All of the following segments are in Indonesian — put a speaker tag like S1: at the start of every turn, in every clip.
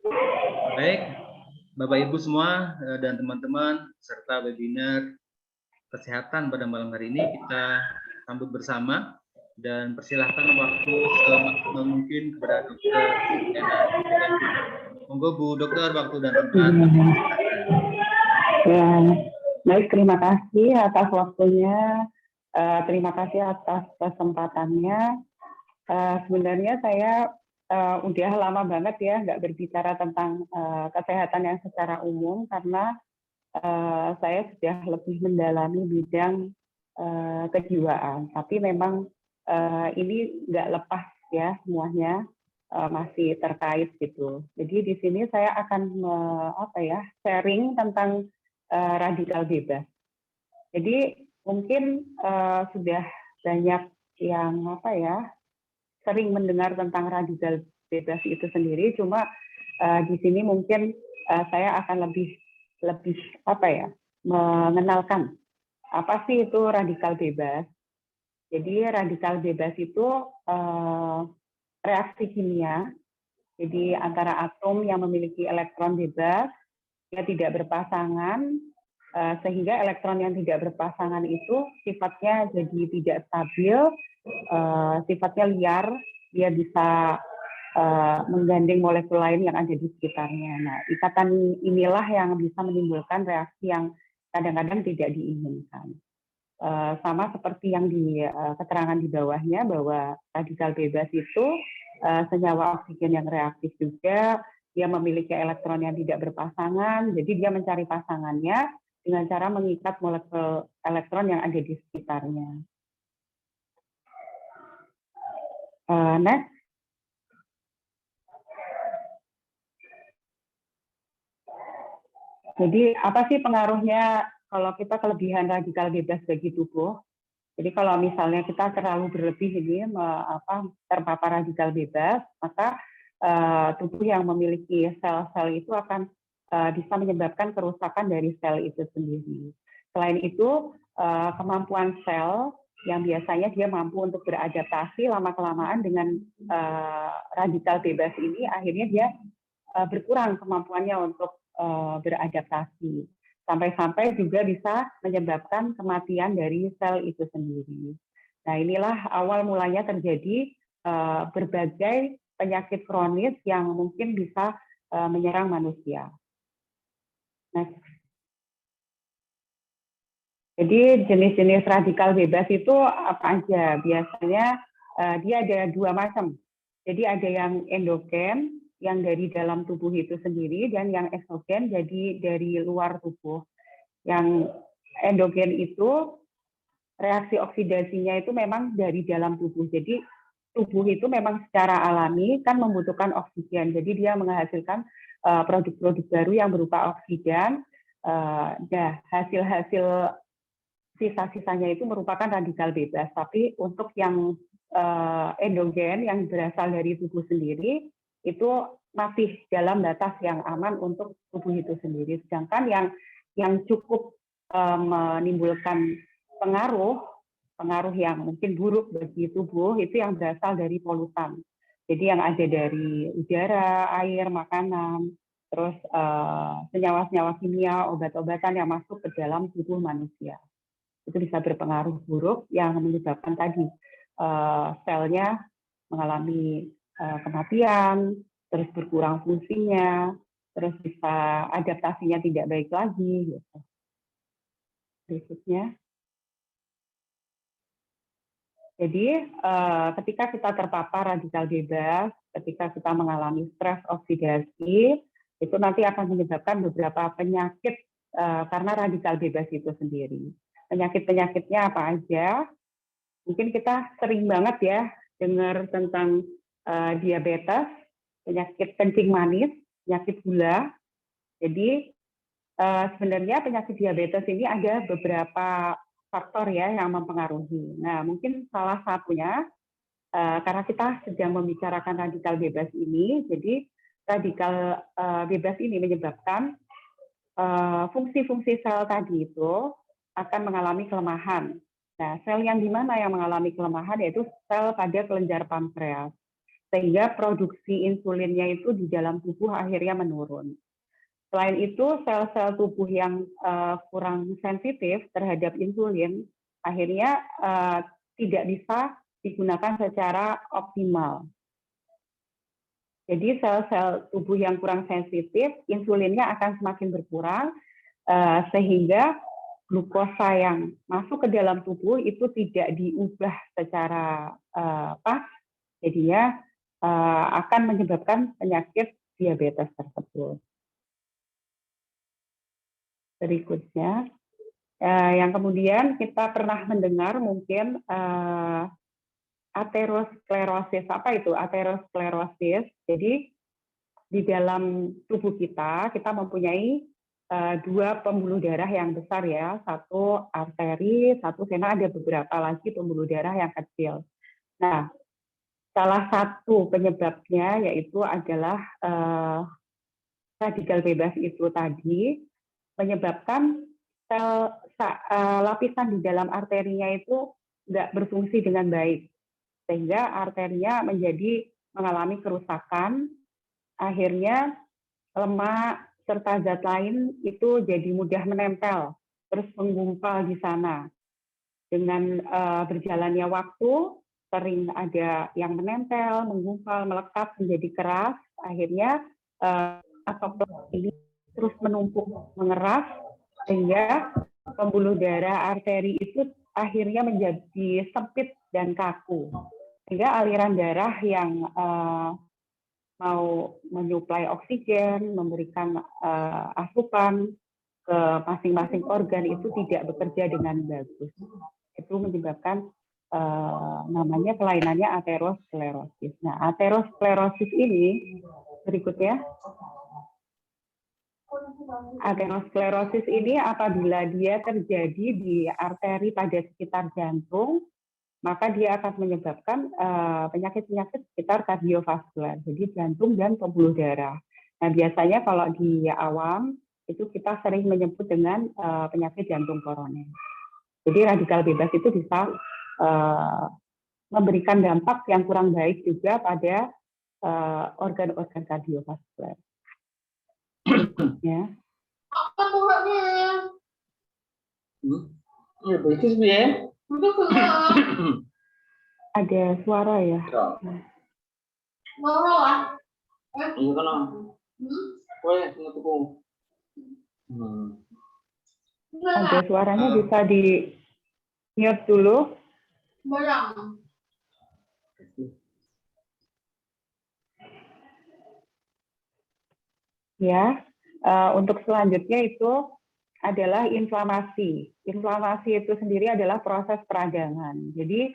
S1: Baik, Bapak Ibu semua dan teman-teman serta webinar kesehatan pada malam hari ini kita sambut bersama dan persilahkan waktu semaksimal mungkin kepada Dokter Silviana. Monggo Bu Dokter, waktu dan tempat dipersilahkan.
S2: Ya, baik, terima kasih atas waktunya. Terima kasih atas kesempatannya. Sebenarnya saya udah lama banget ya nggak berbicara tentang kesehatan yang secara umum karena saya sudah lebih mendalami bidang kejiwaan. Tapi memang ini nggak lepas ya semuanya masih terkait gitu. Jadi di sini saya akan sharing tentang radikal bebas. Jadi mungkin sudah banyak yang sering mendengar tentang radikal bebas itu sendiri. Cuma di sini mungkin saya akan lebih mengenalkan apa sih itu radikal bebas. Jadi radikal bebas itu reaksi kimia. Jadi antara atom yang memiliki elektron bebas, dia tidak berpasangan, sehingga elektron yang tidak berpasangan itu sifatnya jadi tidak stabil, sifatnya liar, dia bisa menggandeng molekul lain yang ada di sekitarnya. Nah, ikatan inilah yang bisa menimbulkan reaksi yang kadang-kadang tidak diinginkan. Sama seperti yang di keterangan di bawahnya bahwa radikal bebas itu senyawa oksigen yang reaktif juga, dia memiliki elektron yang tidak berpasangan, jadi dia mencari pasangannya dengan cara mengikat molekul elektron yang ada di sekitarnya. Next. Jadi apa sih pengaruhnya kalau kita kelebihan radikal bebas bagi tubuh? Jadi kalau misalnya kita terlalu berlebih ini terpapar radikal bebas, maka tubuh yang memiliki sel-sel itu akan bisa menyebabkan kerusakan dari sel itu sendiri. Selain itu, kemampuan sel yang biasanya dia mampu untuk beradaptasi lama-kelamaan dengan radikal bebas ini, akhirnya dia berkurang kemampuannya untuk beradaptasi. Sampai-sampai juga bisa menyebabkan kematian dari sel itu sendiri. Nah, inilah awal mulanya terjadi berbagai penyakit kronis yang mungkin bisa menyerang manusia. Next. Jadi jenis-jenis radikal bebas itu apa aja? Biasanya dia ada dua macam. Jadi ada yang endogen, yang dari dalam tubuh itu sendiri, dan yang eksogen, jadi dari luar tubuh. Yang endogen itu reaksi oksidasinya itu memang dari dalam tubuh. Jadi tubuh itu memang secara alami kan membutuhkan oksigen. Jadi dia menghasilkan produk-produk baru yang berupa oksigen. Hasil-hasil sisa-sisanya itu merupakan radikal bebas. Tapi untuk yang endogen yang berasal dari tubuh sendiri itu masih dalam batas yang aman untuk tubuh itu sendiri. Sedangkan yang cukup menimbulkan pengaruh yang mungkin buruk bagi tubuh itu yang berasal dari polutan. Jadi yang ada dari udara, air, makanan, terus senyawa-senyawa kimia, obat-obatan yang masuk ke dalam tubuh manusia. Itu bisa berpengaruh buruk yang menyebabkan tadi selnya mengalami kematian, terus berkurang fungsinya, terus bisa adaptasinya tidak baik lagi. Gitu. Berikutnya. Jadi ketika kita terpapar radikal bebas, ketika kita mengalami stres oksidasi, itu nanti akan menyebabkan beberapa penyakit karena radikal bebas itu sendiri. Penyakit-penyakitnya apa aja? Mungkin kita sering banget ya dengar tentang diabetes, penyakit kencing manis, penyakit gula. Jadi sebenarnya penyakit diabetes ini ada beberapa faktor ya yang mempengaruhi. Nah, mungkin salah satunya karena kita sedang membicarakan radikal bebas ini, jadi radikal bebas ini menyebabkan fungsi-fungsi sel tadi itu akan mengalami kelemahan. Nah, sel yang di mana yang mengalami kelemahan yaitu sel pada kelenjar pankreas. sehingga produksi insulinnya itu di dalam tubuh akhirnya menurun. Selain itu, sel-sel tubuh yang kurang sensitif terhadap insulin akhirnya tidak bisa digunakan secara optimal. Jadi sel-sel tubuh yang kurang sensitif, insulinnya akan semakin berkurang, sehingga glukosa yang masuk ke dalam tubuh itu tidak diubah secara pas, jadinya akan menyebabkan penyakit diabetes tersebut. Berikutnya, yang kemudian kita pernah mendengar mungkin aterosklerosis. Apa itu aterosklerosis? Jadi di dalam tubuh kita mempunyai dua pembuluh darah yang besar ya, satu arteri, satu vena, ada beberapa lagi pembuluh darah yang kecil. Nah, salah satu penyebabnya yaitu adalah radikal bebas itu tadi menyebabkan sel lapisan di dalam arterinya itu nggak berfungsi dengan baik, sehingga arterinya mengalami kerusakan, akhirnya lemak serta zat lain itu jadi mudah menempel, terus menggumpal di sana. Dengan berjalannya waktu, sering ada yang menempel, menggumpal, melekat, menjadi keras, akhirnya asam ini terus menumpuk, mengeras, sehingga pembuluh darah arteri itu akhirnya menjadi sempit dan kaku. Sehingga aliran darah yang mau menyuplai oksigen, memberikan asupan ke masing-masing organ itu tidak bekerja dengan bagus. Itu menyebabkan namanya kelainannya aterosklerosis. Nah, aterosklerosis ini berikutnya. Aterosklerosis ini apabila dia terjadi di arteri pada sekitar jantung, maka dia akan menyebabkan penyakit-penyakit sekitar kardiovaskular, jadi jantung dan pembuluh darah. Nah, biasanya kalau di awam itu kita sering menyebut dengan penyakit jantung koroner. Jadi radikal bebas itu bisa memberikan dampak yang kurang baik juga pada organ-organ kardiovaskular. Ya.
S1: Ya, bagus ya.
S2: Ada suara ya. Ada suaranya, bisa di mute dulu. Ya, untuk selanjutnya itu adalah inflamasi. Inflamasi itu sendiri adalah proses peradangan. Jadi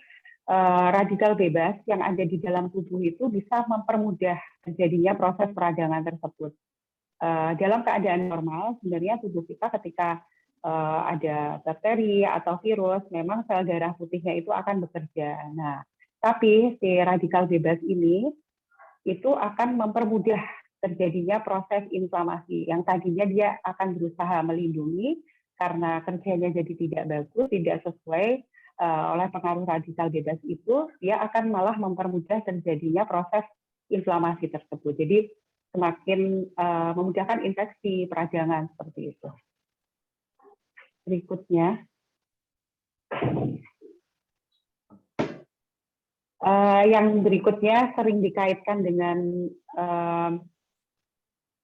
S2: radikal bebas yang ada di dalam tubuh itu bisa mempermudah terjadinya proses peradangan tersebut. Dalam keadaan normal, sebenarnya tubuh kita ketika ada bakteri atau virus, memang sel darah putihnya itu akan bekerja. Nah, tapi si radikal bebas ini itu akan mempermudah terjadinya proses inflamasi yang tadinya dia akan berusaha melindungi karena kerjanya jadi tidak bagus, tidak sesuai oleh pengaruh radikal bebas itu, dia akan malah mempermudah terjadinya proses inflamasi tersebut. Jadi semakin memudahkan infeksi peradangan seperti itu. Berikutnya. Yang berikutnya sering dikaitkan dengan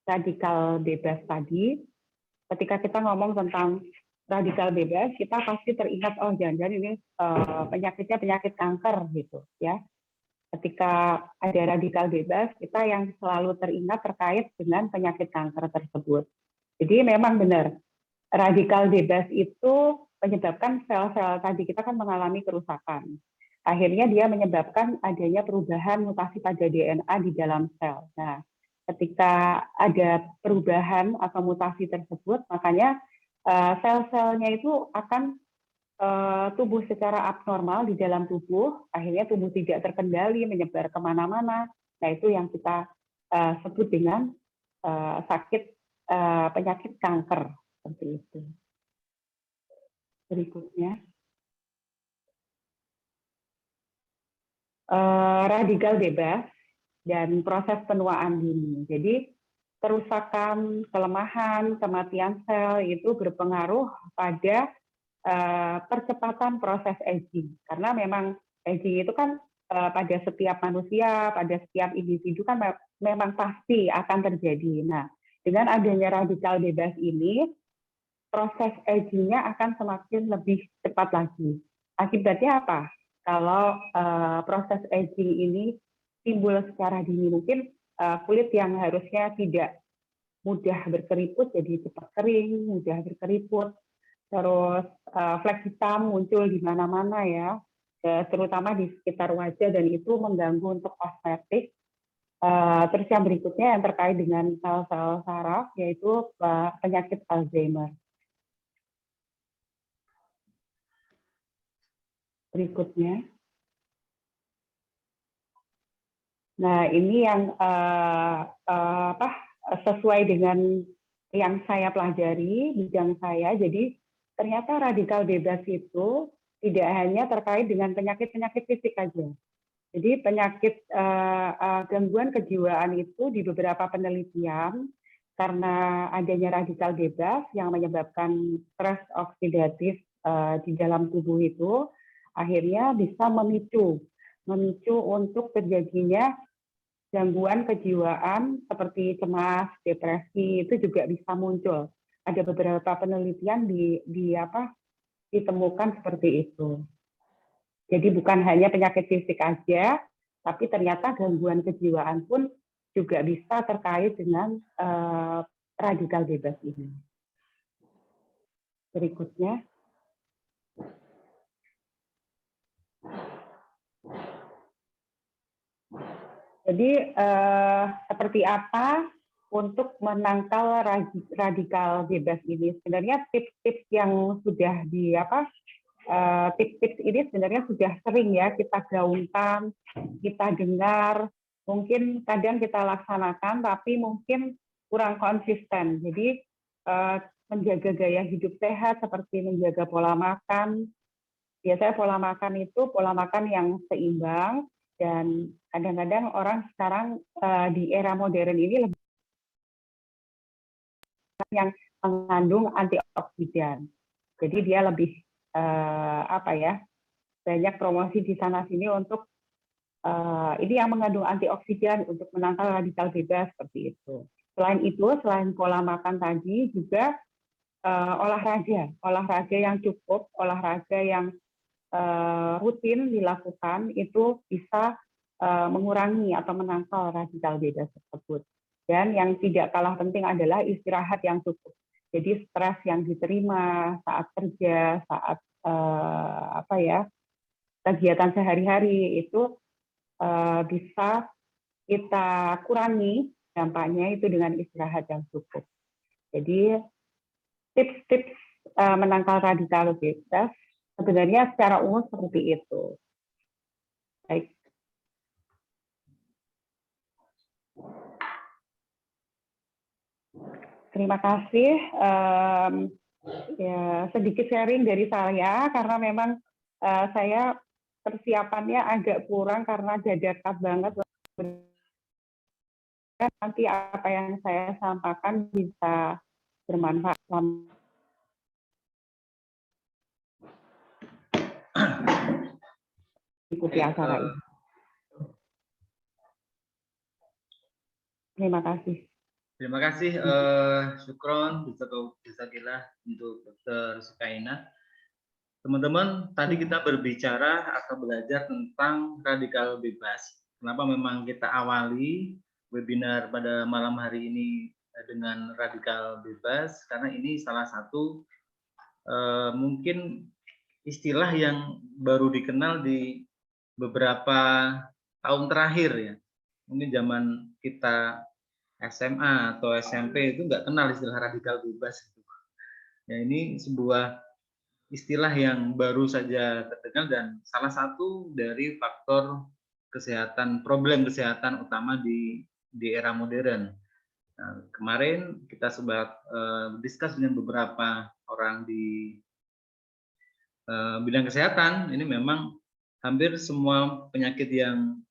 S2: radikal bebas tadi. Ketika kita ngomong tentang radikal bebas, kita pasti teringat, oh jangan-jangan ini penyakitnya penyakit kanker gitu ya. Ketika ada radikal bebas, kita yang selalu teringat terkait dengan penyakit kanker tersebut. Jadi memang benar, radikal bebas itu menyebabkan sel-sel tadi kita kan mengalami kerusakan. Akhirnya dia menyebabkan adanya perubahan mutasi pada DNA di dalam sel. Nah, ketika ada perubahan atau mutasi tersebut, makanya sel-selnya itu akan tumbuh secara abnormal di dalam tubuh, akhirnya tubuh tidak terkendali, menyebar kemana-mana. Nah, itu yang kita sebut dengan penyakit kanker, seperti itu. Berikutnya. Radikal bebas dan proses penuaan dini. Jadi kerusakan, kelemahan, kematian sel itu berpengaruh pada percepatan proses aging. Karena memang aging itu kan pada setiap manusia, pada setiap individu kan memang pasti akan terjadi. Nah, dengan adanya radikal bebas ini, proses aging-nya akan semakin lebih cepat lagi. Akibatnya apa? Kalau proses aging ini timbul secara dini, mungkin kulit yang harusnya tidak mudah berkeriput jadi cepat kering, mudah berkeriput, terus flek hitam muncul di mana-mana ya, terutama di sekitar wajah, dan itu mengganggu untuk kosmetik. Terus yang berikutnya yang terkait dengan sel-sel saraf, yaitu penyakit Alzheimer. Berikutnya. Nah, ini yang sesuai dengan yang saya pelajari, bidang saya. Jadi ternyata radikal bebas itu tidak hanya terkait dengan penyakit-penyakit fisik saja. Jadi penyakit gangguan kejiwaan itu di beberapa penelitian karena adanya radikal bebas yang menyebabkan stres oksidatif di dalam tubuh itu akhirnya bisa memicu untuk terjadinya gangguan kejiwaan seperti cemas, depresi itu juga bisa muncul. Ada beberapa penelitian ditemukan seperti itu. Jadi bukan hanya penyakit fisik aja, tapi ternyata gangguan kejiwaan pun juga bisa terkait dengan radikal bebas ini. Berikutnya. Jadi seperti apa untuk menangkal radikal bebas ini? Sebenarnya tips-tips yang sudah tips-tips ini sebenarnya sudah sering ya kita gaungkan, kita dengar, mungkin kadang kita laksanakan, tapi mungkin kurang konsisten. Jadi menjaga gaya hidup sehat seperti menjaga pola makan. Biasanya pola makan itu pola makan yang seimbang, dan kadang-kadang orang sekarang di era modern ini lebih yang mengandung antioksidan. Jadi dia lebih banyak promosi di sana sini untuk ini yang mengandung antioksidan untuk menangkal radikal bebas seperti itu. Selain pola makan tadi juga olahraga yang cukup, olahraga yang rutin dilakukan itu bisa mengurangi atau menangkal radikal bebas tersebut. Dan yang tidak kalah penting adalah istirahat yang cukup. Jadi stres yang diterima saat kerja, saat kegiatan sehari-hari itu bisa kita kurangi dampaknya itu dengan istirahat yang cukup. Jadi tips-tips menangkal radikal bebas sebenarnya secara umum seperti itu. Baik. Terima kasih. Ya, sedikit sharing dari saya karena memang saya persiapannya agak kurang karena dadakan banget. Nanti apa yang saya sampaikan bisa bermanfaat. Ikuti acara ini. Terima kasih.
S1: Terima kasih, Syukron, Jazakallah untuk Dr. Sukaina. Teman-teman, tadi kita berbicara atau belajar tentang radikal bebas. Kenapa memang kita awali webinar pada malam hari ini dengan radikal bebas? Karena ini salah satu mungkin istilah yang baru dikenal di beberapa tahun terakhir ya. Mungkin zaman kita SMA atau SMP itu nggak kenal istilah radikal bebas. Ya, ini sebuah istilah yang baru saja terdengar dan salah satu dari faktor kesehatan, problem kesehatan utama di era modern. Nah, kemarin kita sempat diskus dengan beberapa orang di bidang kesehatan. Ini memang hampir semua penyakit yang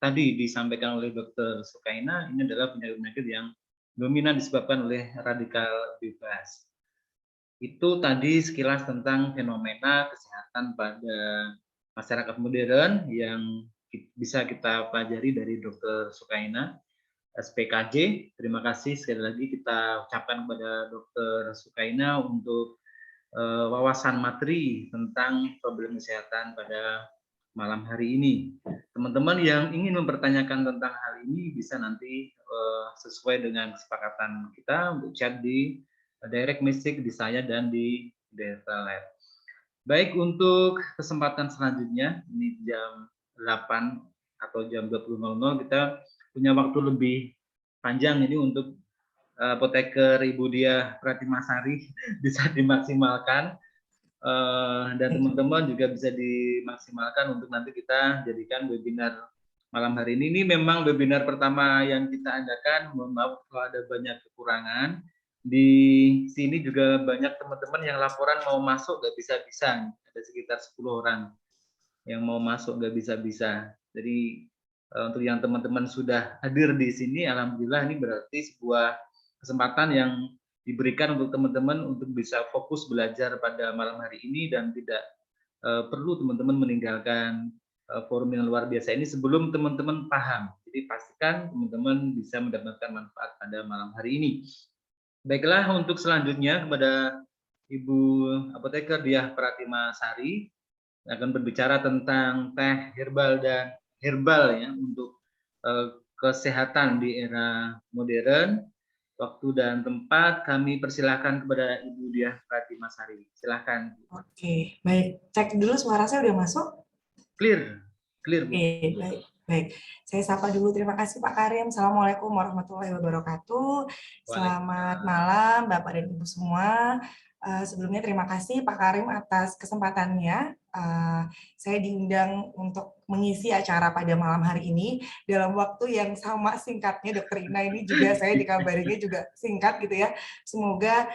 S1: tadi disampaikan oleh Dr. Sukaina, ini adalah penyakit-penyakit yang dominan disebabkan oleh radikal bebas. Itu tadi sekilas tentang fenomena kesehatan pada masyarakat modern yang bisa kita pelajari dari Dr. Sukaina, SPKJ. Terima kasih sekali lagi kita ucapkan kepada Dr. Sukaina untuk wawasan materi tentang problem kesehatan pada malam hari ini. Teman-teman yang ingin mempertanyakan tentang hal ini bisa nanti sesuai dengan kesepakatan kita untuk chat di direct message di saya dan di Delta Lab. Baik, untuk kesempatan selanjutnya, ini jam 8 atau jam 20.00 kita punya waktu lebih panjang ini untuk apoteker Ibu Diah Pratimasari bisa dimaksimalkan, dan teman-teman juga bisa dimaksimalkan untuk nanti kita jadikan webinar malam hari ini. Ini memang webinar pertama yang kita adakan, mohon maaf kalau ada banyak kekurangan. Di sini juga banyak teman-teman yang laporan mau masuk nggak bisa-bisa, ada sekitar 10 orang yang mau masuk nggak bisa-bisa. Jadi untuk yang teman-teman sudah hadir di sini, alhamdulillah ini berarti sebuah kesempatan yang diberikan untuk teman-teman untuk bisa fokus belajar pada malam hari ini dan tidak perlu teman-teman meninggalkan forum yang luar biasa ini sebelum teman-teman paham. Jadi pastikan teman-teman bisa mendapatkan manfaat pada malam hari ini. Baiklah, untuk selanjutnya kepada Ibu Apoteker Diah Pratimasari akan berbicara tentang teh herbal dan herbal ya untuk kesehatan di era modern. Waktu dan tempat kami persilahkan kepada Ibu Diah Pratimasari. Silahkan.
S3: Oke, baik. Cek dulu suara saya udah masuk.
S1: Clear, clear Bu.
S3: Oke, baik. Baik, saya sapa dulu. Terima kasih Pak Karim. Assalamualaikum warahmatullahi wabarakatuh. Selamat malam Bapak dan Ibu semua. Sebelumnya terima kasih Pak Karim atas kesempatannya. Saya diundang untuk mengisi acara pada malam hari ini dalam waktu yang sama singkatnya. Dokter Ina ini juga saya dikabarinya juga singkat gitu ya. Semoga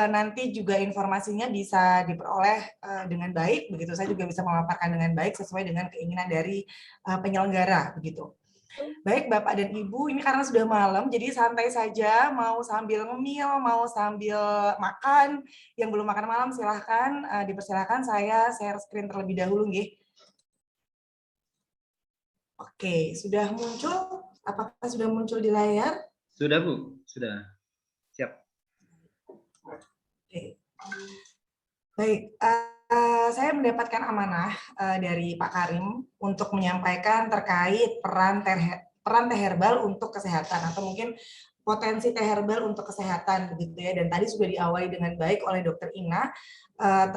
S3: nanti juga informasinya bisa diperoleh dengan baik. Begitu saya juga bisa memaparkan dengan baik sesuai dengan keinginan dari penyelenggara begitu. Baik Bapak dan Ibu, ini karena sudah malam, jadi santai saja, mau sambil ngemil, mau sambil makan, yang belum makan malam silahkan, dipersilahkan saya share screen terlebih dahulu. Nggih. Oke, sudah muncul? Apakah sudah muncul di layar?
S1: Sudah Bu, sudah. Siap.
S3: Oke. Baik, saya mendapatkan amanah dari Pak Karim untuk menyampaikan terkait peran teh herbal untuk kesehatan atau mungkin potensi teh herbal untuk kesehatan begitu ya. Dan tadi sudah diawali dengan baik oleh Dokter Ina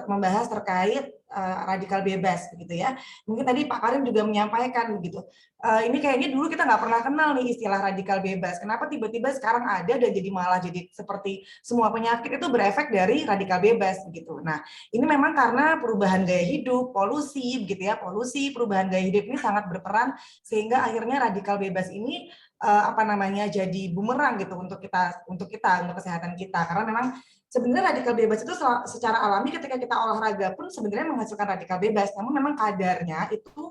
S3: membahas terkait radikal bebas begitu ya. Mungkin tadi Pak Karim juga menyampaikan begitu. Ini kayaknya dulu kita nggak pernah kenal nih istilah radikal bebas. Kenapa tiba-tiba sekarang ada dan jadi malah jadi seperti semua penyakit itu berefek dari radikal bebas begitu. Nah, ini memang karena perubahan gaya hidup, polusi begitu ya. Polusi, perubahan gaya hidup ini sangat berperan sehingga akhirnya radikal bebas ini jadi bumerang gitu untuk kesehatan kita. Karena memang sebenarnya radikal bebas itu secara alami ketika kita olahraga pun sebenarnya menghasilkan radikal bebas, namun memang kadarnya itu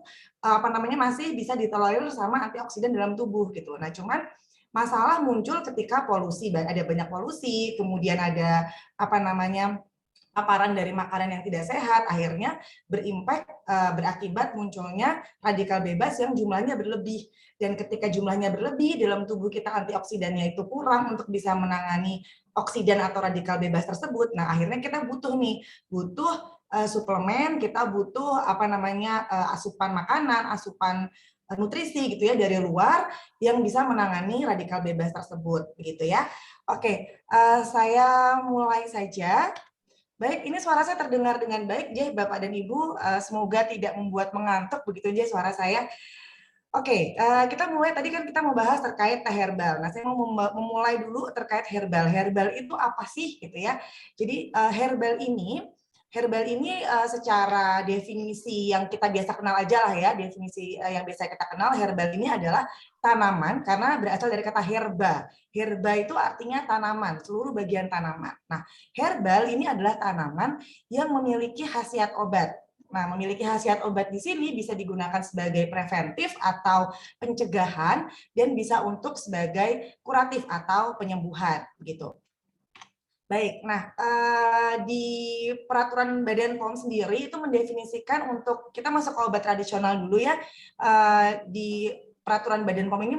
S3: masih bisa ditolerir sama antioksidan dalam tubuh gitu. Nah, cuman masalah muncul ketika polusi, ada banyak polusi, kemudian ada paparan dari makanan yang tidak sehat, akhirnya berakibat munculnya radikal bebas yang jumlahnya berlebih. Dan ketika jumlahnya berlebih, dalam tubuh kita antioksidannya itu kurang untuk bisa menangani oksidan atau radikal bebas tersebut. Nah, akhirnya kita butuh suplemen, kita butuh asupan makanan, asupan nutrisi gitu ya dari luar yang bisa menangani radikal bebas tersebut, begitu ya. Oke, saya mulai saja. Baik, ini suara saya terdengar dengan baik, Jeh, Bapak dan Ibu. Semoga tidak membuat mengantuk, begitu Jeh suara saya. Oke, kita mulai, tadi kan kita mau bahas terkait teh herbal. Nah, saya mau memulai dulu terkait herbal. Herbal itu apa sih, gitu ya. Jadi, herbal ini secara definisi yang kita biasa kenal aja lah ya, definisi yang biasa kita kenal, herbal ini adalah tanaman, karena berasal dari kata herba. Herba itu artinya tanaman, seluruh bagian tanaman. Nah, herbal ini adalah tanaman yang memiliki khasiat obat. Nah, memiliki khasiat obat di sini bisa digunakan sebagai preventif atau pencegahan dan bisa untuk sebagai kuratif atau penyembuhan begitu. Baik, nah di peraturan Badan POM sendiri itu mendefinisikan untuk kita masuk ke obat tradisional dulu ya. Di peraturan Badan POM ini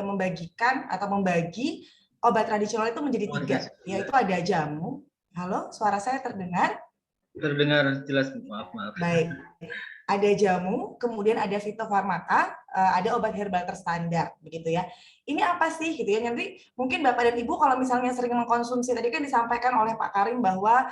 S3: membagikan atau membagi obat tradisional itu menjadi 3, yaitu ada jamu. Halo, suara saya terdengar?
S1: Terdengar jelas, maaf.
S3: Baik, ada jamu, kemudian ada fitofarmaka, ada obat herbal terstandar, begitu ya. Ini apa sih, gitu ya? Nanti mungkin Bapak dan Ibu kalau misalnya sering mengkonsumsi, tadi kan disampaikan oleh Pak Karim bahwa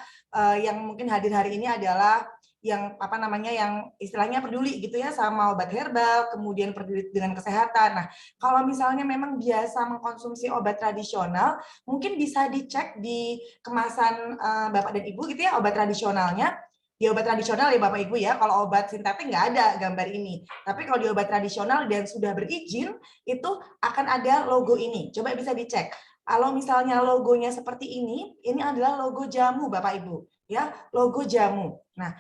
S3: yang mungkin hadir hari ini adalah yang apa namanya, yang istilahnya peduli gitu ya sama obat herbal, kemudian peduli dengan kesehatan. Nah, kalau misalnya memang biasa mengkonsumsi obat tradisional, mungkin bisa dicek di kemasan Bapak dan Ibu gitu ya, obat tradisionalnya. Di obat tradisional ya Bapak Ibu ya, kalau obat sintetik nggak ada gambar ini. Tapi kalau di obat tradisional dan sudah berizin, itu akan ada logo ini. Coba bisa dicek. Kalau misalnya logonya seperti ini adalah logo jamu Bapak Ibu. Ya, logo jamu. Nah,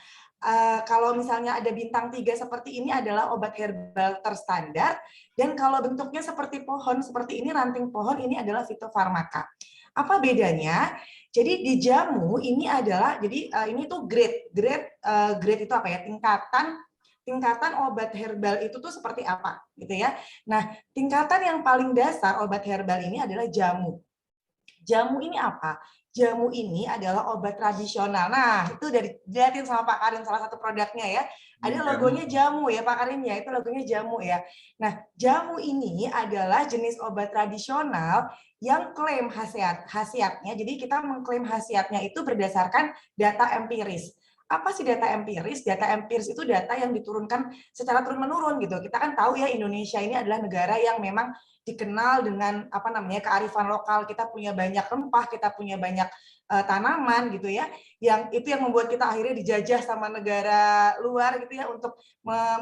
S3: kalau misalnya ada bintang 3 seperti ini adalah obat herbal terstandar. Dan kalau bentuknya seperti pohon, seperti ini ranting pohon, ini adalah fitofarmaka. Apa bedanya? Jadi di jamu ini adalah, jadi ini tuh grade itu apa ya, tingkatan obat herbal itu tuh seperti apa gitu ya. Nah, tingkatan yang paling dasar obat herbal ini adalah jamu. Jamu ini apa? Jamu ini adalah obat tradisional. Nah, itu dari dilihatin sama Pak Karim salah satu produknya ya. Ada logonya jamu ya Pak Karim ya, itu logonya jamu ya. Nah, jamu ini adalah jenis obat tradisional yang klaim khasiatnya. Jadi kita mengklaim khasiatnya itu berdasarkan data empiris. Apa sih data empiris? Data empiris itu data yang diturunkan secara turun-menurun gitu. Kita kan tahu ya Indonesia ini adalah negara yang memang dikenal dengan apa namanya kearifan lokal. Kita punya banyak rempah, kita punya banyak tanaman gitu ya. Yang itu yang membuat kita akhirnya dijajah sama negara luar gitu ya untuk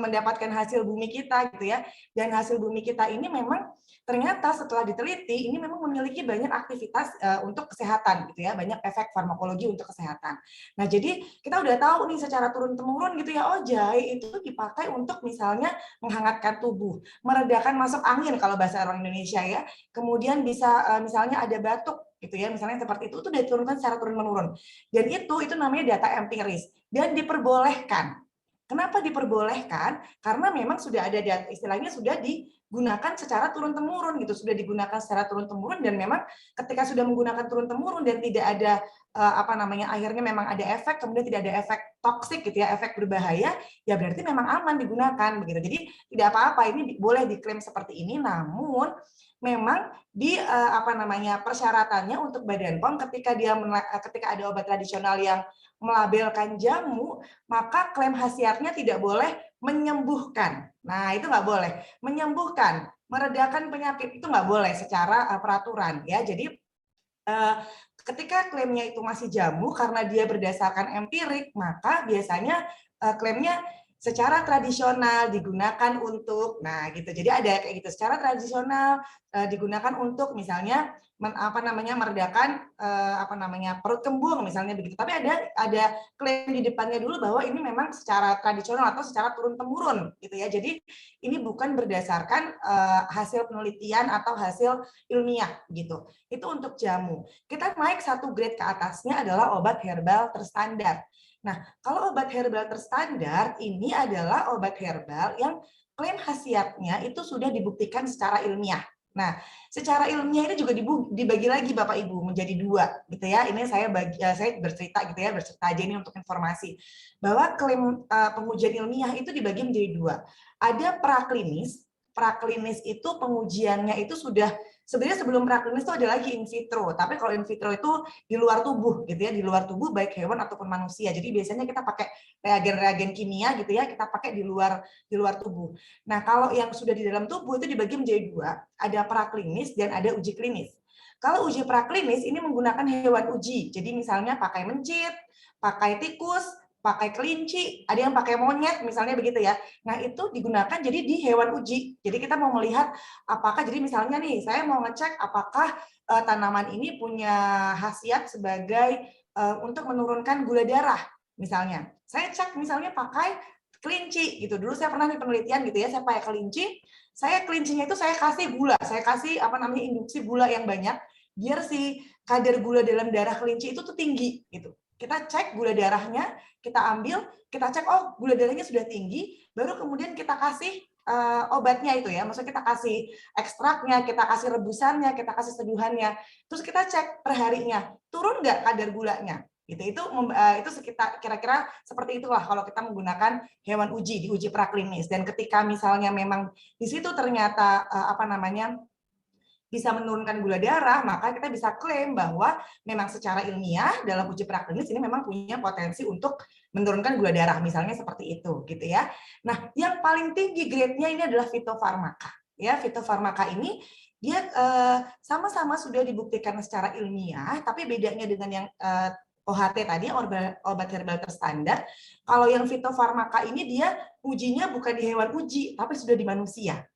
S3: mendapatkan hasil bumi kita gitu ya. Dan hasil bumi kita ini memang ternyata setelah diteliti ini memang memiliki banyak aktivitas untuk kesehatan gitu ya, banyak efek farmakologi untuk kesehatan. Nah, jadi kita udah tahu nih secara turun-temurun gitu ya, oh jahe itu dipakai untuk misalnya menghangatkan tubuh, meredakan masuk angin kalau bahasa orang Indonesia ya. Kemudian bisa misalnya ada batuk gitu ya, misalnya seperti itu diturunkan secara turun-menurun. Dan itu namanya data empiris dan diperbolehkan. Kenapa diperbolehkan? Karena memang sudah ada data, istilahnya sudah digunakan secara turun-temurun gitu, sudah digunakan secara turun-temurun dan memang ketika sudah menggunakan turun-temurun dan tidak ada apa namanya akhirnya memang ada efek, kemudian tidak ada efek toksik gitu ya, efek berbahaya, ya berarti memang aman digunakan begitu. Jadi tidak apa-apa, ini boleh diklaim seperti ini, namun memang di apa namanya persyaratannya untuk Badan POM ketika ada obat tradisional yang melabelkan jamu, maka klaim khasiatnya tidak boleh menyembuhkan. Nah, itu nggak boleh. Menyembuhkan, meredakan penyakit, itu nggak boleh secara peraturan. Ya, jadi ketika klaimnya itu masih jamu, karena dia berdasarkan empirik, maka biasanya klaimnya secara tradisional digunakan untuk, nah gitu. Jadi ada kayak gitu, secara tradisional digunakan untuk misalnya meredakan perut kembung misalnya begitu. Tapi ada klaim di depannya dulu bahwa ini memang secara tradisional atau secara turun temurun gitu ya. Jadi ini bukan berdasarkan hasil penelitian atau hasil ilmiah gitu. Itu untuk jamu. Kita naik satu grade ke atasnya adalah obat herbal terstandar. Nah, kalau obat herbal terstandar ini adalah obat herbal yang klaim khasiatnya itu sudah dibuktikan secara ilmiah. Nah, secara ilmiah ini juga dibagi lagi Bapak Ibu menjadi 2 gitu ya. Ini saya bercerita gitu ya, bercerita aja ini untuk informasi. Bahwa klaim pengujian ilmiah itu dibagi menjadi 2. Ada praklinis. Praklinis itu pengujiannya itu sudah sebenarnya sebelum praklinis itu ada lagi in vitro, tapi kalau in vitro itu di luar tubuh gitu ya, di luar tubuh baik hewan ataupun manusia. Jadi biasanya kita pakai reagen-reagen kimia gitu ya, kita pakai di luar tubuh. Nah, kalau yang sudah di dalam tubuh itu dibagi menjadi 2, ada praklinis dan ada uji klinis. Kalau uji praklinis ini menggunakan hewan uji. Jadi misalnya pakai mencit, pakai tikus, pakai kelinci, ada yang pakai monyet misalnya begitu ya. Nah, itu digunakan jadi di hewan uji. Jadi kita mau melihat apakah, jadi misalnya nih saya mau ngecek apakah tanaman ini punya khasiat sebagai untuk menurunkan gula darah. Misalnya, saya cek misalnya pakai kelinci gitu. Dulu saya pernah di penelitian gitu ya, saya pakai kelinci, kelincinya itu saya kasih gula, saya kasih induksi gula yang banyak biar si kadar gula dalam darah kelinci itu tuh tinggi gitu. Kita cek gula darahnya, kita ambil, kita cek oh gula darahnya sudah tinggi, baru kemudian kita kasih obatnya itu ya, maksudnya kita kasih ekstraknya, kita kasih rebusannya, kita kasih seduhannya, terus kita cek per harinya turun nggak kadar gulanya, gitu. Itu sekitar kira-kira seperti itulah kalau kita menggunakan hewan uji di uji praklinis. Dan ketika misalnya memang di situ ternyata bisa menurunkan gula darah, maka kita bisa klaim bahwa memang secara ilmiah dalam uji praklinis ini memang punya potensi untuk menurunkan gula darah, misalnya seperti itu, gitu ya. Nah, yang paling tinggi grade-nya ini adalah fitofarmaka. Ya, fitofarmaka ini dia sama-sama sudah dibuktikan secara ilmiah, tapi bedanya dengan yang OHT tadi, obat herbal terstandar, kalau yang fitofarmaka ini dia ujinya bukan di hewan uji, tapi sudah di manusia.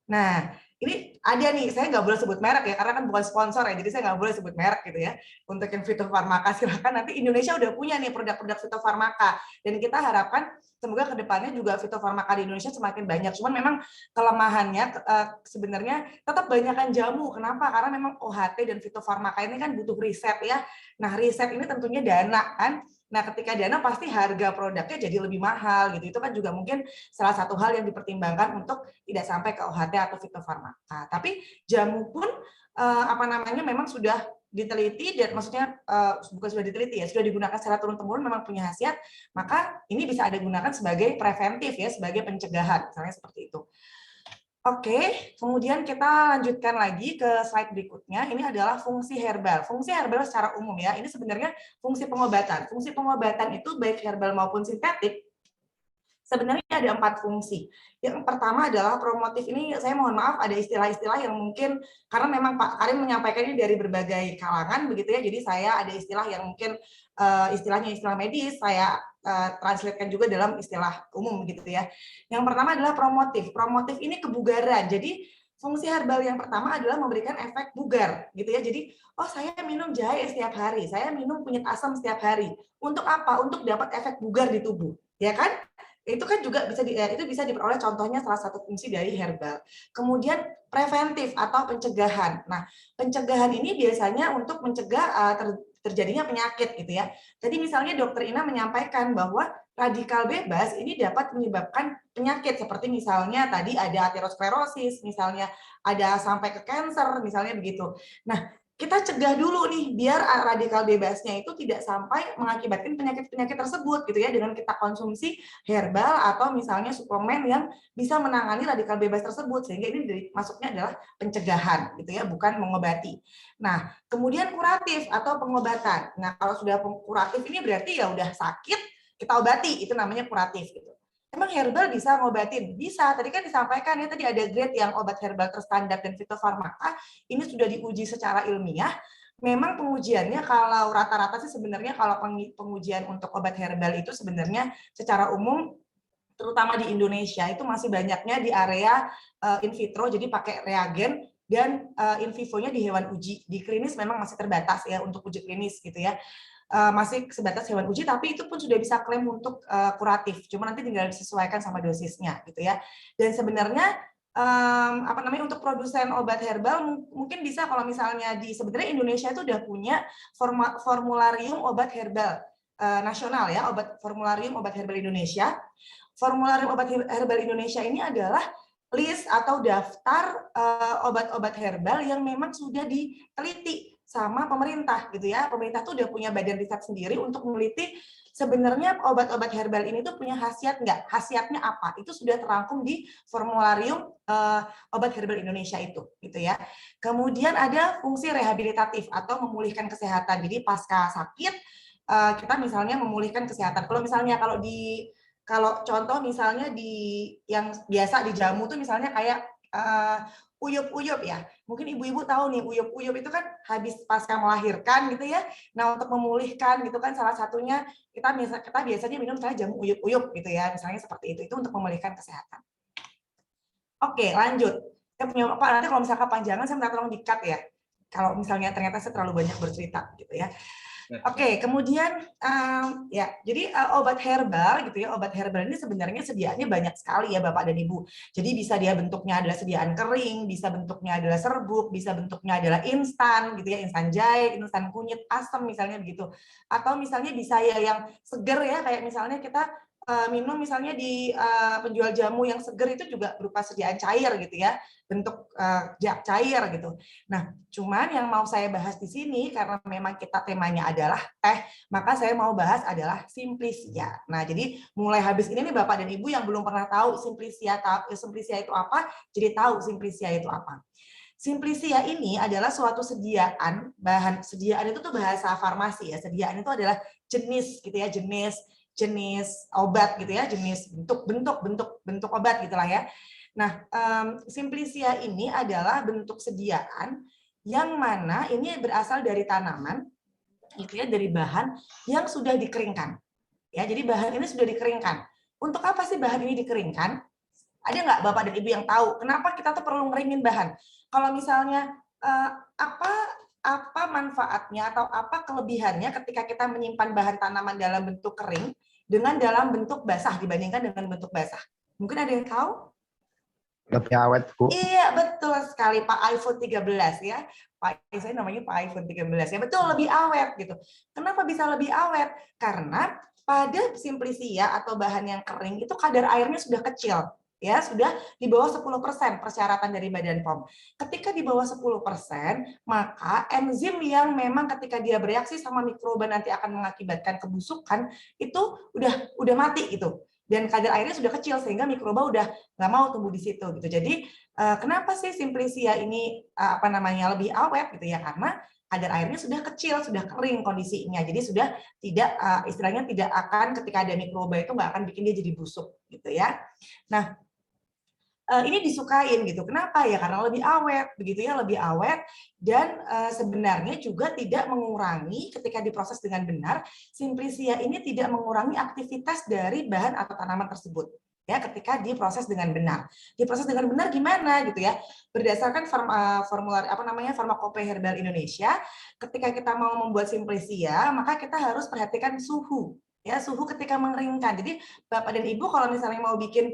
S3: Nah, ini ada nih, saya nggak boleh sebut merek ya, karena kan bukan sponsor ya, jadi saya nggak boleh sebut merek gitu ya. Untuk yang fitofarmaka, silakan nanti Indonesia udah punya nih produk-produk fitofarmaka. Dan kita harapkan semoga kedepannya juga fitofarmaka di Indonesia semakin banyak. Cuman memang kelemahannya sebenarnya tetap banyakkan jamu. Kenapa? Karena memang OHT dan fitofarmaka ini kan butuh riset ya. Nah, riset ini tentunya dana kan. Nah, ketika dana pasti harga produknya jadi lebih mahal gitu. Itu kan juga mungkin salah satu hal yang dipertimbangkan untuk tidak sampai ke OHT atau fitofarmaka. Tapi jamu pun memang sudah diteliti dan maksudnya bukan sudah diteliti ya, sudah digunakan secara turun-temurun, memang punya khasiat, maka ini bisa ada gunakan sebagai preventif ya, sebagai pencegahan, misalnya seperti itu. Oke, kemudian kita lanjutkan lagi ke slide berikutnya. Ini adalah fungsi herbal. Fungsi herbal secara umum ya, ini sebenarnya fungsi pengobatan. Fungsi pengobatan itu baik herbal maupun sintetik, sebenarnya ada 4 fungsi. Yang pertama adalah promotif. Ini saya mohon maaf ada istilah-istilah yang mungkin karena memang Pak Karim menyampaikan ini dari berbagai kalangan begitu ya. Jadi saya ada istilah yang mungkin istilahnya istilah medis, saya translatekan juga dalam istilah umum gitu ya. Yang pertama adalah promotif. Promotif ini kebugaran. Jadi fungsi herbal yang pertama adalah memberikan efek bugar gitu ya. Jadi oh saya minum jahe setiap hari, saya minum kunyit asam setiap hari. Untuk apa? Untuk dapat efek bugar di tubuh, ya kan? Itu kan juga bisa diperoleh, contohnya salah satu fungsi dari herbal. Kemudian preventif atau pencegahan. Nah, pencegahan ini biasanya untuk mencegah terjadinya penyakit gitu ya. Tadi misalnya Dokter Ina menyampaikan bahwa radikal bebas ini dapat menyebabkan penyakit seperti misalnya tadi ada aterosklerosis, misalnya ada sampai ke kanker, misalnya begitu. Nah, kita cegah dulu nih biar radikal bebasnya itu tidak sampai mengakibatkan penyakit-penyakit tersebut gitu ya, dengan kita konsumsi herbal atau misalnya suplemen yang bisa menangani radikal bebas tersebut, sehingga ini masuknya adalah pencegahan gitu ya, bukan mengobati. Nah, kemudian kuratif atau pengobatan. Nah, kalau sudah kuratif ini berarti ya udah sakit kita obati, itu namanya kuratif gitu. Emang herbal bisa ngobatin? Bisa. Tadi kan disampaikan ya, tadi ada grade yang obat herbal terstandar dan fitofarmaka. Ini sudah diuji secara ilmiah. Memang pengujiannya kalau rata-rata sih sebenarnya kalau pengujian untuk obat herbal itu sebenarnya secara umum terutama di Indonesia itu masih banyaknya di area in vitro, jadi pakai reagen, dan in vivo-nya di hewan uji. Di klinis memang masih terbatas ya untuk uji klinis gitu ya. Masih sebatas hewan uji, tapi itu pun sudah bisa klaim untuk kuratif. Cuma nanti tinggal disesuaikan sama dosisnya gitu ya. Dan sebenarnya untuk produsen obat herbal mungkin bisa kalau misalnya sebenarnya Indonesia itu udah punya formularium obat herbal nasional ya, formularium obat herbal Indonesia. Formularium obat herbal Indonesia ini adalah list atau daftar obat-obat herbal yang memang sudah diteliti sama pemerintah gitu ya. Pemerintah tuh udah punya badan riset sendiri untuk meneliti sebenarnya obat-obat herbal ini tuh punya khasiat nggak? Khasiatnya apa? Itu sudah terangkum di formularium obat herbal Indonesia itu, gitu ya. Kemudian ada fungsi rehabilitatif atau memulihkan kesehatan. Jadi pasca sakit kita misalnya memulihkan kesehatan. Kalau misalnya kalau contoh misalnya yang biasa di jamu tuh misalnya kayak uyup-uyup ya. Mungkin ibu-ibu tahu nih, uyup-uyup itu kan habis pasca melahirkan gitu ya. Nah, untuk memulihkan gitu kan salah satunya kita biasanya minum misalnya jamu uyup-uyup gitu ya. Misalnya seperti itu untuk memulihkan kesehatan. Oke, lanjut. Saya punya Pak, nanti kalau misalnya kepanjangan saya minta tolong di-cut ya. Kalau misalnya ternyata saya terlalu banyak bercerita gitu ya. Oke, kemudian ya, jadi obat herbal gitu ya, obat herbal ini sebenarnya sediaannya banyak sekali ya Bapak dan Ibu. Jadi bisa dia bentuknya adalah sediaan kering, bisa bentuknya adalah serbuk, bisa bentuknya adalah instan gitu ya, instan jahe, instan kunyit, asam misalnya begitu. Atau misalnya bisa ya yang seger ya, kayak misalnya kita minum misalnya di penjual jamu yang seger itu juga berupa sediaan cair gitu ya, bentuk cair gitu. Nah, cuman yang mau saya bahas di sini karena memang kita temanya adalah teh, maka saya mau bahas adalah Simplicia. Nah, jadi mulai habis ini nih Bapak dan Ibu yang belum pernah tahu Simplicia itu apa, jadi tahu Simplicia itu apa. Simplicia ini adalah suatu sediaan, bahan sediaan itu tuh bahasa farmasi ya. Sediaan itu adalah jenis gitu ya, jenis obat gitu ya, jenis bentuk obat gitulah ya. Nah, Simplicia ini adalah bentuk sediaan yang mana ini berasal dari tanaman, gitu ya, dari bahan yang sudah dikeringkan. Ya, jadi bahan ini sudah dikeringkan. Untuk apa sih bahan ini dikeringkan? Ada nggak Bapak dan Ibu yang tahu kenapa kita tuh perlu ngeringin bahan? Kalau misalnya apa manfaatnya atau apa kelebihannya ketika kita menyimpan bahan tanaman dalam bentuk kering dengan dalam bentuk basah dibandingkan dengan bentuk basah? Mungkin ada yang tahu?
S4: Lebih awet, Bu.
S3: Iya, betul sekali Pak iPhone 13 ya. Pak, saya namanya Pak iPhone 13 ya. Betul, lebih awet gitu. Kenapa bisa lebih awet? Karena pada Simplicia atau bahan yang kering itu kadar airnya sudah kecil. Ya, sudah di bawah 10% persyaratan dari Badan POM. Ketika di bawah 10%, maka enzim yang memang ketika dia bereaksi sama mikroba nanti akan mengakibatkan kebusukan itu udah mati gitu. Dan kadar airnya sudah kecil sehingga mikroba udah nggak mau tumbuh di situ gitu. Jadi kenapa sih Simplicia ini lebih awet gitu ya, karena kadar airnya sudah kecil, sudah kering kondisinya. Jadi sudah tidak istilahnya tidak akan ketika ada mikroba itu nggak akan bikin dia jadi busuk gitu ya. Nah, ini disukain gitu. Kenapa ya? Karena lebih awet, begitu ya, lebih awet dan sebenarnya juga tidak mengurangi ketika diproses dengan benar. Simplicia ini tidak mengurangi aktivitas dari bahan atau tanaman tersebut. Ya, ketika diproses dengan benar. Diproses dengan benar gimana gitu ya? Berdasarkan formular Farmakopeia Herbal Indonesia, ketika kita mau membuat Simplicia, maka kita harus perhatikan suhu. Ya, suhu ketika mengeringkan. Jadi Bapak dan Ibu kalau misalnya mau bikin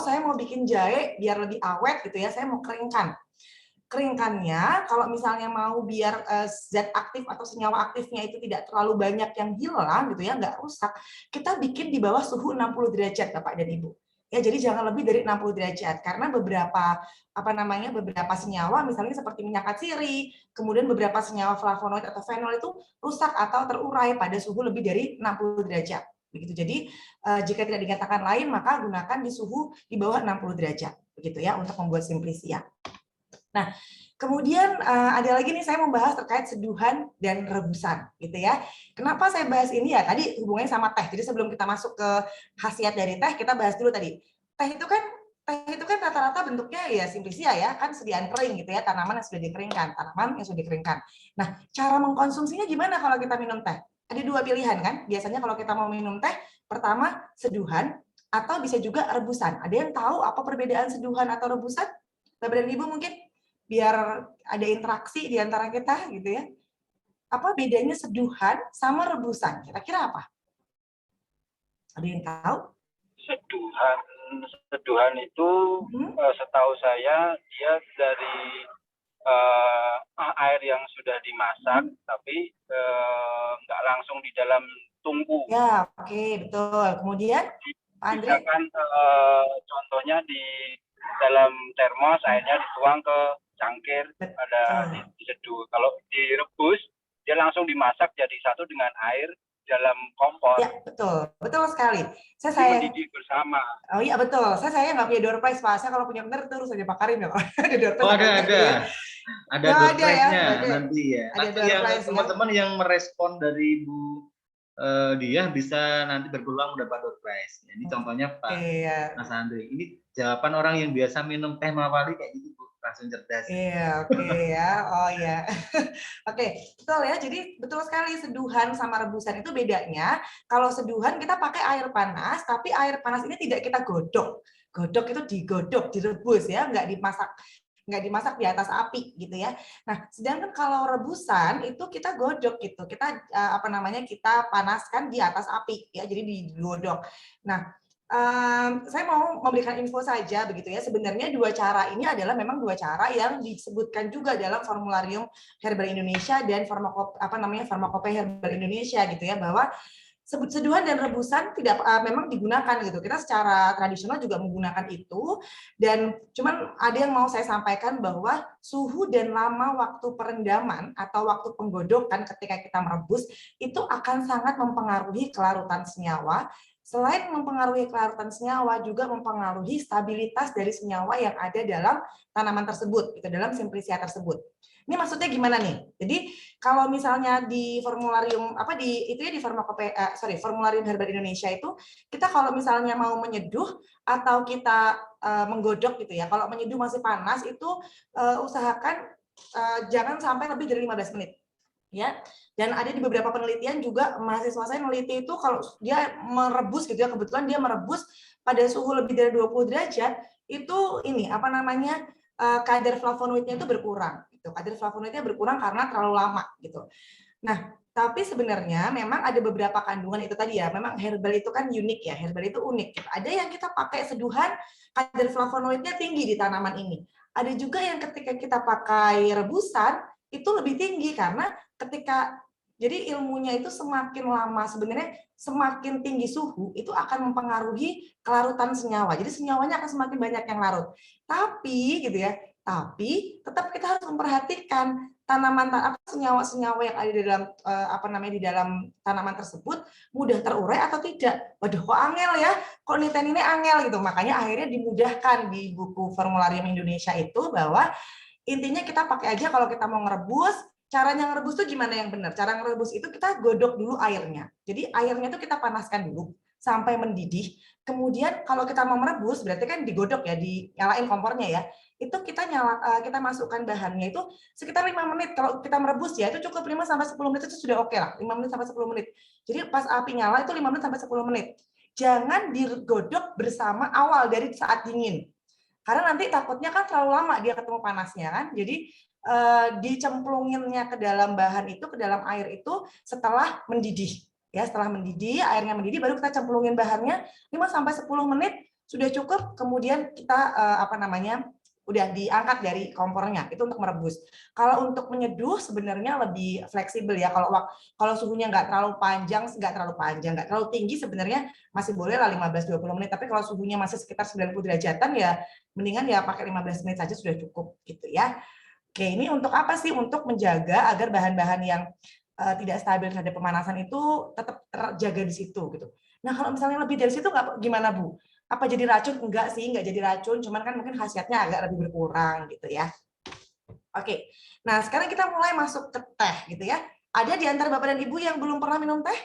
S3: saya mau bikin jahe biar lebih awet gitu ya, saya mau keringkan. Keringkannya kalau misalnya mau biar zat aktif atau senyawa aktifnya itu tidak terlalu banyak yang hilang gitu ya, nggak rusak, kita bikin di bawah suhu 60 derajat Bapak dan Ibu. Ya, jadi jangan lebih dari 60 derajat karena beberapa beberapa senyawa misalnya seperti minyak atsiri, kemudian beberapa senyawa flavonoid atau fenol itu rusak atau terurai pada suhu lebih dari 60 derajat. Begitu. Jadi jika tidak dikatakan lain maka gunakan di suhu di bawah 60 derajat begitu ya untuk membuat Simplicia. Nah, kemudian ada lagi nih saya membahas terkait seduhan dan rebusan gitu ya. Kenapa saya bahas ini ya? Tadi hubungannya sama teh. Jadi sebelum kita masuk ke khasiat dari teh, kita bahas dulu tadi. Teh itu kan rata-rata bentuknya ya Simplicia ya, kan sediaan kering gitu ya, tanaman yang sudah dikeringkan. Nah, cara mengkonsumsinya gimana kalau kita minum teh? Ada dua pilihan kan? Biasanya kalau kita mau minum teh, pertama seduhan atau bisa juga rebusan. Ada yang tahu apa perbedaan seduhan atau rebusan? Bapak dan Ibu mungkin biar ada interaksi di antara kita gitu ya. Apa bedanya seduhan sama rebusan? Kira-kira apa? Ada yang tahu?
S5: Seduhan itu setahu saya dia dari air yang sudah dimasak tapi nggak langsung di dalam tungku.
S3: Ya, oke, betul. Kemudian Pak Andre?
S5: Misalkan contohnya di dalam termos airnya dituang ke cangkir, ada diseduh. Kalau direbus dia langsung dimasak jadi satu dengan air dalam kompor.
S3: Ya, betul sekali.
S5: Saya mendidih bersama.
S3: Oh iya betul. Saya nggak punya door prize Pak. Saya kalau punya benar terus aja Pak Karim ya.
S1: Ada door prize-nya nanti ya. Nanti yang teman-teman yang merespon dari Bu dia bisa nanti berpeluang mendapat door prize. Ini contohnya Pak Mas Andre. Ini jawaban orang yang biasa minum teh mawali kayak gitu Bu. Langsung cerdas.
S3: Iya, oke ya. Oh ya. Oke, betul ya. Jadi betul sekali seduhan sama rebusan itu bedanya. Kalau seduhan kita pakai air panas, tapi air panas ini tidak kita godok. Godok itu digodok, direbus ya, nggak dimasak. nggak dimasak di atas api gitu ya. Nah, sedangkan kalau rebusan itu kita godok gitu, kita kita panaskan di atas api ya, jadi digodok. Nah, saya mau memberikan info saja begitu ya. Sebenarnya dua cara ini adalah memang dua cara yang disebutkan juga dalam Formularium Herbal Indonesia dan Farmakope Herbal Indonesia gitu ya, bahwa seduhan dan rebusan tidak memang digunakan gitu. Kita secara tradisional juga menggunakan itu, dan cuman ada yang mau saya sampaikan bahwa suhu dan lama waktu perendaman atau waktu penggodokan ketika kita merebus itu akan sangat mempengaruhi kelarutan senyawa. Selain mempengaruhi kelarutan senyawa, juga mempengaruhi stabilitas dari senyawa yang ada dalam tanaman tersebut, gitu, dalam simplicia tersebut. Ini maksudnya gimana nih? Jadi kalau misalnya di formularium Formularium Herbal Indonesia itu, kita kalau misalnya mau menyeduh atau kita menggodok gitu ya. Kalau menyeduh masih panas itu usahakan jangan sampai lebih dari 15 menit. Ya. Dan ada di beberapa penelitian juga mahasiswa saya meneliti itu kalau dia merebus gitu ya, kebetulan dia merebus pada suhu lebih dari 20 derajat, itu kadar flavonoidnya itu berkurang gitu. Kadar flavonoidnya berkurang karena terlalu lama gitu. Nah, tapi sebenarnya memang ada beberapa kandungan itu tadi ya. Memang herbal itu kan unik ya. Herbal itu unik. Gitu. Ada yang kita pakai seduhan kadar flavonoidnya tinggi di tanaman ini. Ada juga yang ketika kita pakai rebusan itu lebih tinggi karena jadi ilmunya itu semakin lama sebenarnya semakin tinggi suhu itu akan mempengaruhi kelarutan senyawa. Jadi senyawanya akan semakin banyak yang larut. Tapi gitu ya, tetap kita harus memperhatikan senyawa-senyawa yang ada di dalam tanaman tersebut mudah terurai atau tidak. Waduh, kok angel ya? Kok niten ini angel gitu. Makanya akhirnya dimudahkan di buku Formularium Indonesia itu bahwa intinya kita pakai aja kalau kita mau ngerebus. Caranya ngerebus itu gimana yang benar? Cara ngerebus itu kita godok dulu airnya. Jadi airnya itu kita panaskan dulu sampai mendidih. Kemudian kalau kita mau merebus berarti kan digodok ya, dinyalain kompornya ya. Itu kita masukkan bahannya itu sekitar 5 menit. Kalau kita merebus ya itu cukup 5 sampai 10 menit itu sudah oke lah. 5 menit sampai 10 menit. Jadi pas api nyala itu 5 menit sampai 10 menit. Jangan digodok bersama awal dari saat dingin. Karena nanti takutnya kan terlalu lama dia ketemu panasnya kan. Jadi dicemplunginnya ke dalam bahan itu, ke dalam air itu setelah mendidih. Ya, setelah mendidih, airnya mendidih baru kita cemplungin bahannya 5 sampai 10 menit sudah cukup. Kemudian kita udah diangkat dari kompornya. Itu untuk merebus. Kalau untuk menyeduh sebenarnya lebih fleksibel ya. Kalau suhunya nggak terlalu tinggi sebenarnya masih boleh lah 15-20 menit. Tapi kalau suhunya masih sekitar 90 derajatan ya mendingan ya pakai 15 menit saja sudah cukup gitu ya. Oke, ini untuk apa sih? Untuk menjaga agar bahan-bahan yang tidak stabil terhadap pemanasan itu tetap terjaga di situ gitu. Nah, kalau misalnya lebih dari situ gimana, Bu? Apa jadi racun? Enggak sih, enggak jadi racun, cuman kan mungkin khasiatnya agak lebih berkurang gitu ya. Oke. Nah, sekarang kita mulai masuk ke teh gitu ya. Ada di antara Bapak dan Ibu yang belum pernah minum teh?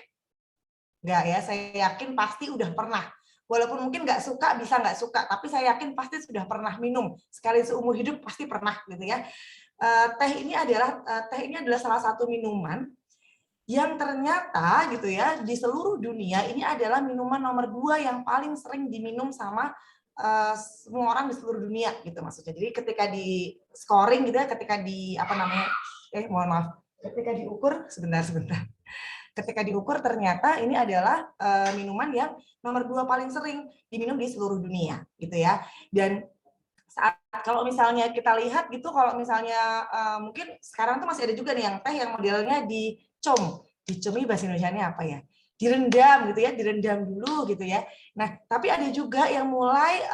S3: Enggak ya, saya yakin pasti udah pernah. Walaupun mungkin nggak suka, bisa nggak suka, tapi saya yakin pasti sudah pernah minum. Sekali seumur hidup pasti pernah gitu ya. Teh ini adalah salah satu minuman yang ternyata gitu ya di seluruh dunia ini adalah minuman nomor 2 yang paling sering diminum sama semua orang di seluruh dunia gitu maksudnya. Jadi ketika di scoring gitu ya, ketika diukur ketika diukur ternyata ini adalah minuman yang nomor 2 paling sering diminum di seluruh dunia gitu ya. Dan kalau misalnya kita lihat gitu, kalau misalnya mungkin sekarang tuh masih ada juga nih yang teh yang modelnya dicom ini bahasa Indonesianya apa ya? Direndam gitu ya, direndam dulu gitu ya. Nah, tapi ada juga yang mulai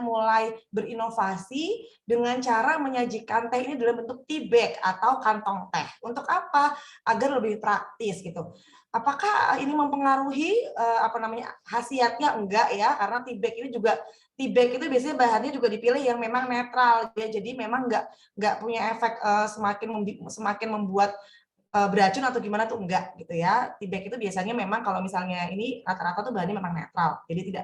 S3: mulai berinovasi dengan cara menyajikan teh ini dalam bentuk tea bag atau kantong teh. Untuk apa? Agar lebih praktis gitu. Apakah ini mempengaruhi khasiatnya? Enggak ya, karena tea bag itu biasanya bahannya juga dipilih yang memang netral ya. Jadi memang enggak punya efek semakin membuat beracun atau gimana tuh enggak gitu ya. Tea bag itu biasanya memang kalau misalnya ini rata-rata tuh bahannya memang netral. Jadi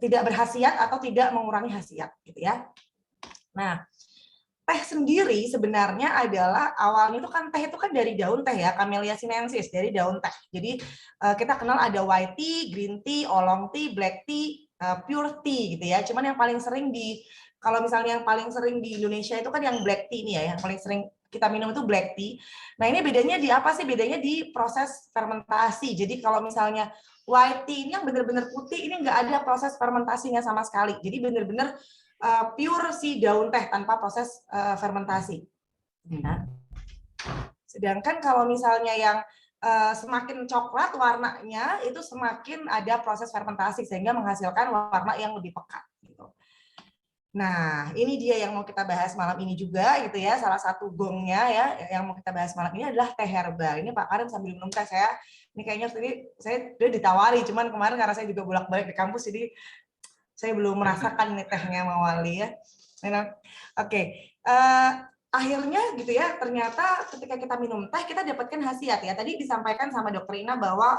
S3: tidak berkhasiat atau tidak mengurangi khasiat gitu ya. Nah, teh sendiri sebenarnya adalah awalnya itu kan teh itu kan dari daun teh ya, Camellia sinensis, dari daun teh. Jadi kita kenal ada white tea, green tea, oolong tea, black tea, pure tea gitu ya. Cuman yang paling sering kalau misalnya yang paling sering di Indonesia itu kan yang black tea nih ya, yang paling sering kita minum itu black tea. Nah ini bedanya di apa sih? Bedanya di proses fermentasi. Jadi kalau misalnya white tea ini yang benar-benar putih, ini nggak ada proses fermentasinya sama sekali. Jadi benar-benar pure si daun teh tanpa proses fermentasi. Ya. Sedangkan kalau misalnya yang semakin coklat warnanya itu semakin ada proses fermentasi sehingga menghasilkan warna yang lebih pekat. Gitu. Nah, ini dia yang mau kita bahas malam ini juga gitu ya. Salah satu gongnya ya yang mau kita bahas malam ini adalah teh herbal. Ini Pak Karim sambil minum teh ini kayaknya tadi saya udah ditawari, cuman kemarin karena saya juga bolak-balik di kampus jadi saya belum merasakan nih tehnya Mawali ya. Oke. Akhirnya gitu ya, ternyata ketika kita minum teh kita dapatkan khasiat ya. Tadi disampaikan sama Dokter Ina bahwa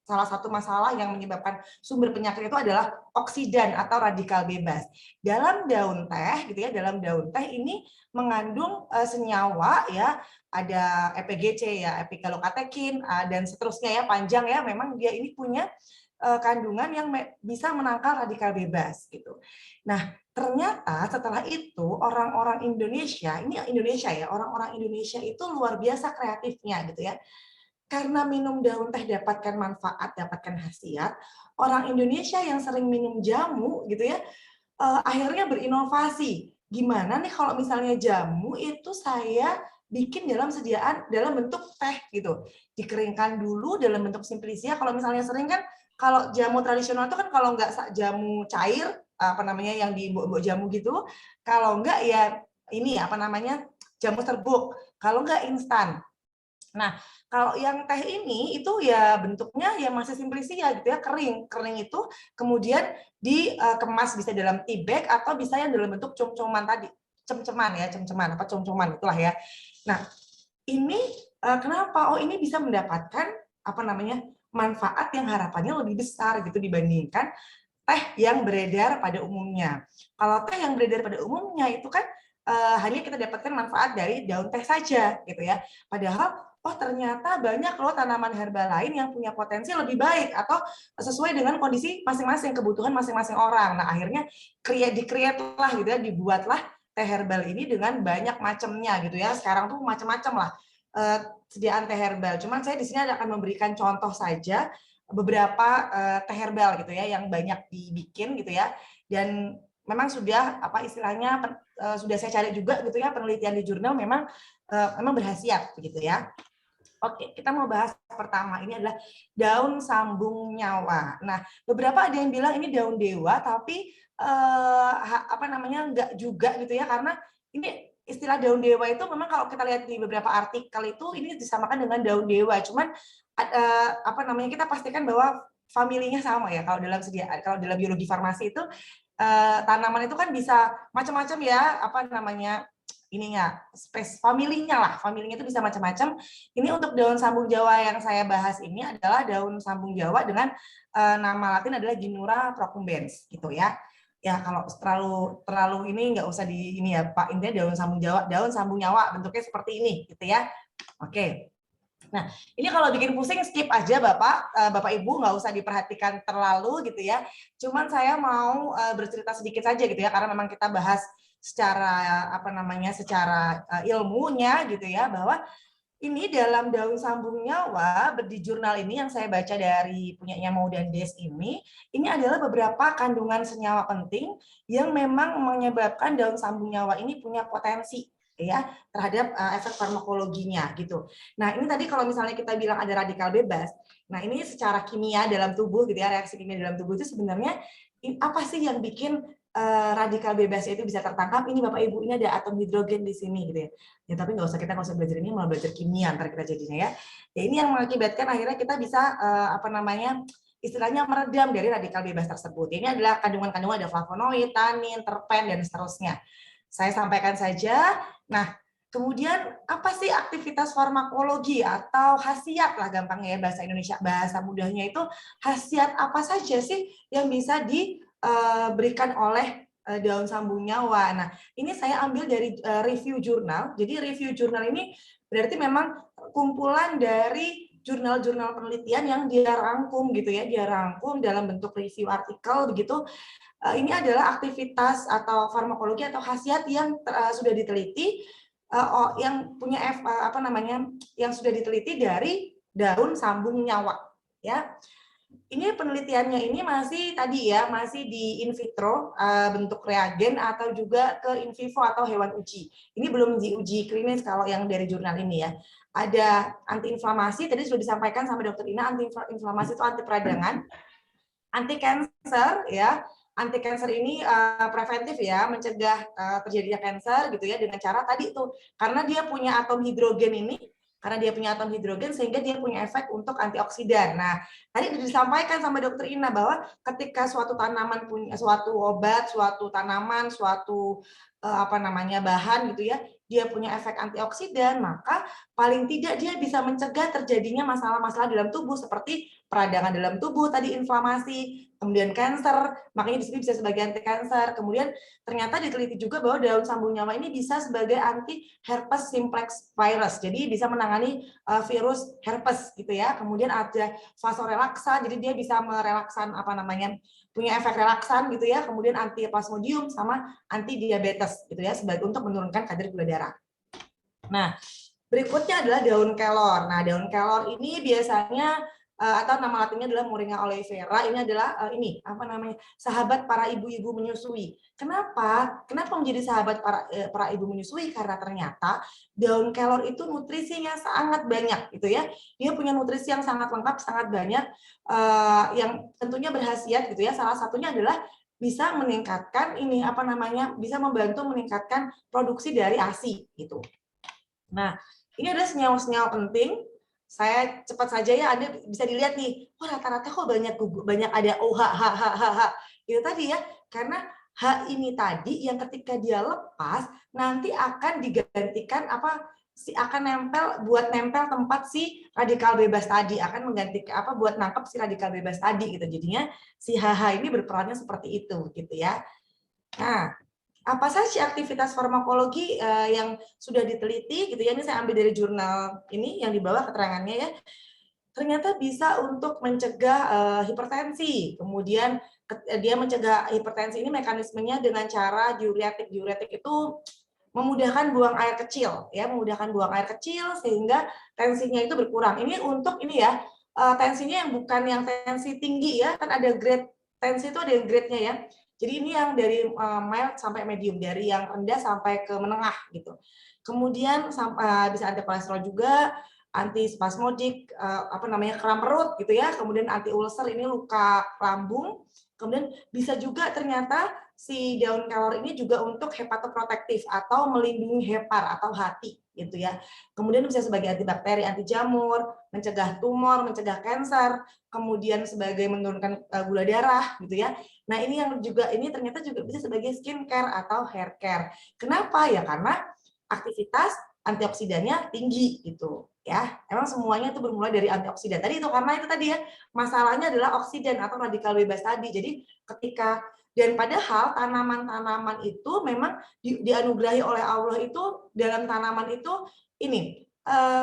S3: salah satu masalah yang menyebabkan sumber penyakit itu adalah oksidan atau radikal bebas. Dalam daun teh gitu ya, dalam daun teh ini mengandung senyawa ya, ada EPGC ya, epigalokatekin dan seterusnya ya, panjang ya. Memang dia ini punya kandungan yang bisa menangkal radikal bebas gitu. Nah, ternyata setelah itu orang-orang Indonesia, ini Indonesia ya, orang-orang Indonesia itu luar biasa kreatifnya gitu ya. Karena minum daun teh dapatkan manfaat, dapatkan khasiat, orang Indonesia yang sering minum jamu gitu ya, akhirnya berinovasi. Gimana nih kalau misalnya jamu itu saya bikin dalam sediaan dalam bentuk teh gitu. Dikeringkan dulu dalam bentuk simplisia. Kalau misalnya sering kan kalau jamu tradisional itu kan kalau nggak jamu cair apa namanya yang di mbok jamu gitu, kalau nggak ya ini apa namanya jamu serbuk, kalau nggak instan. Nah, kalau yang teh ini itu ya bentuknya ya masih simplisia gitu ya, kering. Kering itu kemudian dikemas bisa dalam tea bag atau bisa yang dalam bentuk cum-cuman tadi. Cem-ceman ya, cem-ceman apa cum-cuman itulah ya. Nah, ini kenapa? Oh, ini bisa mendapatkan apa namanya? Manfaat yang harapannya lebih besar gitu dibandingkan teh yang beredar pada umumnya. Kalau teh yang beredar pada umumnya itu kan hanya kita dapatkan manfaat dari daun teh saja gitu ya. Padahal oh ternyata banyak loh tanaman herbal lain yang punya potensi lebih baik atau sesuai dengan kondisi masing-masing, kebutuhan masing-masing orang. Nah, akhirnya di-create lah gitu ya, dibuatlah teh herbal ini dengan banyak macamnya gitu ya. Sekarang tuh macam-macam lah sediaan teh herbal. Cuman saya di sini akan memberikan contoh saja beberapa teh herbal gitu ya yang banyak dibikin gitu ya. Dan memang sudah apa istilahnya sudah saya cari juga gitu ya penelitian di jurnal memang berhasiat begitu ya. Oke, kita mau bahas pertama ini adalah daun sambung nyawa. Nah, beberapa ada yang bilang ini daun dewa tapi apa namanya enggak juga gitu ya karena ini istilah daun dewa itu memang kalau kita lihat di beberapa artikel itu ini disamakan dengan daun dewa. Cuman apa namanya kita pastikan bahwa familinya sama ya kalau dalam biologi farmasi itu tanaman itu kan bisa macam-macam ya apa namanya ininya spesies familinya itu bisa macam-macam. Ini untuk daun sambung Jawa yang saya bahas ini adalah daun sambung Jawa dengan nama Latin adalah Ginura procumbens gitu ya. Ya kalau terlalu ini nggak usah di ini ya Pak, intinya daun sambung Jawa, daun sambung nyawa bentuknya seperti ini gitu ya. Oke. Nah, ini kalau bikin pusing skip aja Bapak Ibu, nggak usah diperhatikan terlalu gitu ya. Cuman saya mau bercerita sedikit saja gitu ya, karena memang kita bahas secara apa namanya secara ilmunya gitu ya, bahwa ini dalam daun sambung nyawa di jurnal ini yang saya baca dari punyanya Mau dan Des ini adalah beberapa kandungan senyawa penting yang memang menyebabkan daun sambung nyawa ini punya potensi ya terhadap efek farmakologinya gitu. Nah, ini tadi kalau misalnya kita bilang ada radikal bebas. Nah, ini secara kimia dalam tubuh gitu ya, reaksi kimia dalam tubuh itu sebenarnya apa sih yang bikin radikal bebas itu bisa tertangkap? Ini Bapak Ibu, ini ada atom hidrogen di sini gitu ya. Ya tapi nggak usah belajar ini, malah belajar kimia ntar kita jadinya ya. Ya ini yang mengakibatkan akhirnya kita bisa apa namanya istilahnya meredam dari radikal bebas tersebut. Ini adalah kandungan-kandungan ada flavonoid, tanin, terpen dan seterusnya. Saya sampaikan saja. Nah, kemudian apa sih aktivitas farmakologi atau khasiat lah gampangnya ya bahasa Indonesia, bahasa mudahnya itu khasiat apa saja sih yang bisa diberikan oleh daun sambung nyawa. Nah, ini saya ambil dari review jurnal. Jadi review jurnal ini berarti memang kumpulan dari jurnal-jurnal penelitian yang dia rangkum gitu ya, dia rangkum dalam bentuk review artikel begitu. Ini adalah aktivitas atau farmakologi atau khasiat yang sudah diteliti, yang punya yang sudah diteliti dari daun sambung nyawa ya. Ini penelitiannya ini masih tadi ya, masih di in vitro bentuk reagen atau juga ke in vivo atau hewan uji. Ini belum diuji klinis kalau yang dari jurnal ini ya. Ada antiinflamasi, tadi sudah disampaikan sama Dokter Ina, antiinflamasi itu anti peradangan, anti kanker ya. Anti kanker ini preventif ya, mencegah terjadinya kanker gitu ya dengan cara tadi tuh, karena dia punya atom hidrogen ini. Karena dia punya atom hidrogen sehingga dia punya efek untuk antioksidan. Nah, tadi disampaikan sama Dokter Ina bahwa ketika suatu tanaman punya suatu obat, suatu tanaman, suatu bahan gitu ya, dia punya efek antioksidan, maka paling tidak dia bisa mencegah terjadinya masalah-masalah dalam tubuh seperti peradangan dalam tubuh, tadi inflamasi, kemudian kanker, makanya di sini bisa sebagai anti kanker. Kemudian ternyata diteliti juga bahwa daun sambung nyawa ini bisa sebagai anti herpes simplex virus, jadi bisa menangani virus herpes gitu ya. Kemudian ada vasorelaksan, jadi dia bisa merelaksan punya efek relaksan gitu ya. Kemudian anti plasmodium sama anti diabetes gitu ya, sebagai untuk menurunkan kadar gula darah. Nah, berikutnya adalah daun kelor. Nah, daun kelor ini biasanya atau nama latinnya adalah Moringa oleifera. Ini adalah sahabat para ibu-ibu menyusui. Kenapa? Kenapa menjadi sahabat para ibu menyusui? Karena ternyata daun kelor itu nutrisinya sangat banyak gitu ya. Dia punya nutrisi yang sangat lengkap, sangat banyak, yang tentunya berkhasiat gitu ya. Salah satunya adalah bisa meningkatkan bisa membantu meningkatkan produksi dari ASI gitu. Nah, ini adalah senyawa-senyawa penting. Saya cepat saja ya, Anda bisa dilihat nih, rata-rata kok banyak ada OH, H. Itu tadi ya, karena H ini tadi yang ketika dia lepas nanti akan digantikan akan nempel tempat si radikal bebas tadi, akan menggantikan buat nangkep si radikal bebas tadi gitu. Jadinya si HH ini berperannya seperti itu gitu ya. Nah, apa saja aktivitas farmakologi yang sudah diteliti gitu ya, ini saya ambil dari jurnal ini yang di bawah keterangannya ya. Ternyata bisa untuk mencegah hipertensi. Kemudian dia mencegah hipertensi ini mekanismenya dengan cara diuretik. Diuretik itu memudahkan buang air kecil ya, memudahkan buang air kecil sehingga tensinya itu berkurang. Ini untuk tensinya yang bukan yang tensi tinggi ya, kan ada grade tensi itu, ada yang grade-nya ya. Jadi ini yang dari mild sampai medium, dari yang rendah sampai ke menengah gitu. Kemudian bisa anti kolesterol juga, anti spasmodik, kram perut gitu ya. Kemudian anti ulcer, ini luka lambung. Kemudian bisa juga ternyata si daun kelor ini juga untuk hepatoprotektif atau melindungi hepar atau hati gitu ya. Kemudian bisa sebagai antibakteri, anti jamur, mencegah tumor, mencegah kanker, kemudian sebagai menurunkan gula darah gitu ya. Nah, ini ternyata juga bisa sebagai skincare atau hair care. Kenapa? Ya karena aktivitas antioksidannya tinggi gitu ya. Emang semuanya itu bermula dari antioksidan. Tadi itu karena itu tadi ya, masalahnya adalah oksidan atau radikal bebas tadi. Jadi dan padahal tanaman-tanaman itu memang dianugerahi oleh Allah itu, dalam tanaman itu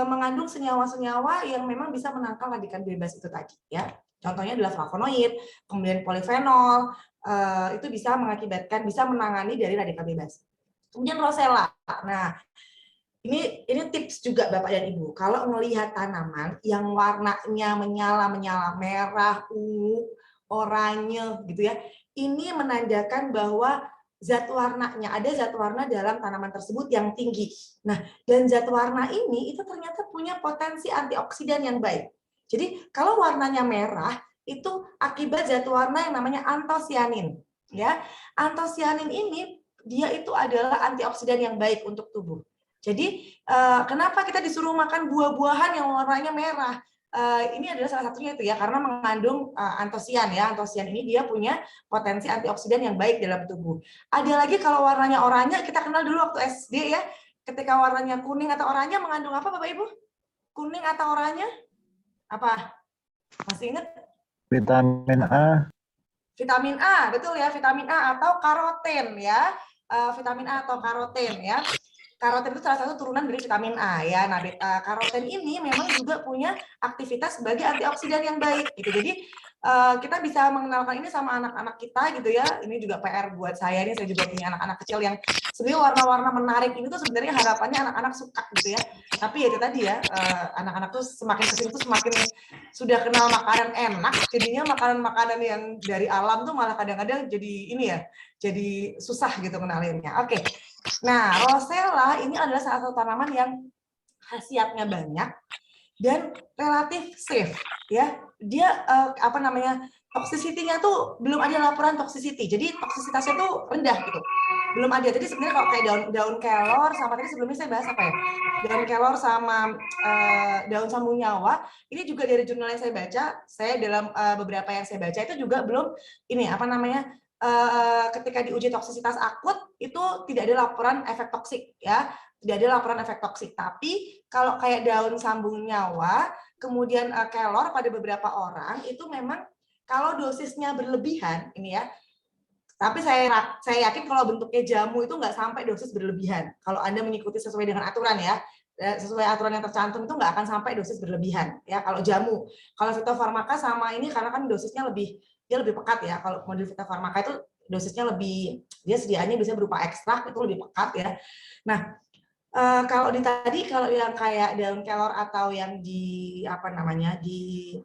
S3: mengandung senyawa-senyawa yang memang bisa menangkal radikal bebas itu tadi ya. Contohnya adalah flavonoid, kemudian polifenol, itu bisa menangani dari radikal bebas. Kemudian rosella. Nah, ini tips juga Bapak dan Ibu. Kalau melihat tanaman yang warnanya menyala-menyala, merah, ungu, oranye gitu ya, ini menandakan bahwa ada zat warna dalam tanaman tersebut yang tinggi. Nah, dan zat warna ini itu ternyata punya potensi antioksidan yang baik. Jadi kalau warnanya merah itu akibat zat warna yang namanya antosianin. Ya, antosianin ini dia itu adalah antioksidan yang baik untuk tubuh. Jadi kenapa kita disuruh makan buah-buahan yang warnanya merah? Ini adalah salah satunya itu ya, karena mengandung antosian ya. Antosian ini dia punya potensi antioksidan yang baik dalam tubuh. Ada lagi kalau warnanya oranye, kita kenal dulu waktu SD ya. Ketika warnanya kuning atau oranye mengandung apa Bapak Ibu? Kuning atau oranye? Apa? Masih ingat?
S4: Vitamin A.
S3: Vitamin A, betul ya, vitamin A atau karoten ya. Vitamin A atau karoten ya. karoten itu salah satu turunan dari vitamin A ya. Nah, beta karoten ini memang juga punya aktivitas sebagai antioksidan yang baik gitu. Jadi kita bisa mengenalkan ini sama anak-anak kita gitu ya. Ini juga PR buat saya nih, saya juga punya anak-anak kecil yang sebenarnya warna-warna menarik ini tuh sebenarnya harapannya anak-anak suka gitu ya. Tapi ya itu tadi ya, anak-anak tuh semakin kesini tuh semakin sudah kenal makanan enak, jadinya makanan-makanan yang dari alam tuh malah kadang-kadang jadi ini ya, jadi susah gitu kenalinnya. Oke. Nah, Rosella ini adalah salah satu tanaman yang khasiatnya banyak dan relatif safe ya. Dia apa namanya, toxicity-nya tuh belum ada laporan toxicity, jadi toksisitasnya tuh rendah gitu, belum ada. Jadi sebenarnya kalau kayak daun kelor sama tadi sebelumnya saya bahas apa ya, daun kelor sama daun sambung nyawa, ini juga dari jurnal yang saya baca, saya dalam beberapa yang saya baca itu juga belum ini apa namanya, ketika diuji toksisitas akut itu tidak ada laporan efek toksik ya, tidak ada laporan efek toksik. Tapi kalau kayak daun sambung nyawa, kemudian kelor pada beberapa orang itu memang kalau dosisnya berlebihan ini ya, tapi saya yakin kalau bentuknya jamu itu nggak sampai dosis berlebihan. Kalau Anda mengikuti sesuai dengan aturan ya, sesuai aturan yang tercantum itu nggak akan sampai dosis berlebihan ya kalau jamu. Kalau fitofarmaka sama ini karena kan dosisnya dia lebih pekat ya. Kalau model fitofarmaka itu dosisnya lebih, dia sediaannya bisa berupa ekstrak, itu lebih pekat ya. Nah, kalau kalau yang kayak daun kelor atau yang di apa namanya di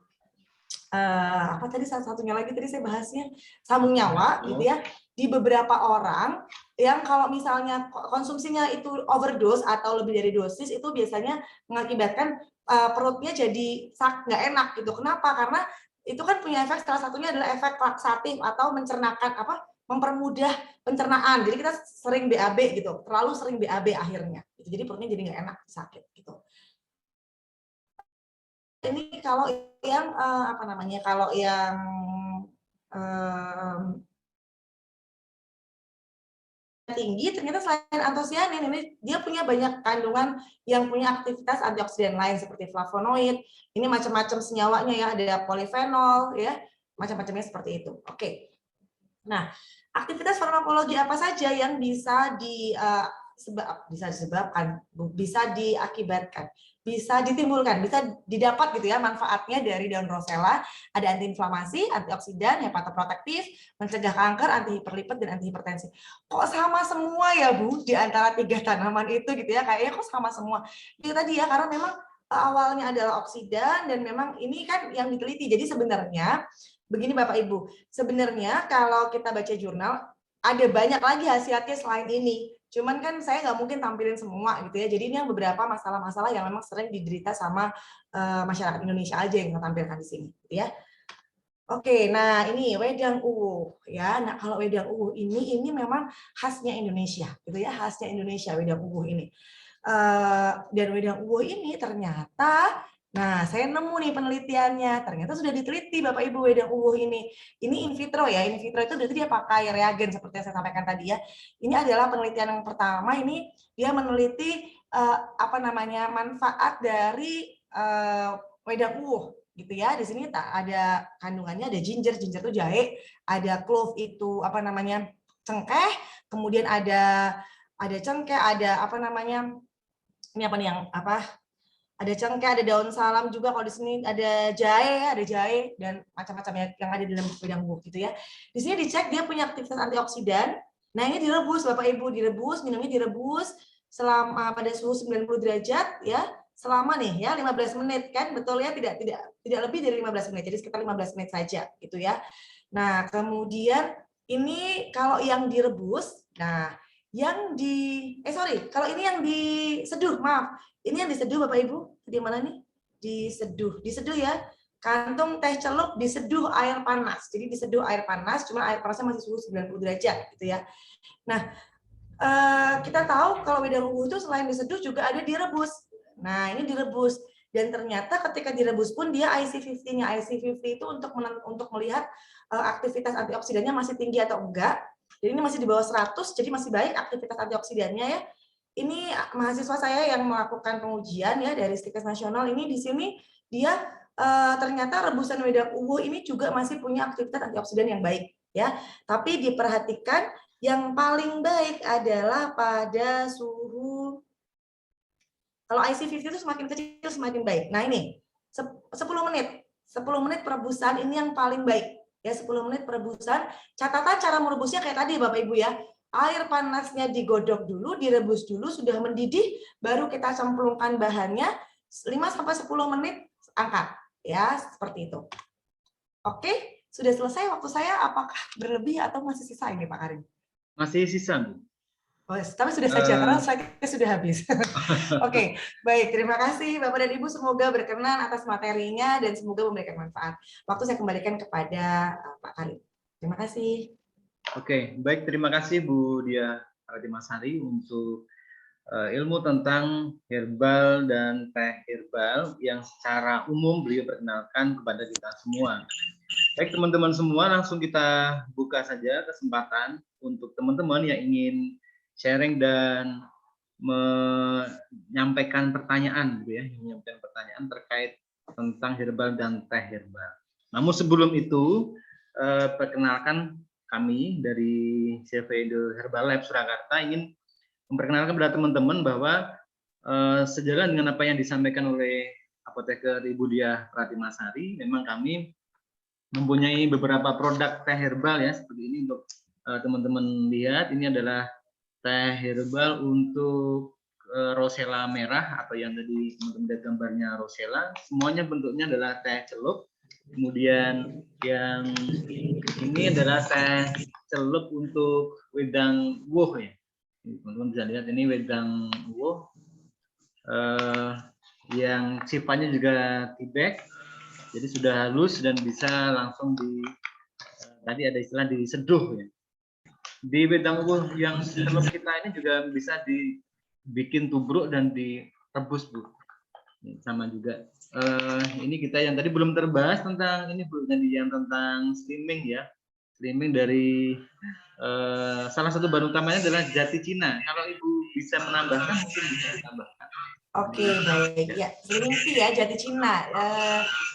S3: apa tadi salah satunya lagi tadi saya bahasnya sambung nyawa gitu ya, di beberapa orang yang kalau misalnya konsumsinya itu overdose atau lebih dari dosis itu biasanya mengakibatkan perutnya jadi nggak enak gitu. Kenapa? Karena itu kan punya efek, salah satunya adalah efek laksatif atau mencernakan apa, mempermudah pencernaan. Jadi kita sering BAB gitu, terlalu sering BAB akhirnya. Jadi perutnya jadi nggak enak, sakit gitu. Ini kalau yang apa namanya, kalau yang tinggi ternyata selain antosianin ini dia punya banyak kandungan yang punya aktivitas antioksidan lain seperti flavonoid. Ini macam-macam senyawanya ya, ada polifenol ya, macam-macamnya seperti itu. Oke. Nah, aktivitas farmakologi apa saja yang bisa disebabkan, bisa diakibatkan, bisa ditimbulkan, bisa didapat gitu ya manfaatnya dari daun Rosella? Ada antiinflamasi, antioksidan, hepatoprotektif, mencegah kanker, anti hiperlipid dan anti hipertensi. Kok sama semua ya Bu di antara 3 tanaman itu gitu ya? Kayaknya kok sama semua. Itu tadi ya, karena memang awalnya adalah oksidan dan memang ini kan yang diteliti. Jadi sebenarnya begini Bapak Ibu, sebenarnya kalau kita baca jurnal ada banyak lagi khasiatnya selain ini. Cuman kan saya nggak mungkin tampilin semua gitu ya. Jadi ini yang beberapa masalah-masalah yang memang sering diderita sama masyarakat Indonesia aja yang kita tampilkan di sini, gitu ya. Oke, nah ini wedang uwuh ya. Nah kalau wedang uwuh ini memang khasnya Indonesia, gitu ya, khasnya Indonesia wedang uwuh ini. Dan wedang uwuh ini ternyata, nah saya nemu nih penelitiannya, ternyata sudah diteliti Bapak Ibu wedang uwuh ini. Ini in vitro ya, in vitro itu berarti dia pakai reagen seperti yang saya sampaikan tadi ya. Ini adalah penelitian yang pertama, ini dia meneliti apa namanya manfaat dari wedang uwuh gitu ya. Di sini ada kandungannya, ada ginger itu jahe, ada clove itu apa namanya cengkeh, kemudian ada cengkeh, ada apa namanya ini apa nih yang apa, ada cengkeh, ada daun salam juga. Kalau di sini ada jahe dan macam-macam yang ada di dalam wedang uwuh gitu ya. Di sini dicek dia punya aktivitas antioksidan. Nah ini direbus Bapak Ibu, minumnya direbus selama pada suhu 90 derajat ya, selama nih ya 15 menit kan, betul ya, tidak lebih dari 15 menit, jadi sekitar 15 menit saja gitu ya. Nah kemudian ini kalau yang direbus, nah yang kalau ini yang diseduh, maaf, ini yang diseduh Bapak Ibu, di mana nih? Diseduh ya. Kantung teh celup diseduh air panas. Jadi diseduh air panas, cuma air panasnya masih suhu 90 derajat gitu ya. Nah, kita tahu kalau wedang uwuh itu selain diseduh juga ada direbus. Nah, ini direbus dan ternyata ketika direbus pun dia IC50-nya. IC50 itu untuk melihat aktivitas antioksidannya masih tinggi atau enggak. Jadi ini masih di bawah 100, jadi masih baik aktivitas antioksidannya ya. Ini mahasiswa saya yang melakukan pengujian ya dari Stikes Nasional ini, di sini dia ternyata rebusan wedang uwuh ini juga masih punya aktivitas antioksidan yang baik ya. Tapi diperhatikan yang paling baik adalah pada suhu Kalau IC50 itu semakin kecil semakin baik. Nah ini 10 menit perebusan ini yang paling baik. Ya 10 menit perebusan. Catatan cara merebusnya kayak tadi Bapak Ibu ya. Air panasnya digodok dulu, direbus dulu, sudah mendidih, baru kita cemplungkan bahannya 5-10 menit angkat. Ya, seperti itu. Oke, sudah selesai waktu saya. Apakah berlebih atau masih sisa ini Pak Karim?
S1: Masih sisa, Bu.
S3: Oh, tapi sudah saja karena slide-nya sudah habis. Oke, baik. Terima kasih Bapak dan Ibu. Semoga berkenan atas materinya dan semoga memberikan manfaat. Waktu saya kembalikan kepada Pak Karim. Terima kasih.
S1: Oke, baik. Terima kasih Bu Dia Ratimasari untuk ilmu tentang herbal dan teh herbal yang secara umum beliau perkenalkan kepada kita semua. Baik teman-teman semua, langsung kita buka saja kesempatan untuk teman-teman yang ingin sharing dan menyampaikan pertanyaan, gitu ya, menyampaikan pertanyaan terkait tentang herbal dan teh herbal. Namun sebelum itu, perkenalkan kami dari CV Indo Herbal Lab Surakarta ingin memperkenalkan kepada teman-teman bahwa sejalan dengan apa yang disampaikan oleh apoteker Ibu Diah Pratimasari, memang kami mempunyai beberapa produk teh herbal ya seperti ini untuk teman-teman lihat. Ini adalah teh herbal untuk rosella merah atau yang tadi teman-teman lihat gambarnya rosella. Semuanya bentuknya adalah teh celup. Kemudian yang ini adalah teh celup untuk wedang wuh ya. Teman-teman bisa lihat ini wedang wuh yang sifatnya juga tea bag. Jadi sudah halus dan bisa langsung tadi ada istilah diseduh ya. Di wedang wuh yang celup kita ini juga bisa dibikin tubruk dan direbus Bu. Sama juga. Ini kita yang tadi belum terbahas tentang ini Bu, yang tentang steaming ya. Steaming dari salah satu bahan utamanya adalah jati Cina. Kalau Ibu bisa menambahkan mungkin bisa ditambahkan.
S3: Oke, baik ya. Steaming tea ya, jati Cina.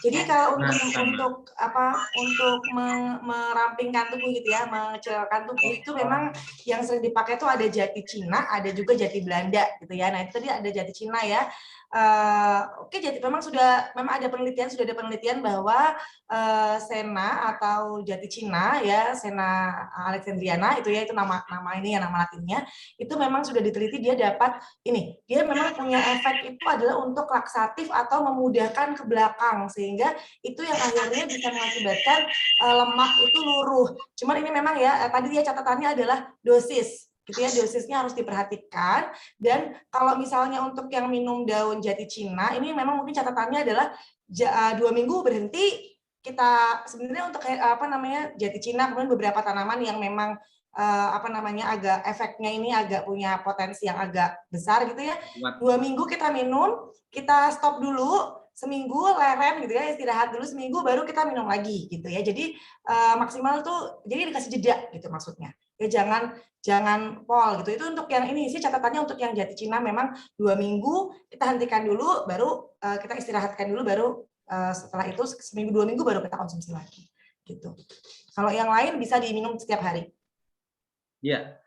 S3: Jadi kalau untuk merampingkan tubuh gitu ya, mengecilkan tubuh itu memang yang sering dipakai itu ada jati Cina, ada juga jati Belanda gitu ya. Nah itu tadi ada jati Cina ya. Oke, jadi memang ada penelitian bahwa Sena atau jati Cina ya, Sena Alexandriana itu ya, itu nama ini ya, nama latinnya. Itu memang sudah diteliti dia dapat dia memang punya efek itu adalah untuk laksatif atau memudahkan ke belakang sehingga itu yang akhirnya bisa mengakibatkan lemak itu luruh. Cuman ini memang ya tadi dia catatannya adalah dosis. Gitu ya, dosisnya harus diperhatikan. Dan kalau misalnya untuk yang minum daun jati Cina ini memang mungkin catatannya adalah 2 minggu berhenti. Kita sebenarnya untuk jati Cina kemudian beberapa tanaman yang memang agak efeknya ini agak punya potensi yang agak besar gitu ya. 2 minggu kita minum, kita stop dulu seminggu, leren gitu ya, istirahat dulu seminggu baru kita minum lagi gitu ya. Jadi maksimal tuh jadi dikasih jeda gitu maksudnya. Ya jangan pol gitu. Itu untuk yang ini sih catatannya untuk yang jati Cina memang 2 minggu kita hentikan dulu baru kita istirahatkan dulu baru setelah itu seminggu 2 minggu baru kita konsumsi lagi gitu. Kalau yang lain bisa diminum setiap hari.
S1: Ya,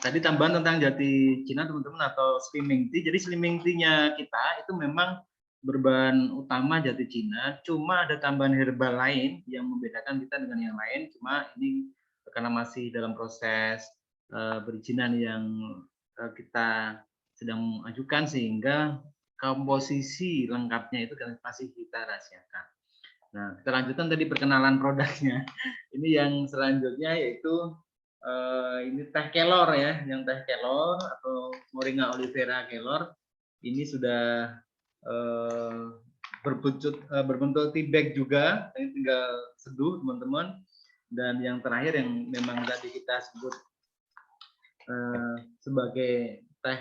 S1: tadi tambahan tentang jati Cina teman-teman atau slimming tea. Jadi slimming tea-nya kita itu memang berbahan utama jati Cina, cuma ada tambahan herbal lain yang membedakan kita dengan yang lain. Cuma ini karena masih dalam proses perizinan yang kita sedang ajukan sehingga komposisi lengkapnya itu masih kita rahasiakan. Nah, kita lanjutkan tadi perkenalan produknya. Ini yang selanjutnya yaitu ini teh kelor ya, yang teh kelor atau Moringa olivera kelor ini sudah berbentuk tea bag juga, ini tinggal seduh teman-teman. Dan yang terakhir yang memang tadi kita sebut sebagai teh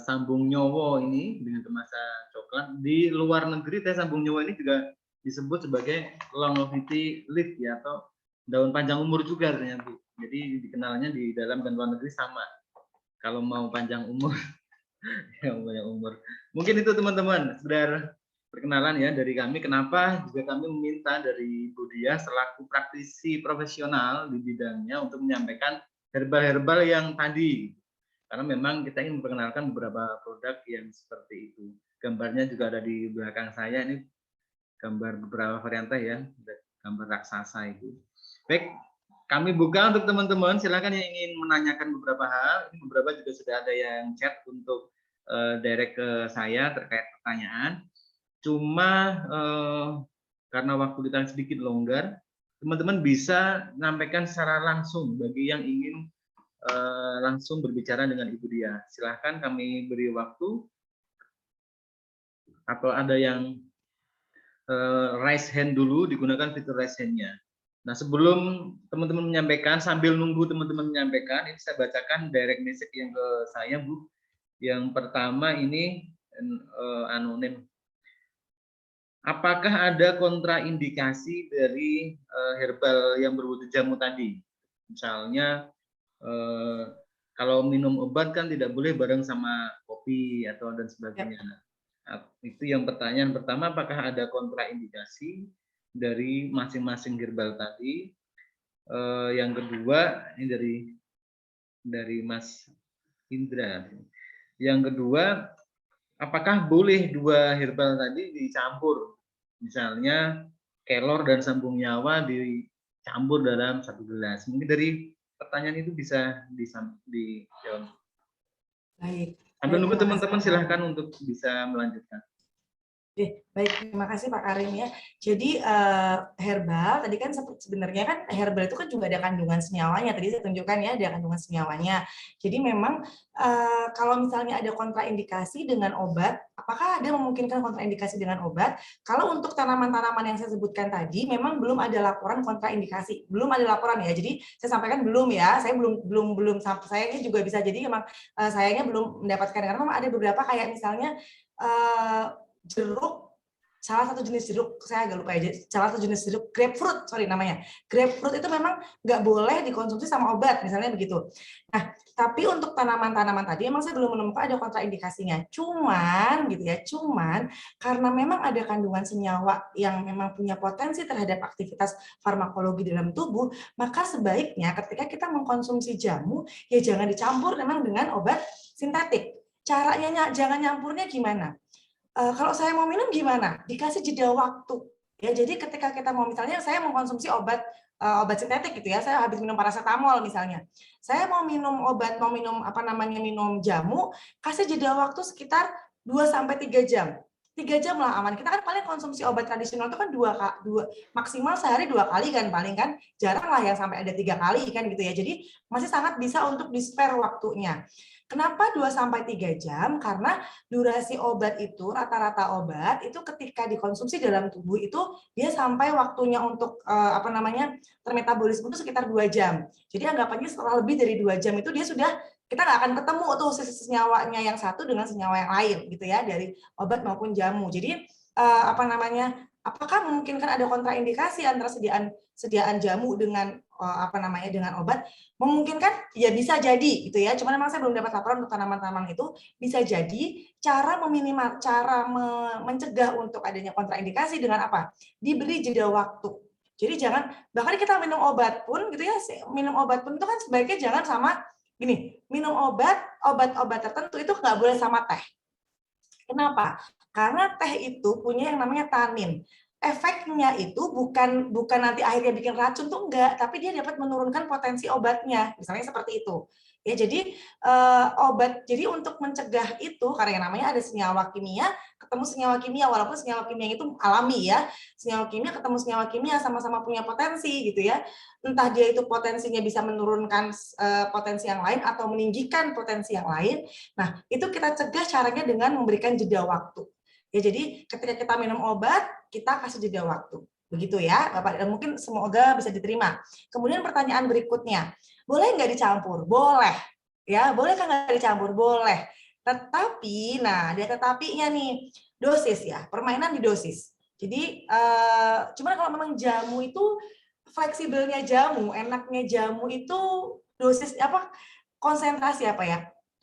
S1: sambung nyowo ini dengan kemasan coklat. Di luar negeri teh sambung nyowo ini juga disebut sebagai longevity leaf ya, atau daun panjang umur juga artinya Bu. Jadi dikenalnya di dalam dan luar negeri sama. Kalau mau panjang umur, yang panjang umur. Mungkin itu teman-teman, sekedar perkenalan ya dari kami. Kenapa juga kami meminta dari Bu Diah selaku praktisi profesional di bidangnya untuk menyampaikan herbal-herbal yang tadi karena memang kita ingin memperkenalkan beberapa produk yang seperti itu. Gambarnya juga ada di belakang saya, ini gambar beberapa varian teh ya, gambar raksasa itu. Baik, kami buka untuk teman-teman, silakan yang ingin menanyakan beberapa hal. Ini beberapa juga sudah ada yang chat untuk direct ke saya terkait pertanyaan. Cuma karena waktu kita sedikit longgar, teman-teman bisa menyampaikan secara langsung bagi yang ingin langsung berbicara dengan Ibu Dia. Silahkan kami beri waktu, atau ada yang raise hand dulu, digunakan fitur raise hand-nya. Nah, sebelum teman-teman menyampaikan, sambil nunggu teman-teman menyampaikan, ini saya bacakan direct message yang ke saya, Bu. Yang pertama ini anonim. Apakah ada kontraindikasi dari herbal yang berwujud jamu tadi? Misalnya, kalau minum obat kan tidak boleh bareng sama kopi atau dan sebagainya. Nah, itu yang pertanyaan pertama, apakah ada kontraindikasi dari masing-masing herbal tadi? Yang kedua, ini dari Mas Indra. Yang kedua, apakah boleh dua herbal tadi dicampur? Misalnya kelor dan sambung nyawa dicampur dalam satu gelas. Mungkin dari pertanyaan itu bisa dijawab.
S3: Baik.
S1: Sambil nunggu teman-teman, silahkan untuk bisa melanjutkan.
S3: Baik, terima kasih Pak Karim ya. Jadi herbal tadi kan sebenarnya kan herbal itu kan juga ada kandungan senyawanya. Tadi saya tunjukkan ya ada kandungan senyawanya. Jadi memang kalau misalnya ada kontraindikasi dengan obat, apakah ada memungkinkan kontraindikasi dengan obat? Kalau untuk tanaman-tanaman yang saya sebutkan tadi, memang belum ada laporan kontraindikasi, belum ada laporan ya. Jadi saya sampaikan belum ya. Saya belum sayangnya juga bisa jadi memang sayangnya belum mendapatkan, karena memang ada beberapa kayak misalnya jeruk, salah satu jenis jeruk, saya agak lupa ya, salah satu jenis jeruk, grapefruit, namanya. Grapefruit itu memang nggak boleh dikonsumsi sama obat, misalnya begitu. Nah, tapi untuk tanaman-tanaman tadi, emang saya belum menemukan ada kontraindikasinya. Cuman, gitu ya, karena memang ada kandungan senyawa yang memang punya potensi terhadap aktivitas farmakologi dalam tubuh, maka sebaiknya ketika kita mengkonsumsi jamu, ya jangan dicampur memang dengan obat sintetik. Caranya jangan nyampurnya gimana? Kalau saya mau minum gimana? Dikasih jeda waktu. Ya, jadi ketika kita mau, misalnya saya mengkonsumsi obat sintetik gitu ya, saya habis minum paracetamol misalnya. Saya mau minum obat, minum jamu, kasih jeda waktu sekitar 2 sampai 3 jam. 3 jam lah aman. Kita kan paling konsumsi obat tradisional itu kan maksimal sehari 2 kali kan paling kan. Jarang lah yang sampai ada 3 kali kan gitu ya. Jadi masih sangat bisa untuk di-spare waktunya. Kenapa 2 sampai 3 jam? Karena durasi obat itu, rata-rata obat itu ketika dikonsumsi dalam tubuh itu dia sampai waktunya untuk termetabolisme itu sekitar 2 jam. Jadi anggapannya setelah lebih dari 2 jam itu dia sudah, kita nggak akan ketemu tuh senyawanya yang satu dengan senyawa yang lain gitu ya, dari obat maupun jamu. Jadi apakah memungkinkan ada kontraindikasi antara sediaan jamu dengan dengan obat? Memungkinkan, ya bisa jadi gitu ya. Cuman memang saya belum dapat laporan untuk tanaman-tanaman itu. Bisa jadi cara mencegah untuk adanya kontraindikasi dengan apa? Diberi jeda waktu. Jadi jangan, bahkan kita minum obat pun gitu ya, minum obat pun itu kan sebaiknya jangan sama gini, minum obat-obat tertentu itu nggak boleh sama teh. Kenapa? Karena teh itu punya yang namanya tanin. Efeknya itu bukan nanti akhirnya bikin racun tuh enggak, tapi dia dapat menurunkan potensi obatnya, misalnya seperti itu. Ya, jadi jadi untuk mencegah itu, karena yang namanya ada senyawa kimia ketemu senyawa kimia, walaupun senyawa kimia itu alami ya, senyawa kimia ketemu senyawa kimia sama-sama punya potensi gitu ya. Entah dia itu potensinya bisa menurunkan potensi yang lain atau meninggikan potensi yang lain. Nah, itu kita cegah caranya dengan memberikan jeda waktu. Ya, jadi ketika kita minum obat, kita kasih jeda waktu. Begitu ya, Bapak, dan mungkin semoga bisa diterima. Kemudian pertanyaan berikutnya, boleh nggak dicampur? Boleh. Ya, boleh kan nggak dicampur? Boleh. Tetapi, nah ada tetapinya nih, dosis ya, permainan di dosis. Jadi, cuman kalau memang jamu itu, fleksibelnya jamu, enaknya jamu itu dosis konsentrasi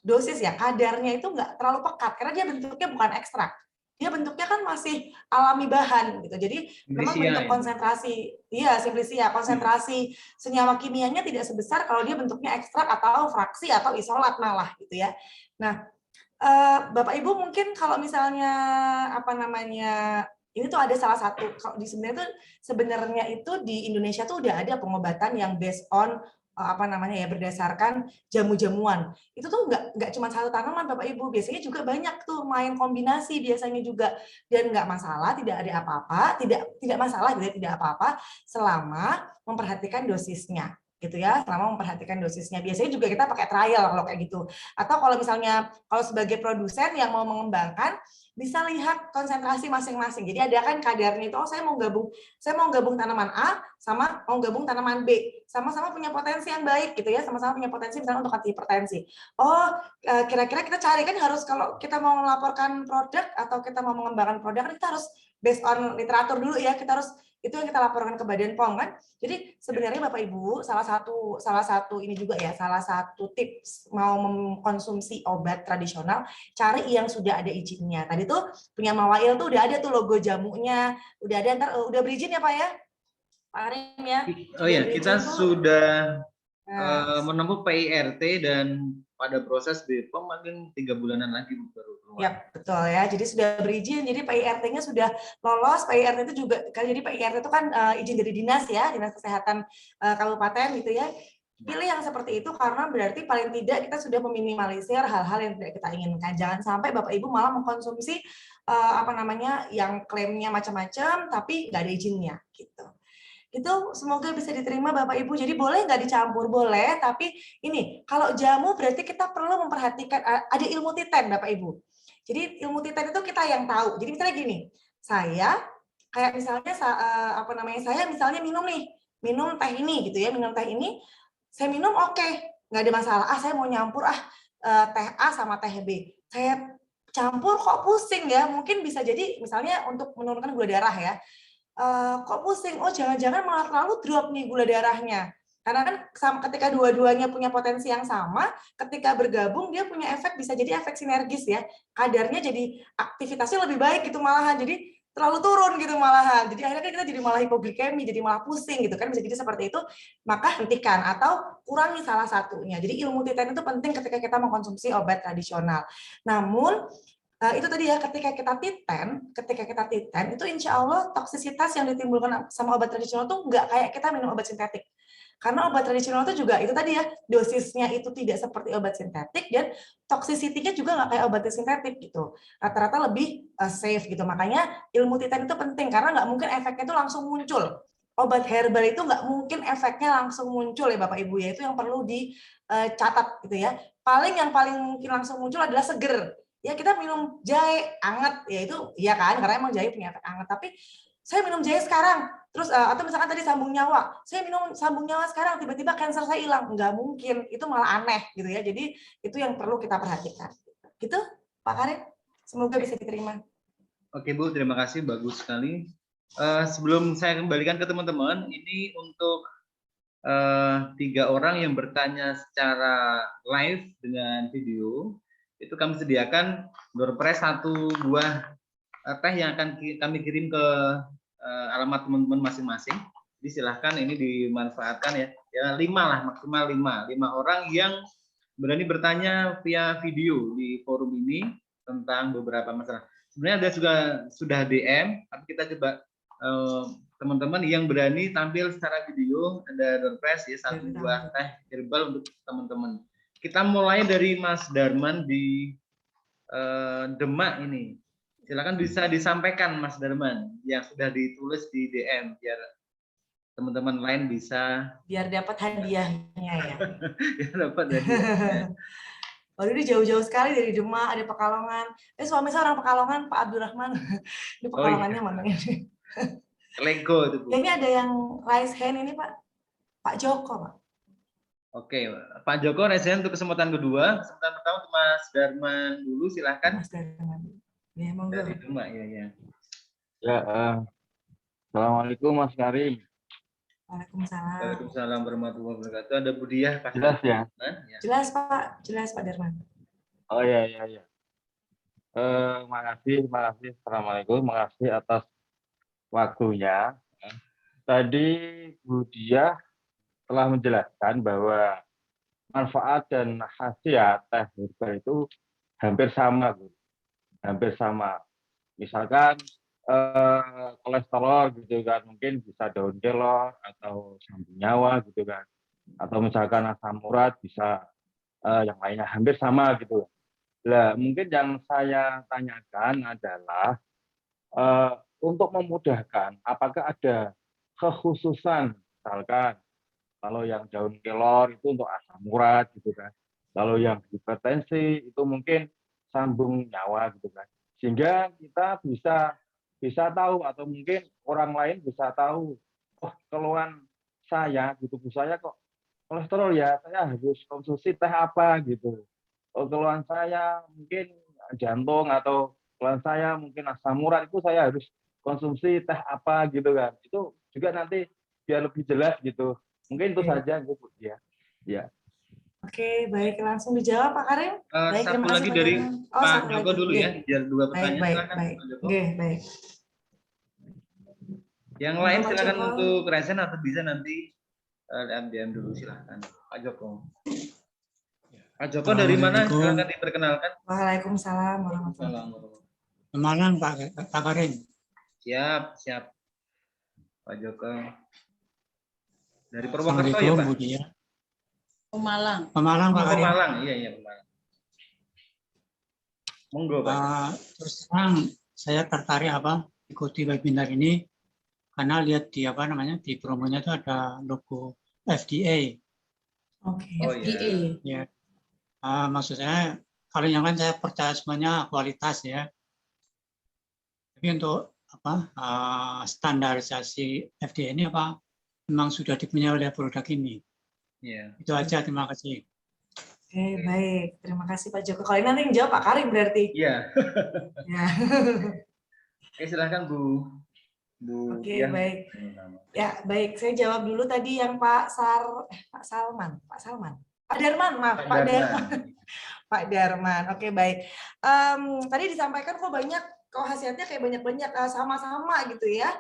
S3: dosis ya, kadarnya itu nggak terlalu pekat, karena dia bentuknya bukan ekstrak. dia bentuknya kan masih alami bahan gitu. Jadi memang
S1: Simplicia
S3: bentuk
S1: ya.
S3: konsentrasi, iya simplicia, konsentrasi senyawa kimianya tidak sebesar kalau dia bentuknya ekstrak atau fraksi atau isolat malah gitu ya. Nah, Bapak Ibu mungkin kalau misalnya apa namanya, ini tuh ada salah satu, kalau sebenarnya itu di Indonesia tuh udah ada pengobatan yang based on apa namanya ya, berdasarkan jamu-jamuan. Itu tuh nggak cuma satu tanaman Bapak Ibu, biasanya juga banyak tuh main kombinasi biasanya juga, dan nggak masalah, tidak ada apa-apa, tidak masalah gitu ya, tidak apa-apa selama memperhatikan dosisnya gitu ya, selama memperhatikan dosisnya. Biasanya juga kita pakai trial kalau kayak gitu. Atau kalau misalnya kalau sebagai produsen yang mau mengembangkan, bisa lihat konsentrasi masing-masing. Jadi ada kan kadarnya itu, oh saya mau gabung tanaman A sama mau gabung tanaman B, sama-sama punya potensi yang baik gitu ya, sama-sama punya potensi misalnya untuk antihipertensi. Oh, kira-kira kita cari kan harus, kalau kita mau melaporkan produk atau kita mau mengembangkan produk, kita harus based on literatur dulu ya, kita harus itu yang kita laporkan ke Badan POM kan. Jadi sebenarnya Bapak Ibu, salah satu ini juga ya, salah satu tips mau mengkonsumsi obat tradisional, cari yang sudah ada izinnya. Tadi tuh punya Mawail tuh udah ada tuh logo jamunya, udah ada, ntar udah berizin ya Pak ya? Pak Arim ya.
S1: Oh ya, kita sudah
S3: Nah,
S1: menempuh PIRT dan pada proses BPOM mungkin 3 bulanan lagi baru keluar.
S3: ya betul ya. Jadi sudah berizin. Jadi PIRT-nya sudah lolos. PIRT itu juga kan, jadi PIRT itu kan izin dari dinas ya, dinas kesehatan kabupaten gitu ya. Pilih yang seperti itu karena berarti paling tidak kita sudah meminimalisir hal-hal yang tidak kita inginkan. Jangan sampai Bapak Ibu malah mengkonsumsi apa namanya yang klaimnya macam-macam tapi nggak ada izinnya gitu. Itu semoga bisa diterima Bapak Ibu. Jadi boleh nggak dicampur? Boleh, tapi ini kalau jamu berarti kita perlu memperhatikan, ada ilmu titen Bapak Ibu. Jadi ilmu titen itu kita yang tahu. Jadi misalnya gini, saya kayak misalnya apa namanya, saya misalnya minum teh ini gitu ya, minum teh ini, saya minum oke, nggak ada masalah. Saya mau nyampur teh A sama teh B. Saya campur kok pusing ya. Mungkin bisa jadi misalnya untuk menurunkan gula darah ya. Kok pusing? Oh, jangan-jangan malah terlalu drop nih gula darahnya. Karena kan ketika dua-duanya punya potensi yang sama, ketika bergabung dia punya efek, bisa jadi efek sinergis ya. Kadarnya jadi aktivitasnya lebih baik gitu malahan. Jadi terlalu turun gitu malahan. Jadi akhirnya kan kita jadi malah hipoglikemi, jadi malah pusing gitu kan, bisa jadi seperti itu. Maka hentikan atau kurangi salah satunya. Jadi ilmu titen itu penting ketika kita mengkonsumsi obat tradisional. Namun itu tadi ya, ketika kita titen itu insya Allah toksisitas yang ditimbulkan sama obat tradisional tuh nggak kayak kita minum obat sintetik. Karena obat tradisional itu juga itu tadi ya, dosisnya itu tidak seperti obat sintetik dan toksisitinya juga nggak kayak obat sintetik gitu. Rata-rata lebih safe gitu. Makanya ilmu titen itu penting karena nggak mungkin efeknya itu langsung muncul. Obat herbal itu nggak mungkin efeknya langsung muncul ya Bapak Ibu ya, itu yang perlu dicatat gitu ya. Yang paling mungkin langsung muncul adalah seger. Ya kita minum jahe anget ya, itu iya kan, karena emang jahe punya efek anget. Tapi saya minum jahe sekarang terus atau misalkan tadi sambung nyawa, saya minum sambung nyawa sekarang tiba-tiba cancer saya hilang, nggak mungkin, itu malah aneh gitu ya. Jadi itu yang perlu kita perhatikan gitu Pak Karim, semoga bisa diterima.
S1: Oke Bu, terima kasih, bagus sekali. Sebelum saya kembalikan ke teman-teman, ini untuk 3 orang yang bertanya secara live dengan video, itu kami sediakan door prize 1 buah teh yang akan kami kirim ke alamat teman-teman masing-masing. Jadi silahkan ini dimanfaatkan ya. Ya 5 lah, maksimal 5 orang yang berani bertanya via video di forum ini tentang beberapa masalah. Sebenarnya ada sudah DM, tapi kita coba teman-teman yang berani tampil secara video, ada door prize ya 1 buah teh herbal untuk teman-teman. Kita mulai dari Mas Darman di Demak ini. Silakan bisa disampaikan Mas Darman yang sudah ditulis di DM biar teman-teman lain bisa
S3: biar dapat hadiahnya ya.
S1: Biar dapat hadiahnya.
S3: Waduh, ini jauh-jauh sekali dari Demak, ada Pekalongan. Suami saya orang Pekalongan, Pak Abdurrahman. Ini Pekalongannya mana ini?
S1: Lego itu Bu.
S3: Ya, ini ada yang raise hand ini Pak Joko Pak.
S1: Oke, Pak Joko resen untuk kesempatan kedua. Kesempatan pertama untuk Mas Darman dulu, silahkan.
S3: Mas Darman. Ya, monggo.
S1: Dari Demak ya.
S4: Ya, Assalamualaikum Mas Karim.
S3: Waalaikumsalam.
S1: Waalaikumsalam warahmatullahi wabarakatuh. Ada Budiah pasti.
S4: Jelas ya?
S1: Ya.
S3: Jelas Pak Darman.
S4: Oh ya. Makasih. Assalamualaikum. Makasih atas waktunya. Tadi Bu Diah telah menjelaskan bahwa manfaat dan khasiat teh herbal itu hampir sama, Bu. Hampir sama. Misalkan kolesterol gitu kan, mungkin bisa daun kelor atau sambung nyawa gitu kan. Atau misalkan asam urat bisa yang lainnya hampir sama gitu. Nah, mungkin yang saya tanyakan adalah untuk memudahkan, apakah ada kekhususan, misalkan kalau yang daun kelor itu untuk asam urat gitu kan, kalau yang hipertensi itu mungkin sambung nyawa gitu kan, sehingga kita bisa tahu atau mungkin orang lain bisa tahu, oh keluhan saya di tubuh saya kok kolesterol ya, saya harus konsumsi teh apa gitu. Oh keluhan saya mungkin jantung atau keluhan saya mungkin asam urat itu saya harus konsumsi teh apa gitu kan. Itu juga nanti biar lebih jelas gitu. Mungkin itu saja Bu ya. Ya.
S3: Oke, baik, langsung dijawab Pak Karim. Baik,
S1: Satu
S3: terima kasih
S1: lagi
S3: Pak
S1: dari
S3: Karim.
S1: Pak
S3: satu
S1: Joko
S3: lagi.
S1: dulu
S3: Oke.
S1: ya, biar 2
S3: Baik,
S1: pertanyaan.
S3: baik,
S1: Silakan
S3: baik.
S1: Pak Joko.
S3: Oke, baik.
S1: Yang lain
S3: Pak
S1: silakan
S3: Joko.
S1: untuk resen atau bisa nanti DM dulu silakan. Pak Joko. Pak Joko dari mana? Silakan diperkenalkan.
S3: Waalaikumsalam warahmatullahi wabarakatuh.
S6: Pemalang Pak Karim.
S1: Siap. Pak Joko. Dari Purwokerto ya,
S6: Assalamualaikum
S1: Pak?
S6: Bu Diah.
S7: Pemalang.
S6: Pemalang Pak Karim.
S1: Pemalang, iya Pemalang. Monggo, Pak.
S6: Terus terang saya tertarik ikuti webinar ini karena lihat di di promonya itu ada logo FDA.
S3: Oke.
S1: Oh iya.
S6: Ya. Maksud saya kalau yang kan saya percaya semuanya kualitas ya. Tapi untuk standarisasi FDA ini memang sudah dipunyai oleh produk ini.
S1: Iya.
S6: Itu aja, terima kasih.
S3: Oke, baik. Terima kasih Pak Joko. Kalau ini nanti yang jawab Pak Karim berarti.
S1: Iya.
S3: Ya.
S1: Oke, silakan Bu.
S3: Oke, baik. Ya, baik. Saya jawab dulu tadi yang Pak Salman. Pak Darman, maaf. Pak Darman. Oke, baik. Tadi disampaikan kok khasiatnya kayak banyak-banyak sama-sama gitu ya.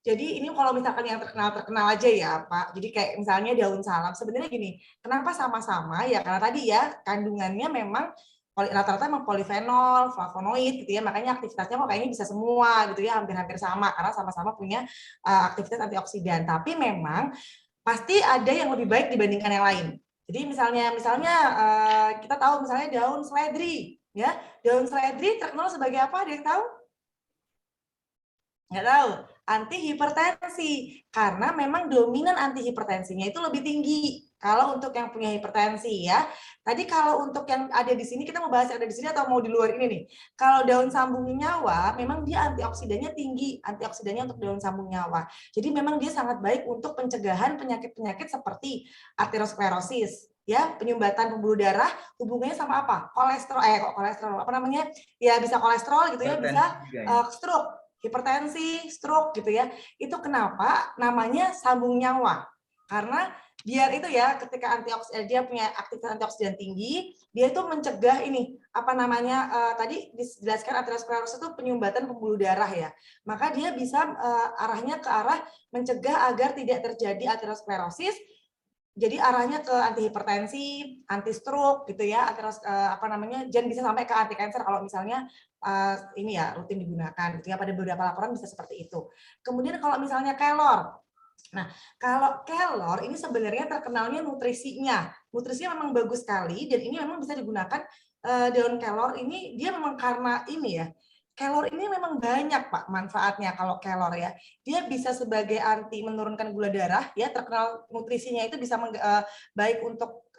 S3: Jadi ini kalau misalkan yang terkenal aja ya Pak. Jadi kayak misalnya daun salam. Sebenarnya gini, kenapa sama-sama? Ya karena tadi ya kandungannya memang rata-rata memang polifenol, flavonoid gitu ya. Makanya aktivitasnya kok kayaknya bisa semua gitu ya, hampir-hampir sama karena sama-sama punya aktivitas antioksidan. Tapi memang pasti ada yang lebih baik dibandingkan yang lain. Jadi misalnya kita tahu misalnya daun seledri ya. Daun seledri terkenal sebagai apa? Ada yang tahu? Nggak tahu. Anti hipertensi, karena memang dominan anti hipertensinya itu lebih tinggi kalau untuk yang punya hipertensi ya. Tadi kalau untuk yang ada di sini, kita mau bahas yang ada di sini atau mau di luar ini nih. Kalau daun sambung nyawa, memang dia antioksidannya tinggi, antioksidannya untuk daun sambung nyawa. Jadi memang dia sangat baik untuk pencegahan penyakit-penyakit seperti arteriosklerosis, ya, penyumbatan pembuluh darah. Hubungannya sama apa? Kolesterol, apa namanya? Ya bisa kolesterol gitu ya, bisa stroke. Hipertensi, stroke gitu ya. Itu kenapa namanya sambung nyawa. Karena biar itu ya ketika dia punya aktivitas antioksidan tinggi, dia itu mencegah ini tadi dijelaskan arteriosklerosis itu penyumbatan pembuluh darah ya. Maka dia bisa arahnya ke arah mencegah agar tidak terjadi arteriosklerosis. Jadi arahnya ke anti hipertensi, anti stroke gitu ya, dan bisa sampai ke anti kanker kalau misalnya ini ya rutin digunakan gitu ya, pada beberapa laporan bisa seperti itu. Kemudian kalau misalnya kelor. Nah, kalau kelor ini sebenarnya terkenalnya nutrisinya memang bagus sekali dan ini memang bisa digunakan daun kelor ini dia memang karena ini ya. Kelor ini memang banyak Pak manfaatnya kalau kelor ya. Dia bisa sebagai anti menurunkan gula darah ya, terkenal nutrisinya itu bisa baik untuk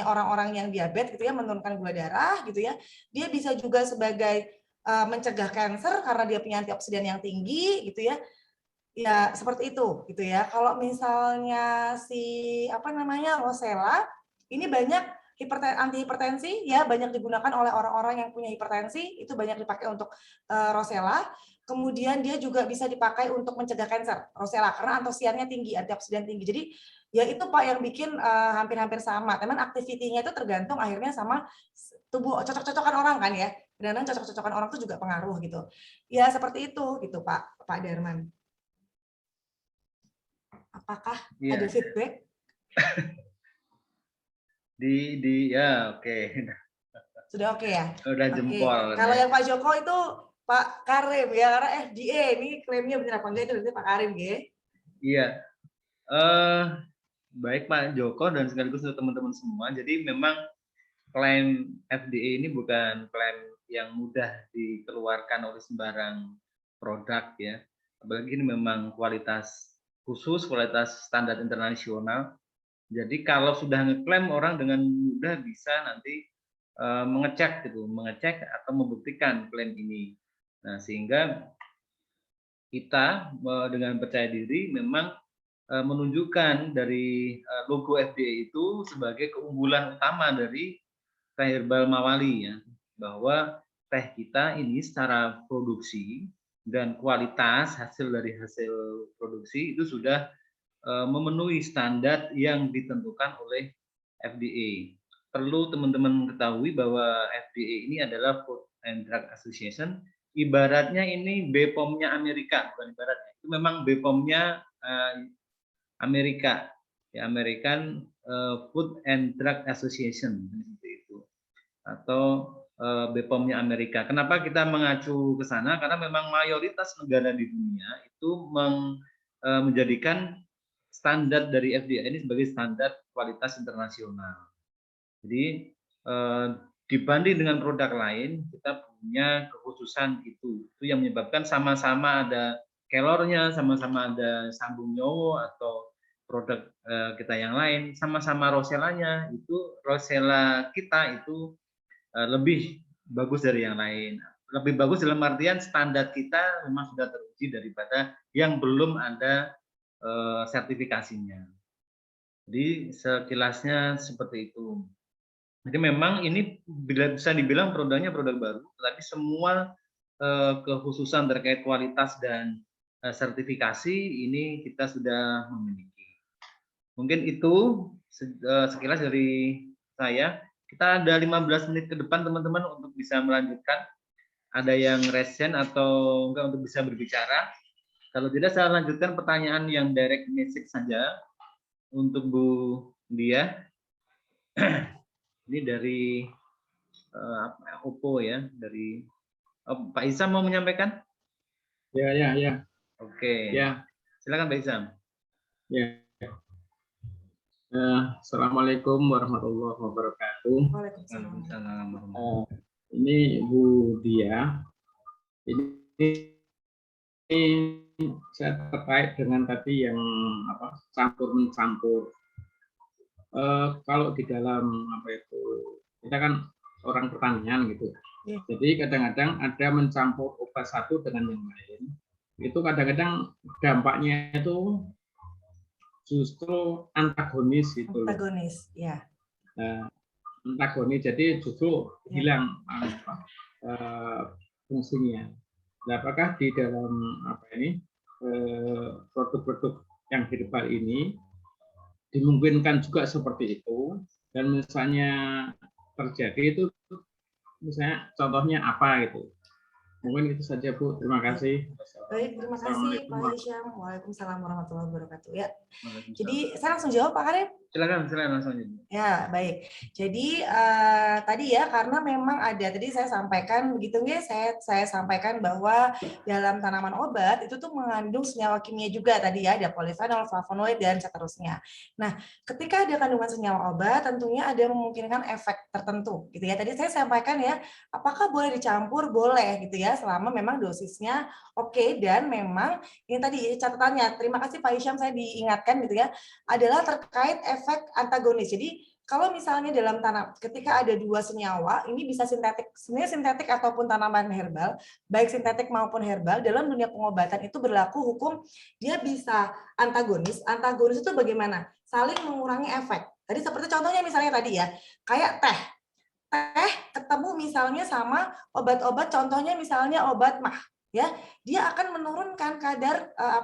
S3: orang-orang yang diabetes gitu ya, menurunkan gula darah gitu ya. Dia bisa juga sebagai mencegah kanker karena dia punya antioksidan yang tinggi gitu ya. Ya, seperti itu gitu ya. Kalau misalnya Rosella ini banyak anti hipertensi ya, banyak digunakan oleh orang-orang yang punya hipertensi, itu banyak dipakai untuk Rosella. Kemudian dia juga bisa dipakai untuk mencegah kanker, Rosella, karena antosiannya tinggi, antioksidan tinggi. Jadi ya itu Pak yang bikin hampir-hampir sama. Teman aktivitinya itu tergantung akhirnya sama tubuh, cocok-cocokan orang kan ya. kadang-kadang cocok-cocokan orang tuh juga pengaruh gitu. Ya seperti itu gitu Pak Darman. Apakah
S1: Iya.
S3: ada feedback?
S1: Ya oke.
S3: Sudah oke ya?
S1: Udah
S3: Oke.
S1: jempol.
S3: Kalau
S1: Ya.
S3: yang Pak Joko itu Pak Karim ya, karena FDA ini klaimnya benar apa enggak itu nanti Pak Karim ya.
S1: Iya. Baik Pak Joko dan sekaligus untuk teman-teman semua. Jadi memang klaim FDA ini bukan klaim yang mudah dikeluarkan oleh sembarang produk ya. Apalagi ini memang kualitas khusus, kualitas standar internasional. Jadi kalau sudah ngeklaim, orang dengan mudah bisa nanti mengecek atau membuktikan klaim ini. Nah, sehingga kita dengan percaya diri memang menunjukkan dari logo FDA itu sebagai keunggulan utama dari teh herbal Mawali ya, bahwa teh kita ini secara produksi dan kualitas hasil dari hasil produksi itu sudah memenuhi standar yang ditentukan oleh FDA. Perlu teman-teman ketahui bahwa FDA ini adalah Food and Drug Association, ibaratnya ini BPOM-nya Amerika, bukan ibaratnya. Itu memang BPOM-nya Amerika, ya, American Food and Drug Association seperti itu, atau BPOM-nya Amerika. Kenapa kita mengacu ke sana? Karena memang mayoritas negara di dunia itu menjadikan standar dari FDA ini sebagai standar kualitas internasional. Jadi dibanding dengan produk lain, kita punya kekhususan itu yang menyebabkan sama-sama ada kelornya, sama-sama ada sambung nyowo atau produk kita yang lain, sama-sama roselanya itu rosella kita itu lebih bagus dari yang lain. Lebih bagus dalam artian standar kita memang sudah teruji daripada yang belum ada sertifikasinya. Jadi sekilasnya seperti itu. Jadi memang ini bisa dibilang produknya produk baru, tetapi semua kekhususan terkait kualitas dan sertifikasi ini kita sudah memiliki. Mungkin itu sekilas dari saya. Kita ada 15 menit ke depan teman-teman untuk bisa melanjutkan. Ada yang resen atau enggak untuk bisa berbicara. Kalau tidak saya lanjutkan pertanyaan yang direct message saja untuk Bu Dia. Ini dari Oppo ya, dari Pak Isam mau menyampaikan?
S8: Ya.
S1: Oke.
S8: Ya.
S1: Silakan Pak Isam.
S8: Ya. Assalamualaikum warahmatullahi wabarakatuh.
S3: Waalaikumsalam.
S8: Ini Bu Dia. Ini saya terkait dengan tadi yang campur mencampur. Kalau di dalam kita kan orang pertanian gitu. Jadi kadang-kadang ada mencampur obat satu dengan yang lain. Itu kadang-kadang dampaknya itu justru antagonis gitu.
S3: Antagonis, ya.
S8: Antagonis, jadi justru hilang fungsinya. Nah, apakah di dalam produk-produk yang herbal ini dimungkinkan juga seperti itu? Dan misalnya terjadi itu, misalnya contohnya apa gitu? Mungkin itu saja Bu. Terima kasih.
S3: Baik, terima kasih Pak Hisham. Waalaikumsalam warahmatullahi wabarakatuh. Ya. Jadi saya langsung jawab Pak Karim.
S1: Silakan langsung aja.
S3: Ya, baik. Jadi tadi ya, karena memang ada, tadi saya sampaikan begitu ya, saya sampaikan bahwa dalam tanaman obat itu tuh mengandung senyawa kimia juga tadi ya, ada polifenol, flavonoid dan seterusnya. Nah, ketika ada kandungan senyawa obat, tentunya ada memungkinkan efek tertentu gitu ya. Tadi saya sampaikan ya, apakah boleh dicampur? Boleh gitu ya, selama memang dosisnya oke, dan memang ini tadi catatannya. Terima kasih Pak Hisham, saya diingatkan gitu ya, adalah terkait efek antagonis. Jadi kalau misalnya dalam ketika ada dua senyawa, ini bisa sintetik, sebenarnya sintetik ataupun tanaman herbal, baik sintetik maupun herbal, dalam dunia pengobatan itu berlaku hukum dia bisa antagonis. Antagonis itu bagaimana? Saling mengurangi efek. Tadi seperti contohnya misalnya tadi ya, kayak teh ketemu misalnya sama obat-obat, contohnya misalnya obat mah. Ya, dia akan menurunkan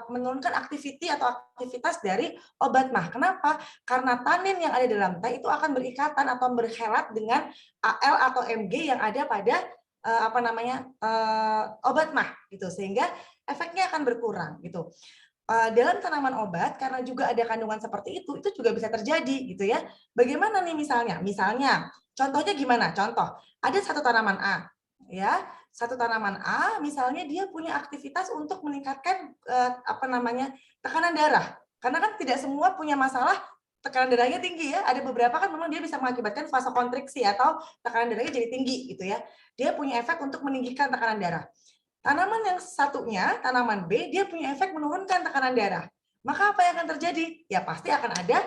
S3: menurunkan aktivitas dari obat mah. Kenapa? Karena tanin yang ada dalam teh itu akan berikatan atau berhelat dengan Al atau Mg yang ada pada obat mah gitu, sehingga efeknya akan berkurang gitu. Dalam tanaman obat karena juga ada kandungan seperti itu juga bisa terjadi gitu ya. Bagaimana nih misalnya? Misalnya contohnya gimana? Contoh, ada satu tanaman A ya, satu tanaman A misalnya dia punya aktivitas untuk meningkatkan tekanan darah. Karena kan tidak semua punya masalah tekanan darahnya tinggi ya. Ada beberapa kan memang dia bisa mengakibatkan vasokonstriksi atau tekanan darahnya jadi tinggi gitu ya. Dia punya efek untuk meninggikan tekanan darah. Tanaman yang satunya, tanaman B, dia punya efek menurunkan tekanan darah. Maka apa yang akan terjadi? Ya pasti akan ada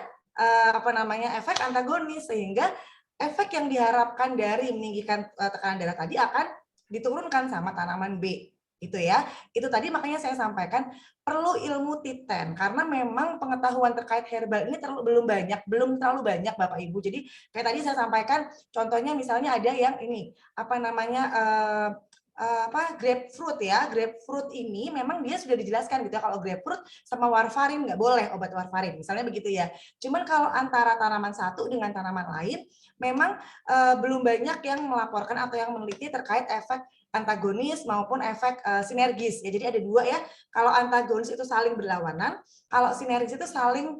S3: efek antagonis, sehingga efek yang diharapkan dari meninggikan tekanan darah tadi akan diturunkan sama tanaman B. Itu ya. Itu tadi makanya saya sampaikan perlu ilmu titen, karena memang pengetahuan terkait herbal ini belum terlalu banyak Bapak Ibu. Jadi kayak tadi saya sampaikan contohnya misalnya ada yang ini grapefruit ya. Grapefruit ini memang dia sudah dijelaskan gitu ya, kalau grapefruit sama warfarin nggak boleh obat warfarin misalnya begitu ya. Cuman kalau antara tanaman satu dengan tanaman lain memang belum banyak yang melaporkan atau yang meneliti terkait efek antagonis maupun efek sinergis ya. Jadi ada dua ya, kalau antagonis itu saling berlawanan, kalau sinergis itu saling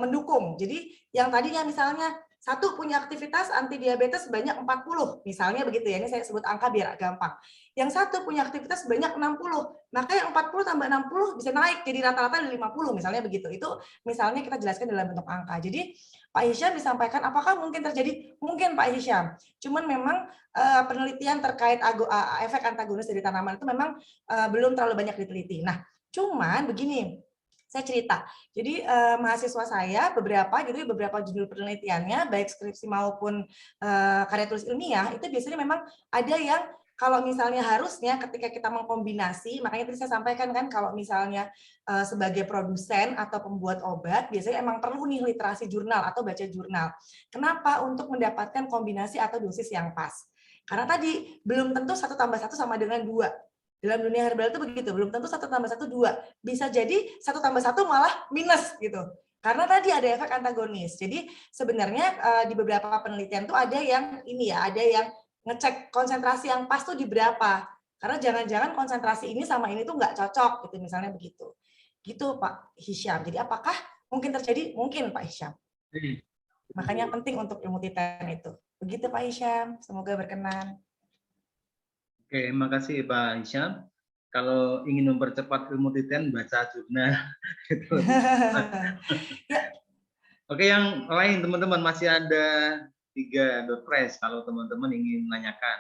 S3: mendukung. Jadi yang tadinya misalnya satu punya aktivitas anti diabetes sebanyak 40, misalnya begitu ya, ini saya sebut angka biar gampang. Yang satu punya aktivitas sebanyak 60, maka yang 40 tambah 60 bisa naik jadi rata-rata 50, misalnya begitu. Itu misalnya kita jelaskan dalam bentuk angka. Jadi Pak Hisham disampaikan apakah mungkin terjadi? Mungkin Pak Hisham. Cuman memang penelitian terkait efek antagonis dari tanaman itu memang belum terlalu banyak diteliti. Nah, cuman begini, saya cerita. Jadi mahasiswa saya beberapa judul penelitiannya baik skripsi maupun karya tulis ilmiah itu biasanya memang ada yang kalau misalnya harusnya ketika kita mengkombinasi, makanya tadi saya sampaikan kan kalau misalnya sebagai produsen atau pembuat obat biasanya emang perlu nih literasi jurnal atau baca jurnal. Kenapa? Untuk mendapatkan kombinasi atau dosis yang pas. Karena tadi belum tentu 1 tambah 1 sama dengan 2. Dalam dunia herbal itu begitu, belum tentu 1 tambah 1 2. Bisa jadi 1 tambah 1 malah minus gitu. Karena tadi ada efek antagonis. Jadi sebenarnya di beberapa penelitian tuh ada yang ini ya, ada yang ngecek konsentrasi yang pas tuh di berapa. Karena jangan-jangan konsentrasi ini sama ini tuh nggak cocok gitu, misalnya begitu. Gitu Pak Hisham. Jadi apakah mungkin terjadi? Mungkin Pak Hisham. Makanya penting untuk ilmu titen itu. Begitu Pak Hisham, semoga berkenan.
S1: Oke, makasih Pak Hisham. Kalau ingin mempercepat ilmu titen, baca jurnal. Oke, yang lain teman-teman masih ada 3 door prize kalau teman-teman ingin menanyakan.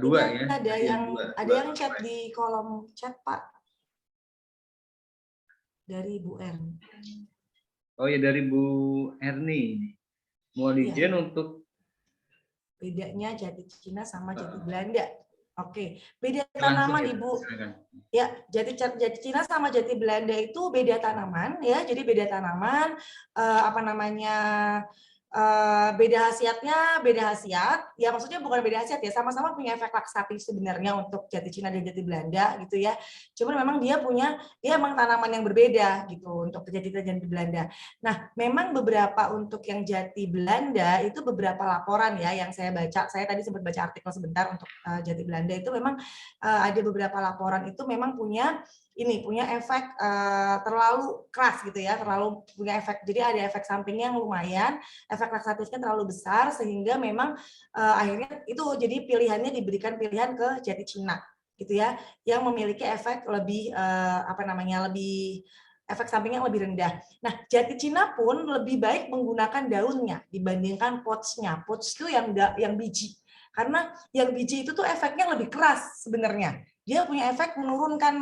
S1: 2 ya.
S3: Ada yang chat di kolom chat Pak. Dari Bu Erni.
S1: Oh ya, dari Bu Erni. Mohon izin untuk
S3: bedanya jati Cina sama jati Belanda. Oke, beda tanaman ya, Ibu. Ya, jati Cina sama jati Belanda itu beda tanaman ya. Jadi beda tanaman beda khasiat. Ya maksudnya bukan beda khasiat ya, sama-sama punya efek laksatif sebenarnya untuk jati Cina dan jati Belanda gitu ya. Cuman memang dia emang tanaman yang berbeda gitu untuk jati Cina dan jati Belanda. Nah, memang beberapa untuk yang jati Belanda itu beberapa laporan ya yang saya baca. Saya tadi sempat baca artikel sebentar untuk jati Belanda itu memang ada beberapa laporan itu memang punya efek terlalu keras gitu ya, terlalu punya efek. Jadi ada efek sampingnya yang lumayan, efek laksatifnya terlalu besar sehingga memang akhirnya itu jadi pilihannya diberikan pilihan ke jati Cina gitu ya, yang memiliki efek lebih lebih efek sampingnya lebih rendah. Nah, jati Cina pun lebih baik menggunakan daunnya dibandingkan potsnya. Pots itu yang biji. Karena yang biji itu tuh efeknya lebih keras sebenarnya. Dia punya efek menurunkan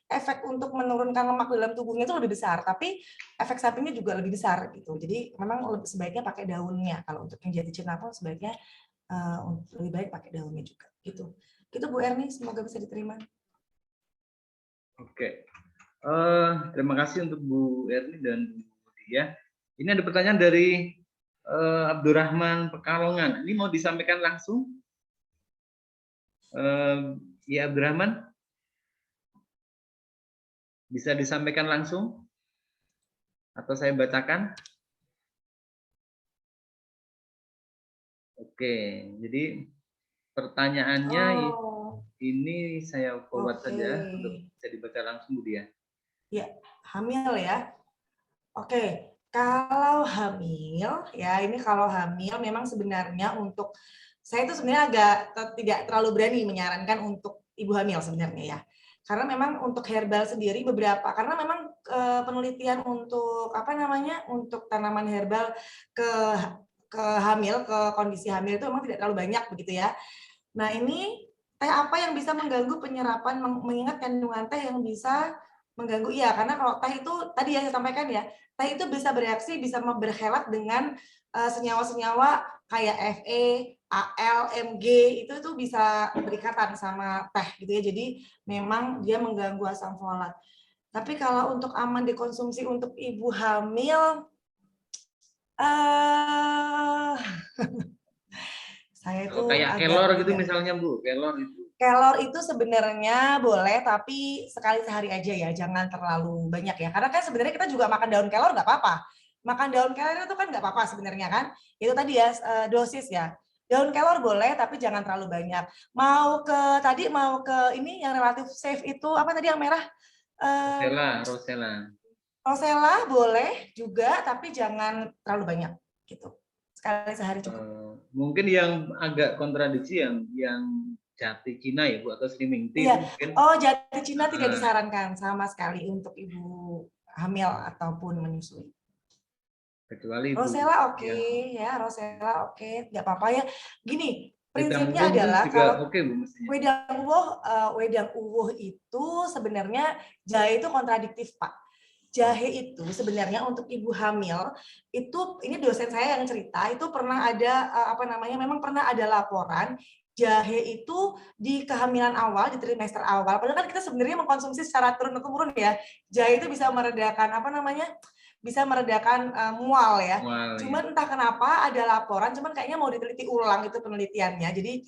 S3: efek untuk menurunkan lemak dalam tubuhnya itu lebih besar, tapi efek sampingnya juga lebih besar gitu. Jadi memang sebaiknya pakai daunnya. Kalau untuk yang jati Cina pun sebaiknya lebih baik pakai daunnya juga gitu. Gitu Bu Erni, semoga bisa diterima.
S1: Oke. Terima kasih untuk Bu Erni dan Bu Dia. Ini ada pertanyaan dari Abdurrahman Pekalongan. Ini mau disampaikan langsung? Ya Abdurrahman, bisa disampaikan langsung atau saya bacakan? Oke, jadi Pertanyaannya
S3: Oh,
S1: ini saya forward
S3: oke.
S1: saja untuk bisa dibaca langsung Bu Dia.
S3: Ya, hamil ya. Oke, kalau hamil ya ini kalau hamil memang sebenarnya untuk saya itu sebenarnya agak tidak terlalu berani menyarankan untuk ibu hamil sebenarnya ya. Karena memang untuk herbal sendiri beberapa karena memang penelitian untuk apa namanya untuk tanaman herbal ke hamil ke kondisi hamil itu memang tidak terlalu banyak begitu ya. Nah, ini teh apa yang bisa mengganggu penyerapan mengingat kandungan teh yang bisa mengganggu iya karena kalau teh itu tadi yang saya sampaikan ya teh itu bisa bereaksi bisa berhelat dengan senyawa-senyawa kayak Fe, Al, Mg itu bisa berikatan sama teh gitu ya jadi memang dia mengganggu asam folat tapi kalau untuk aman dikonsumsi untuk ibu hamil saya
S1: Kalau
S3: itu
S1: kayak
S3: agak
S1: kelor gitu
S3: tidak.
S1: misalnya Bu, kelor itu.
S3: Kelor itu sebenarnya boleh, tapi sekali sehari aja ya, jangan terlalu banyak ya. Karena kan sebenarnya kita juga makan daun kelor nggak apa-apa. Makan daun kelor itu kan nggak apa-apa sebenarnya kan. Itu tadi ya dosis ya. Daun kelor boleh, tapi jangan terlalu banyak. Mau ke ini yang relatif safe itu apa tadi yang merah?
S1: Rosella.
S3: Rosella boleh juga, tapi jangan terlalu banyak gitu. Sekali sehari cukup.
S1: Mungkin yang agak kontradiksi yang jati Cina ya Bu atau slimming tea
S3: Iya.
S1: mungkin.
S3: Oh, jati Cina tidak disarankan sama sekali untuk ibu hamil ataupun menyusui.
S1: Kecuali
S3: Rosella oke ya, Rosella oke, nggak apa-apa ya. Gini, prinsipnya
S1: wedang
S3: adalah
S1: juga
S3: kalau
S1: oke Bu mestinya.
S3: wedang uwuh itu sebenarnya jahe itu kontradiktif Pak. Jahe itu sebenarnya untuk ibu hamil itu ini dosen saya yang cerita itu pernah ada memang pernah ada laporan jahe itu di kehamilan awal di trimester awal padahal kan kita sebenarnya mengkonsumsi secara turun-temurun ya jahe itu bisa meredakan mual ya. Cuman entah kenapa ada laporan, cuman kayaknya mau diteliti ulang itu penelitiannya. Jadi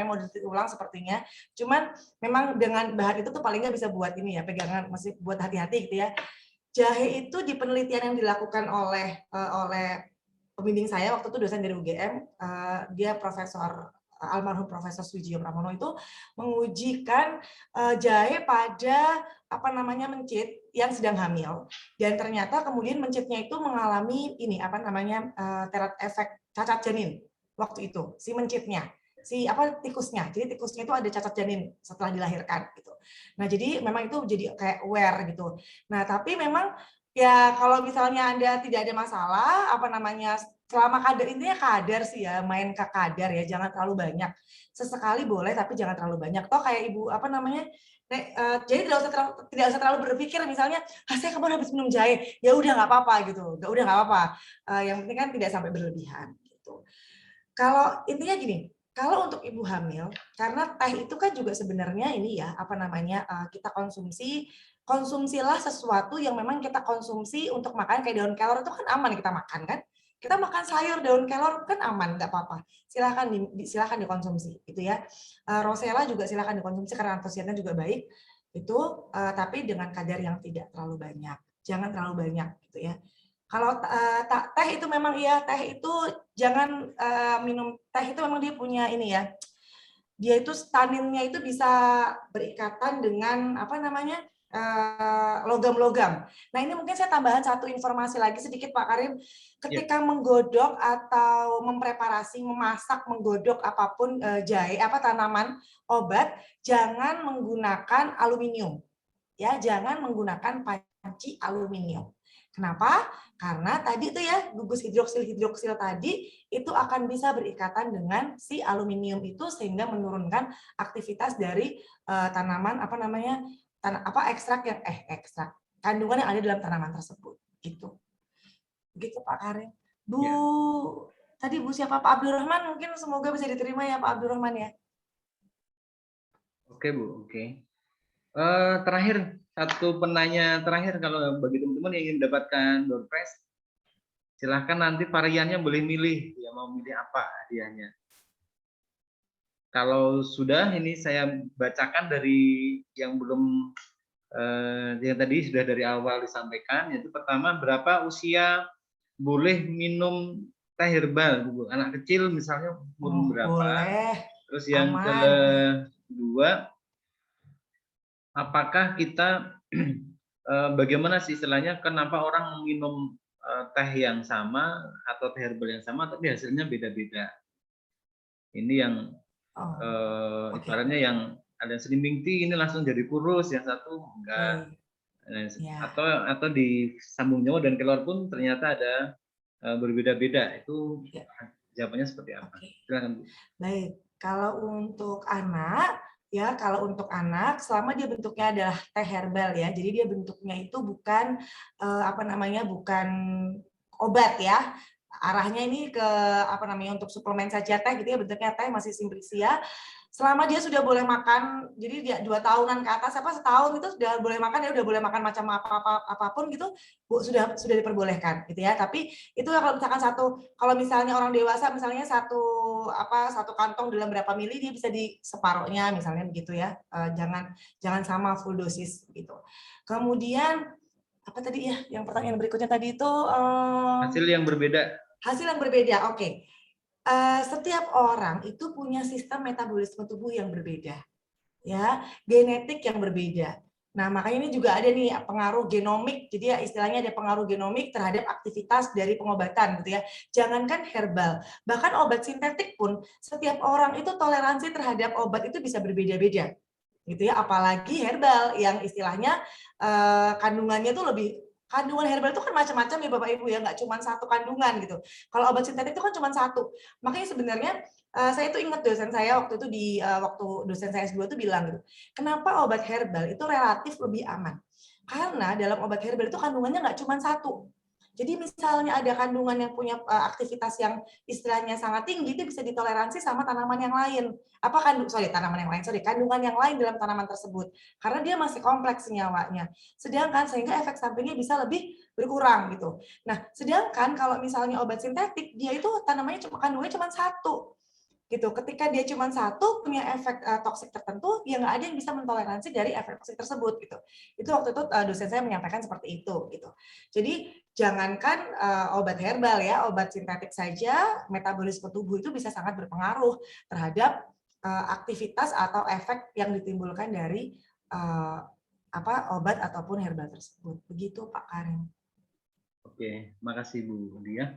S3: mau diteliti ulang sepertinya. Cuman memang dengan bahan itu tuh paling nggak bisa buat ini ya pegangan masih buat hati-hati gitu ya. Jahe itu di penelitian yang dilakukan oleh pembimbing saya waktu itu dosen dari UGM, dia almarhum Profesor Sujiyo Pramono itu mengujikan jahe pada mencit yang sedang hamil dan ternyata kemudian mencitnya itu mengalami efek cacat janin waktu itu si mencitnya tikusnya. Jadi tikusnya itu ada cacat janin setelah dilahirkan gitu. Nah, jadi memang itu jadi kayak aware gitu. Nah, tapi memang ya kalau misalnya Anda tidak ada masalah selama intinya kadar sih ya, main ke kadar ya, jangan terlalu banyak. Sesekali boleh tapi jangan terlalu banyak. Toh kayak ibu jadi tidak usah terlalu berpikir misalnya, saya kapan habis minum jahe, ya udah nggak apa-apa gitu, udah nggak apa-apa. Yang penting kan tidak sampai berlebihan gitu. Kalau intinya gini, kalau untuk ibu hamil, karena teh itu kan juga sebenarnya ini ya, kita konsumsilah sesuatu yang memang kita konsumsi untuk makan kayak daun kelor itu kan aman kita makan kan? Kita makan sayur daun kelor kan aman, nggak apa-apa. Silakan dikonsumsi, gitu ya. Rosella juga silakan dikonsumsi karena antosiannya juga baik, itu tapi dengan kadar yang tidak terlalu banyak, jangan terlalu banyak, gitu ya. Kalau teh itu memang iya, teh itu jangan minum teh itu memang dia punya ini ya. Dia itu taninnya itu bisa berikatan dengan logam-logam. Nah, ini mungkin saya tambahan satu informasi lagi sedikit Pak Karim. Ketika menggodok atau mempreparasi, memasak, menggodok apapun jahe tanaman obat, jangan menggunakan aluminium. Ya, jangan menggunakan panci aluminium. Kenapa? Karena tadi itu ya gugus hidroksil tadi itu akan bisa berikatan dengan si aluminium itu sehingga menurunkan aktivitas dari tanaman ekstrak kandungan yang ada dalam tanaman tersebut gitu. Begitu Pak Karim. Tadi Bu siapa Pak Abdurrahman mungkin semoga bisa diterima ya Pak Abdurrahman ya.
S1: Oke Bu, oke. Terakhir satu penanya terakhir kalau bagi teman-teman yang ingin mendapatkan door prize silahkan nanti variannya boleh milih ya mau milih apa hadiahnya. Kalau sudah ini saya bacakan dari yang belum yang tadi sudah dari awal disampaikan yaitu pertama berapa usia boleh minum teh herbal Bu? Anak kecil misalnya umur berapa?
S3: Boleh.
S1: Terus yang
S3: Aman.
S1: kedua, apakah kita bagaimana sih istilahnya, kenapa orang minum teh yang sama atau teh herbal yang sama tapi hasilnya beda-beda? Ini yang ibaratnya yang ada yang slimming tea ini langsung jadi kurus, yang satu enggak. Atau di sambung nyawa dan kelor pun ternyata ada berbeda-beda. Itu jawabannya seperti apa? Silakan Bu.
S3: Baik, kalau untuk anak ya, kalau untuk anak selama dia bentuknya adalah teh herbal ya, jadi dia bentuknya itu bukan bukan obat ya, arahnya ini ke untuk suplemen saja teh gitu ya, bentuknya teh masih simplisia. Selama dia sudah boleh makan, jadi dia 2 tahunan ke atas setahun itu sudah boleh makan, ya udah boleh makan macam apapun gitu, Bu, sudah diperbolehkan gitu ya. Tapi itu kalau misalkan kalau misalnya orang dewasa misalnya satu kantong dalam berapa mili, dia bisa di separohnya misalnya begitu ya. Jangan sama full dosis gitu. Kemudian apa tadi ya? Yang pertanyaan berikutnya tadi itu
S1: hasil yang berbeda. Hasil
S3: yang berbeda. Oke. Setiap orang itu punya sistem metabolisme tubuh yang berbeda, ya, genetik yang berbeda. Nah, makanya ini juga ada nih pengaruh genomik. Jadi ya istilahnya ada pengaruh genomik terhadap aktivitas dari pengobatan gitu ya. Jangankan herbal, bahkan obat sintetik pun setiap orang itu toleransi terhadap obat itu bisa berbeda-beda. Gitu ya, apalagi herbal yang istilahnya kandungannya tuh kandungan herbal itu kan macam-macam ya Bapak Ibu ya, nggak cuma satu kandungan gitu. Kalau obat sintetik itu kan cuma satu. Makanya sebenarnya saya itu ingat dosen saya waktu itu waktu dosen saya S2 itu bilang gitu, kenapa obat herbal itu relatif lebih aman? Karena dalam obat herbal itu kandungannya nggak cuma satu. Jadi misalnya ada kandungan yang punya aktivitas yang istilahnya sangat tinggi, itu bisa ditoleransi sama tanaman yang lain. Kandungan yang lain dalam tanaman tersebut. Karena dia masih kompleks senyawanya. Sedangkan sehingga efek sampingnya bisa lebih berkurang gitu. Nah, sedangkan kalau misalnya obat sintetik, dia itu kandungannya cuma satu. Gitu. Ketika dia cuma satu punya efek toksik tertentu, ya nggak ada yang bisa mentoleransi dari efek toksik tersebut gitu. Itu waktu itu dosen saya menyampaikan seperti itu gitu. Jadi jangankan obat herbal ya, obat sintetik saja metabolisme tubuh itu bisa sangat berpengaruh terhadap aktivitas atau efek yang ditimbulkan dari obat ataupun herbal tersebut. Begitu Pak Karim.
S1: Oke, makasih Bu Dia.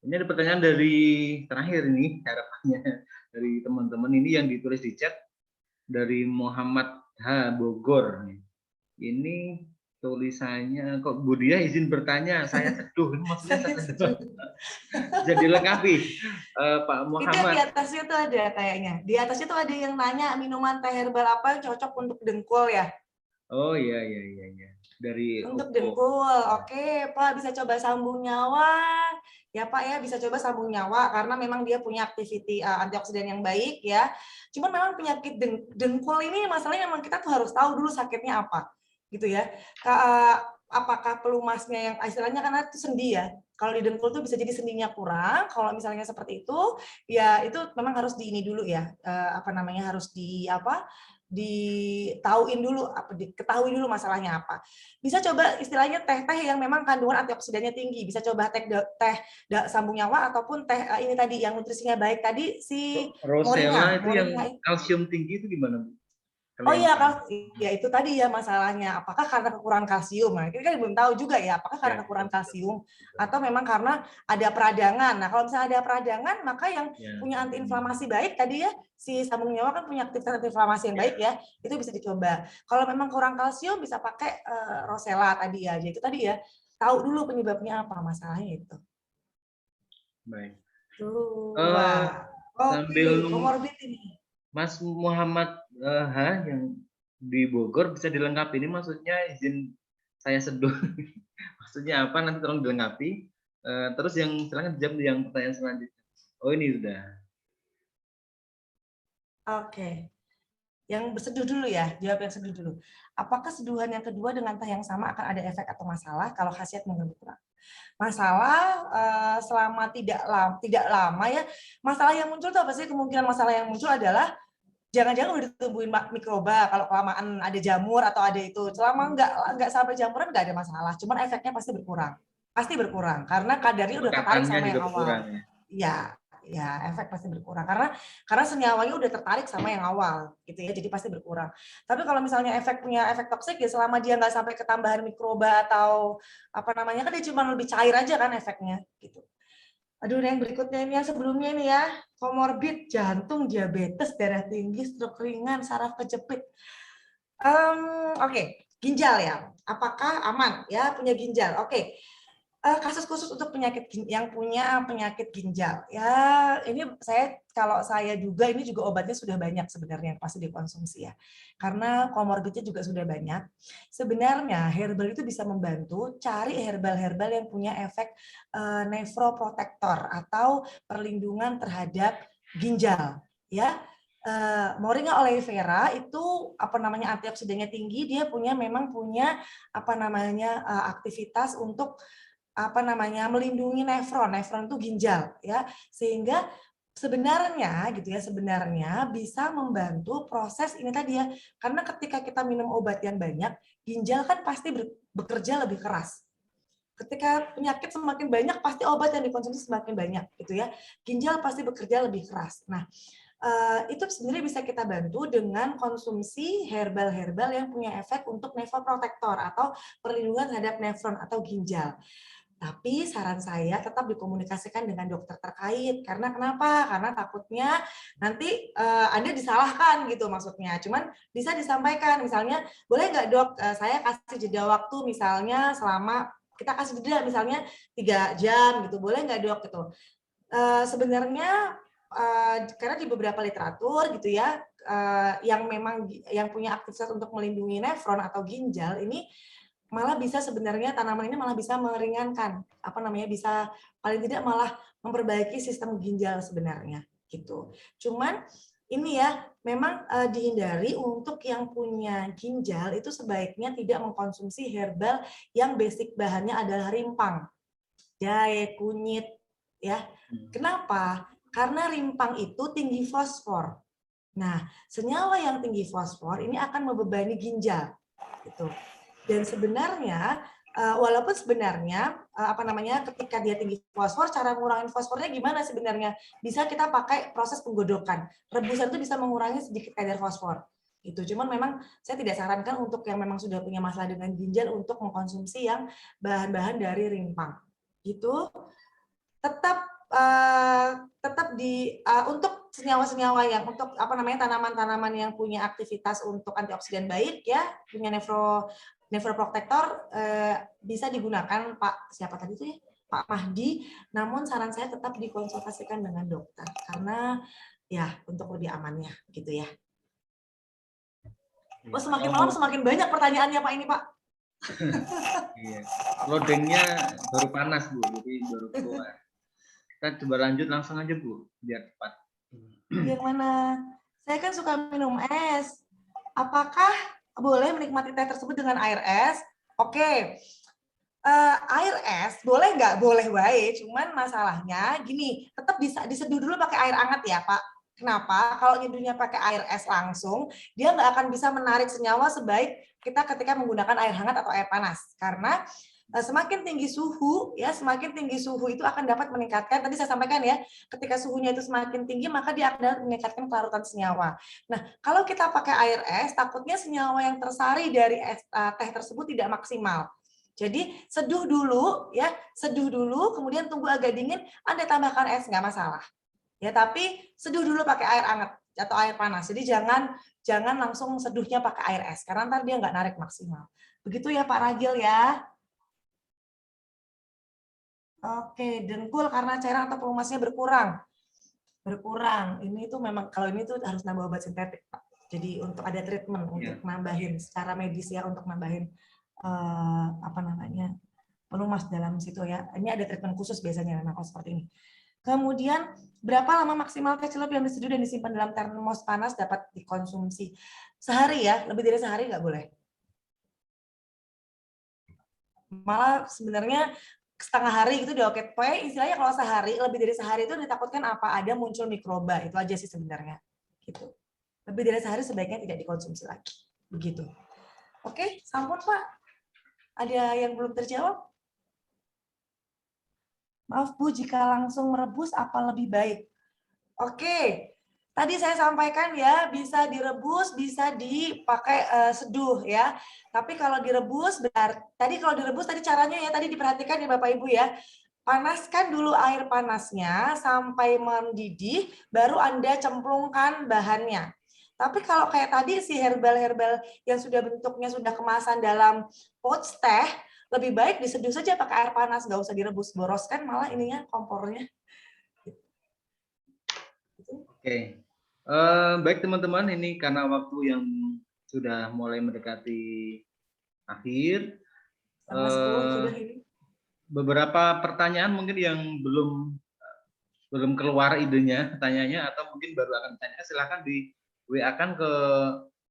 S1: Ini ada pertanyaan dari terakhir ini, harapannya dari teman-teman ini yang ditulis di chat dari Muhammad H. Bogor. Ini tulisannya, kok Bu Dia izin bertanya, saya seduh, maksudnya saya seduh. Jadi lengkapi, Pak Muhammad.
S3: Itu di atasnya tuh ada kayaknya. Di atasnya tuh ada yang nanya minuman teh herbal apa yang cocok untuk dengkul ya?
S1: Oh iya. Dari
S3: untuk dengkul. Oke, Pak bisa coba sambung nyawa. Ya Pak ya, bisa coba sambung nyawa karena memang dia punya aktiviti antioksidan yang baik ya. Cuman memang penyakit dengkul ini masalahnya memang kita tuh harus tahu dulu sakitnya apa. Gitu ya. Apakah pelumasnya yang istilahnya karena itu sendi ya. Kalau di dengkul tuh bisa jadi sendinya kurang. Kalau misalnya seperti itu, ya itu memang harus dulu ya. Harus diketahui dulu masalahnya apa. Bisa coba istilahnya teh-teh yang memang kandungan antioksidannya tinggi. Bisa coba teh sambung nyawa ataupun teh ini tadi yang nutrisinya baik tadi si
S1: Rosella itu yang kalsium tinggi itu gimana?
S3: Oh iya, ya itu tadi ya masalahnya. Apakah karena kekurangan kalsium? Nah, kita kan belum tahu juga ya. Apakah karena kekurangan kalsium atau memang karena ada peradangan? Nah, kalau misalnya ada peradangan, maka yang punya antiinflamasi baik tadi ya, si sambung nyawa kan punya aktivitas antiinflamasi yang baik ya, itu bisa dicoba. Kalau memang kurang kalsium bisa pakai Rosella tadi ya. Jadi itu tadi ya, tahu dulu penyebabnya apa masalahnya itu.
S1: Baik.
S3: Sambil komorbid ini.
S1: Mas Muhammad H yang di Bogor bisa dilengkapi, ini maksudnya izin saya seduh. Maksudnya apa nanti tolong dilengkapi. Terus yang silakan dijawab yang pertanyaan selanjutnya. Oh ini sudah.
S3: Oke. Yang berseduh dulu ya, jawab yang seduh dulu. Apakah seduhan yang kedua dengan teh yang sama akan ada efek atau masalah kalau khasiat mengganggu kurang? Masalah selama tidak lama ya. Masalah yang muncul itu apa sih? Kemungkinan masalah yang muncul adalah jangan-jangan udah ditumbuhin mikroba kalau kelamaan ada jamur atau ada itu. Selama nggak sampai jamuran nggak ada masalah. Cuman efeknya pasti berkurang karena kadarnya udah ketarik sama yang awal. Ya, ya efek pasti berkurang karena senyawanya udah tertarik sama yang awal gitu ya, jadi pasti berkurang. Tapi kalau misalnya punya efek toksik ya selama dia nggak sampai ketambahan mikroba atau apa namanya, kan dia cuma lebih cair aja kan efeknya gitu. Aduh, yang berikutnya ini yang sebelumnya ini ya, komorbid, jantung, diabetes, darah tinggi, stroke ringan, saraf kejepit. Oke, ginjal ya, apakah aman ya punya ginjal? Oke. Kasus khusus untuk yang punya penyakit ginjal ya, ini kalau saya duga ini juga obatnya sudah banyak sebenarnya yang pasti dikonsumsi ya, karena komorbidnya juga sudah banyak. Sebenarnya herbal itu bisa membantu, cari herbal-herbal yang punya efek nefroprotektor atau perlindungan terhadap ginjal ya. Moringa oleifera itu antioksidannya tinggi, dia memang punya aktivitas untuk melindungi nefron itu ginjal ya, sehingga sebenarnya bisa membantu proses ini tadi ya, karena ketika kita minum obat yang banyak, ginjal kan pasti bekerja lebih keras. Ketika penyakit semakin banyak, pasti obat yang dikonsumsi semakin banyak gitu ya, ginjal pasti bekerja lebih keras. Nah, itu sebenarnya bisa kita bantu dengan konsumsi herbal-herbal yang punya efek untuk nefroprotektor atau perlindungan terhadap nefron atau ginjal. Tapi saran saya tetap dikomunikasikan dengan dokter terkait. Karena kenapa? Karena takutnya nanti Anda disalahkan gitu maksudnya. Cuman bisa disampaikan, misalnya, boleh nggak dok, saya kasih jeda waktu misalnya kita kasih jeda misalnya 3 jam gitu, boleh nggak dok gitu. Sebenarnya karena di beberapa literatur gitu ya, yang punya aktivitas untuk melindungi nefron atau ginjal ini malah bisa sebenarnya tanaman ini malah bisa meringankan bisa paling tidak malah memperbaiki sistem ginjal sebenarnya gitu. Cuman ini ya memang dihindari untuk yang punya ginjal itu sebaiknya tidak mengkonsumsi herbal yang basic bahannya adalah rimpang, jahe, kunyit ya. Kenapa? Karena rimpang itu tinggi fosfor. Nah, senyawa yang tinggi fosfor ini akan membebani ginjal gitu. Dan sebenarnya walaupun sebenarnya ketika dia tinggi fosfor, cara ngurangin fosfornya gimana sebenarnya? Bisa kita pakai proses penggodokan. Rebusan itu bisa mengurangi sedikit kadar fosfor. Gitu. Cuman memang saya tidak sarankan untuk yang memang sudah punya masalah dengan ginjal untuk mengkonsumsi yang bahan-bahan dari rimpang. Gitu. Tetap untuk senyawa-senyawa yang untuk tanaman-tanaman yang punya aktivitas untuk antioksidan baik ya, punya nefroprotektor bisa digunakan siapa tadi itu ya, Pak Mahdi. Namun saran saya tetap dikonsultasikan dengan dokter karena ya untuk lebih amannya gitu ya. Semakin malam semakin banyak pertanyaannya Pak ini Pak.
S1: Iya. Loadingnya baru panas Bu, jadi baru keluar. Kita coba lanjut langsung aja Bu, biar cepat.
S3: Yang mana? Saya kan suka minum es. Apakah boleh menikmati teh tersebut dengan air es? Oke. Air es boleh nggak? Boleh baik. Cuman masalahnya gini, tetap bisa diseduh dulu pakai air hangat ya Pak. Kenapa? Kalau nyeduhnya pakai air es langsung, dia nggak akan bisa menarik senyawa sebaik kita ketika menggunakan air hangat atau air panas. Karena semakin tinggi suhu itu akan dapat meningkatkan, tadi saya sampaikan ya, ketika suhunya itu semakin tinggi maka dia akan dapat meningkatkan kelarutan senyawa. Nah, kalau kita pakai air es, takutnya senyawa yang tersari dari teh tersebut tidak maksimal. Jadi seduh dulu, kemudian tunggu agak dingin, Anda tambahkan es nggak masalah. Ya, tapi seduh dulu pakai air hangat atau air panas. Jadi jangan langsung seduhnya pakai air es, karena ntar dia nggak narik maksimal. Begitu ya Pak Ragil ya. Oke, dengkul karena cairan atau pelumasnya berkurang. Ini tuh memang kalau ini tuh harus nambah obat sintetik, Pak. Jadi untuk ada treatment untuk nambahin secara medis ya, untuk nambahin pelumas dalam situ ya. Ini ada treatment khusus biasanya kalau seperti ini. Kemudian berapa lama maksimal teh celup yang diseduh dan disimpan dalam termos panas dapat dikonsumsi? Sehari ya, lebih dari sehari nggak boleh. Malah sebenarnya setengah hari itu udah oke. Pokoknya istilahnya kalau sehari, lebih dari sehari itu ditakutkan ada muncul mikroba. Itu aja sih sebenarnya. Gitu. Lebih dari sehari sebaiknya tidak dikonsumsi lagi. Begitu. Oke, sampun Pak. Ada yang belum terjawab? Maaf Bu, jika langsung merebus apa lebih baik? Oke. Tadi saya sampaikan ya, bisa direbus, bisa dipakai seduh ya. Tapi kalau direbus, tadi caranya ya, tadi diperhatikan ya Bapak Ibu ya. Panaskan dulu air panasnya sampai mendidih, baru Anda cemplungkan bahannya. Tapi kalau kayak tadi si herbal-herbal yang sudah bentuknya sudah kemasan dalam pouch teh, lebih baik diseduh saja pakai air panas, nggak usah direbus, boros kan malah ininya kompornya.
S1: Oke. Baik teman-teman, ini karena waktu yang sudah mulai mendekati akhir.
S3: Sama 10 sudah ini.
S1: Beberapa pertanyaan mungkin yang belum keluar idenya, tanyanya atau mungkin baru akan tanya, silahkan di WA-kan ke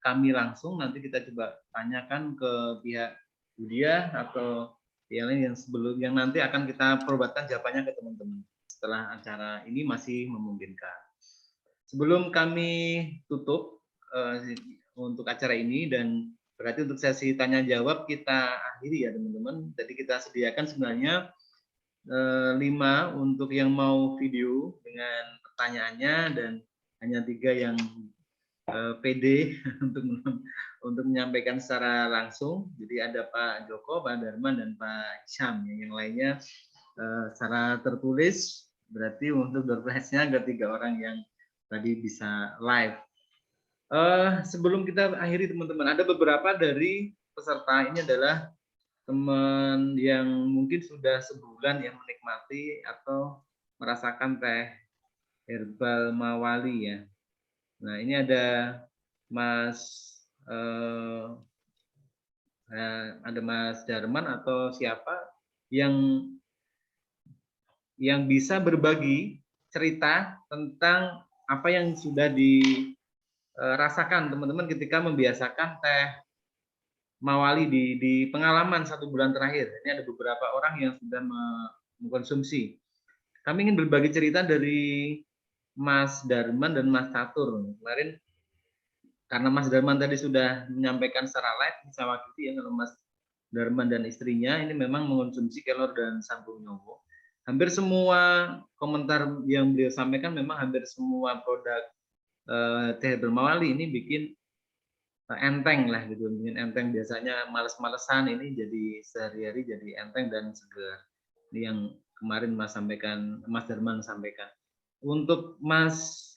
S1: kami langsung, nanti kita coba tanyakan ke pihak Budia atau yang lain yang nanti akan kita perbuatkan jawabannya ke teman-teman setelah acara ini masih memungkinkan. Sebelum kami tutup untuk acara ini, dan berarti untuk sesi tanya jawab kita akhiri ya teman-teman. Jadi kita sediakan sebenarnya 5 untuk yang mau video dengan pertanyaannya, dan hanya 3 yang PD untuk menyampaikan secara langsung. Jadi ada Pak Joko, Pak Darman, dan Pak Syam. Yang lainnya secara tertulis. Berarti untuk door prize-nya ada 3 orang yang tadi bisa live. Sebelum kita akhiri teman-teman, ada beberapa dari peserta ini adalah teman yang mungkin sudah sebulan yang menikmati atau merasakan teh herbal Mawali ya. Nah ini ada Mas Darman atau siapa yang bisa berbagi cerita tentang apa yang sudah dirasakan teman-teman ketika membiasakan teh Mawali di pengalaman 1 bulan terakhir. Ini ada beberapa orang yang sudah mengkonsumsi. Kami ingin berbagi cerita dari Mas Darman dan Mas Catur. Kemarin karena Mas Darman tadi sudah menyampaikan secara live, saya wakili ya, kalau Mas Darman dan istrinya ini memang mengkonsumsi kelor dan sambung nyowo. Hampir semua komentar yang beliau sampaikan memang hampir semua produk teh herbal Mawali ini bikin enteng lah gitu, bikin enteng. Biasanya males-malesan, ini jadi sehari-hari jadi enteng dan segar. Ini yang kemarin Mas Darman sampaikan. Untuk Mas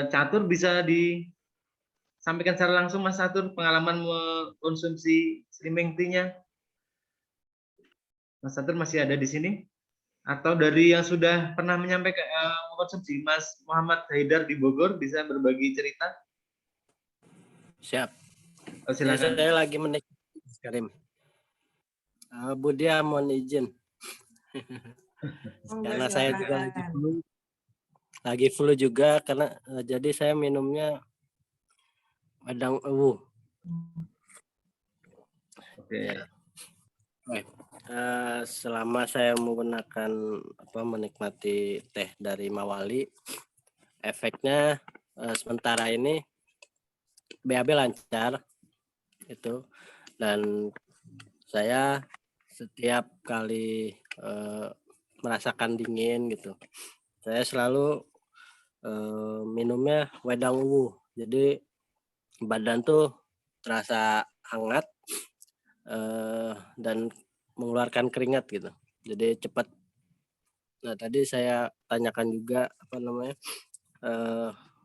S1: Catur bisa disampaikan secara langsung Mas Catur pengalaman mengkonsumsi slimming tea-nya. Mas Catur masih ada di sini? Atau dari yang sudah pernah menyampaikan mengkonsumsi, Mas Muhammad Haidar di Bogor bisa berbagi cerita?
S9: Siap.
S1: Oh, silakan.
S9: Saya lagi menikmati Mas Karim. Budia mohon izin. Karena saya juga lagi flu juga, karena jadi saya minumnya wedang ewu.
S1: Oke.
S9: Ya. Selama saya menggunakan menikmati teh dari Mawali, efeknya sementara ini BAB lancar itu, dan saya setiap kali merasakan dingin gitu, saya selalu minumnya wedang uwu, jadi badan tuh terasa hangat dan mengeluarkan keringat gitu, jadi cepat. Nah tadi saya tanyakan juga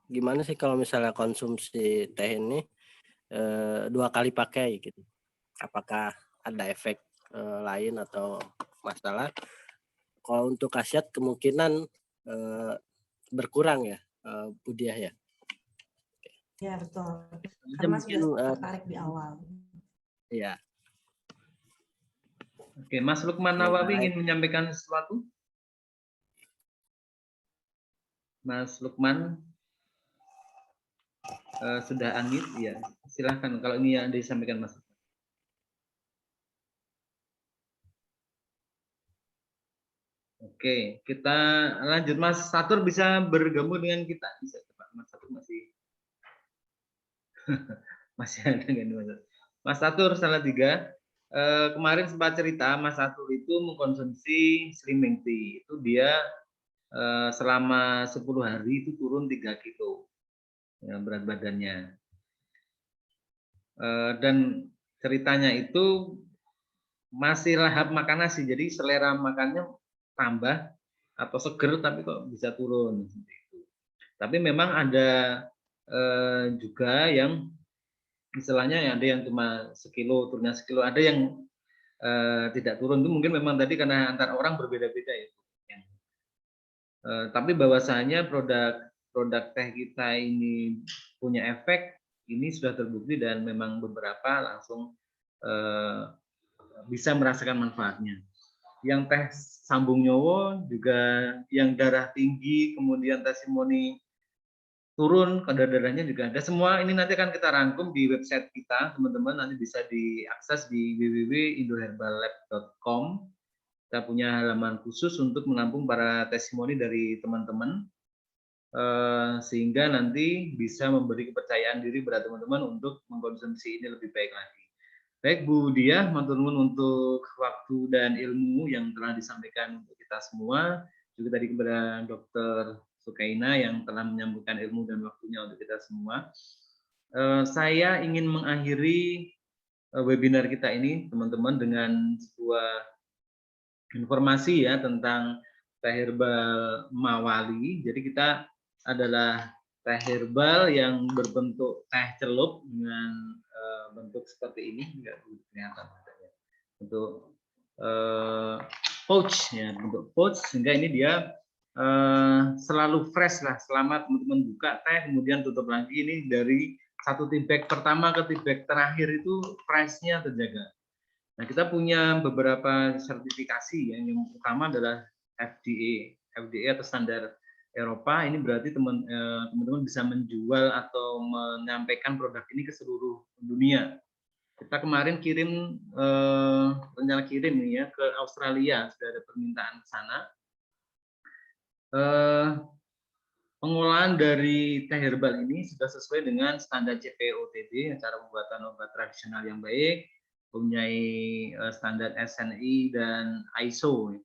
S9: gimana sih kalau misalnya konsumsi teh ini 2 kali pakai gitu, apakah ada efek lain atau masalah? Kalau untuk khasiat kemungkinan berkurang ya, Budiah ya.
S3: Ya betul. Karena
S9: mungkin,
S3: sudah tertarik di awal.
S9: Iya.
S1: Oke, Mas Lukman Nawawi ingin menyampaikan sesuatu? Mas Lukman sudah unmute ya, silahkan kalau ini yang disampaikan Mas. Oke, kita lanjut. Mas Catur bisa bergabung dengan kita? Bisa, Pak. Mas Catur masih masih ada dengan Mas Catur salah 3. Kemarin sempat cerita Mas Catur itu mengkonsumsi slimming tea. Itu dia selama 10 hari itu turun 3 kilo ya, berat badannya. Dan ceritanya itu masih lahap makan nasi, jadi selera makannya tambah atau seger tapi kok bisa turun. Tapi memang ada juga yang istilahnya ada yang cuma sekilo, turunnya sekilo, ada yang tidak turun. Itu mungkin memang tadi karena antar orang berbeda-beda ya. Tapi bahwasanya produk teh kita ini punya efek, ini sudah terbukti dan memang beberapa langsung bisa merasakan manfaatnya. Yang teh sambung nyowo juga yang darah tinggi, kemudian testimoni turun, kadar darahnya juga ada. Semua ini nanti akan kita rangkum di website kita, teman-teman. Nanti bisa diakses di www.indoherballab.com. Kita punya halaman khusus untuk menampung para testimoni dari teman-teman, sehingga nanti bisa memberi kepercayaan diri pada teman-teman untuk mengkonsumsi ini lebih baik lagi. Baik Bu Diah, matur nuwun untuk waktu dan ilmu yang telah disampaikan untuk kita semua. Juga tadi kepada Dr. Sukaina yang telah menyambungkan ilmu dan waktunya untuk kita semua. Saya ingin mengakhiri webinar kita ini, teman-teman, dengan sebuah informasi ya tentang teh herbal Mawali. Jadi kita adalah teh herbal yang berbentuk teh celup dengan bentuk seperti ini, enggak kelihatan untuk pouch ya, bentuk pouch, sehingga ini dia selalu fresh lah selama teman-teman buka teh kemudian tutup lagi. Ini dari satu tea bag pertama ke tea bag terakhir itu freshnya terjaga. Nah, kita punya beberapa sertifikasi ya. Yang utama adalah FDA atau standar Eropa. Ini berarti teman-teman bisa menjual atau menyampaikan produk ini ke seluruh dunia. Kita kemarin kirim rencana kirim nih ya ke Australia, sudah ada permintaan ke sana. Pengolahan dari teh herbal ini sudah sesuai dengan standar CPOTD, cara pembuatan obat tradisional yang baik, mempunyai standar SNI dan ISO.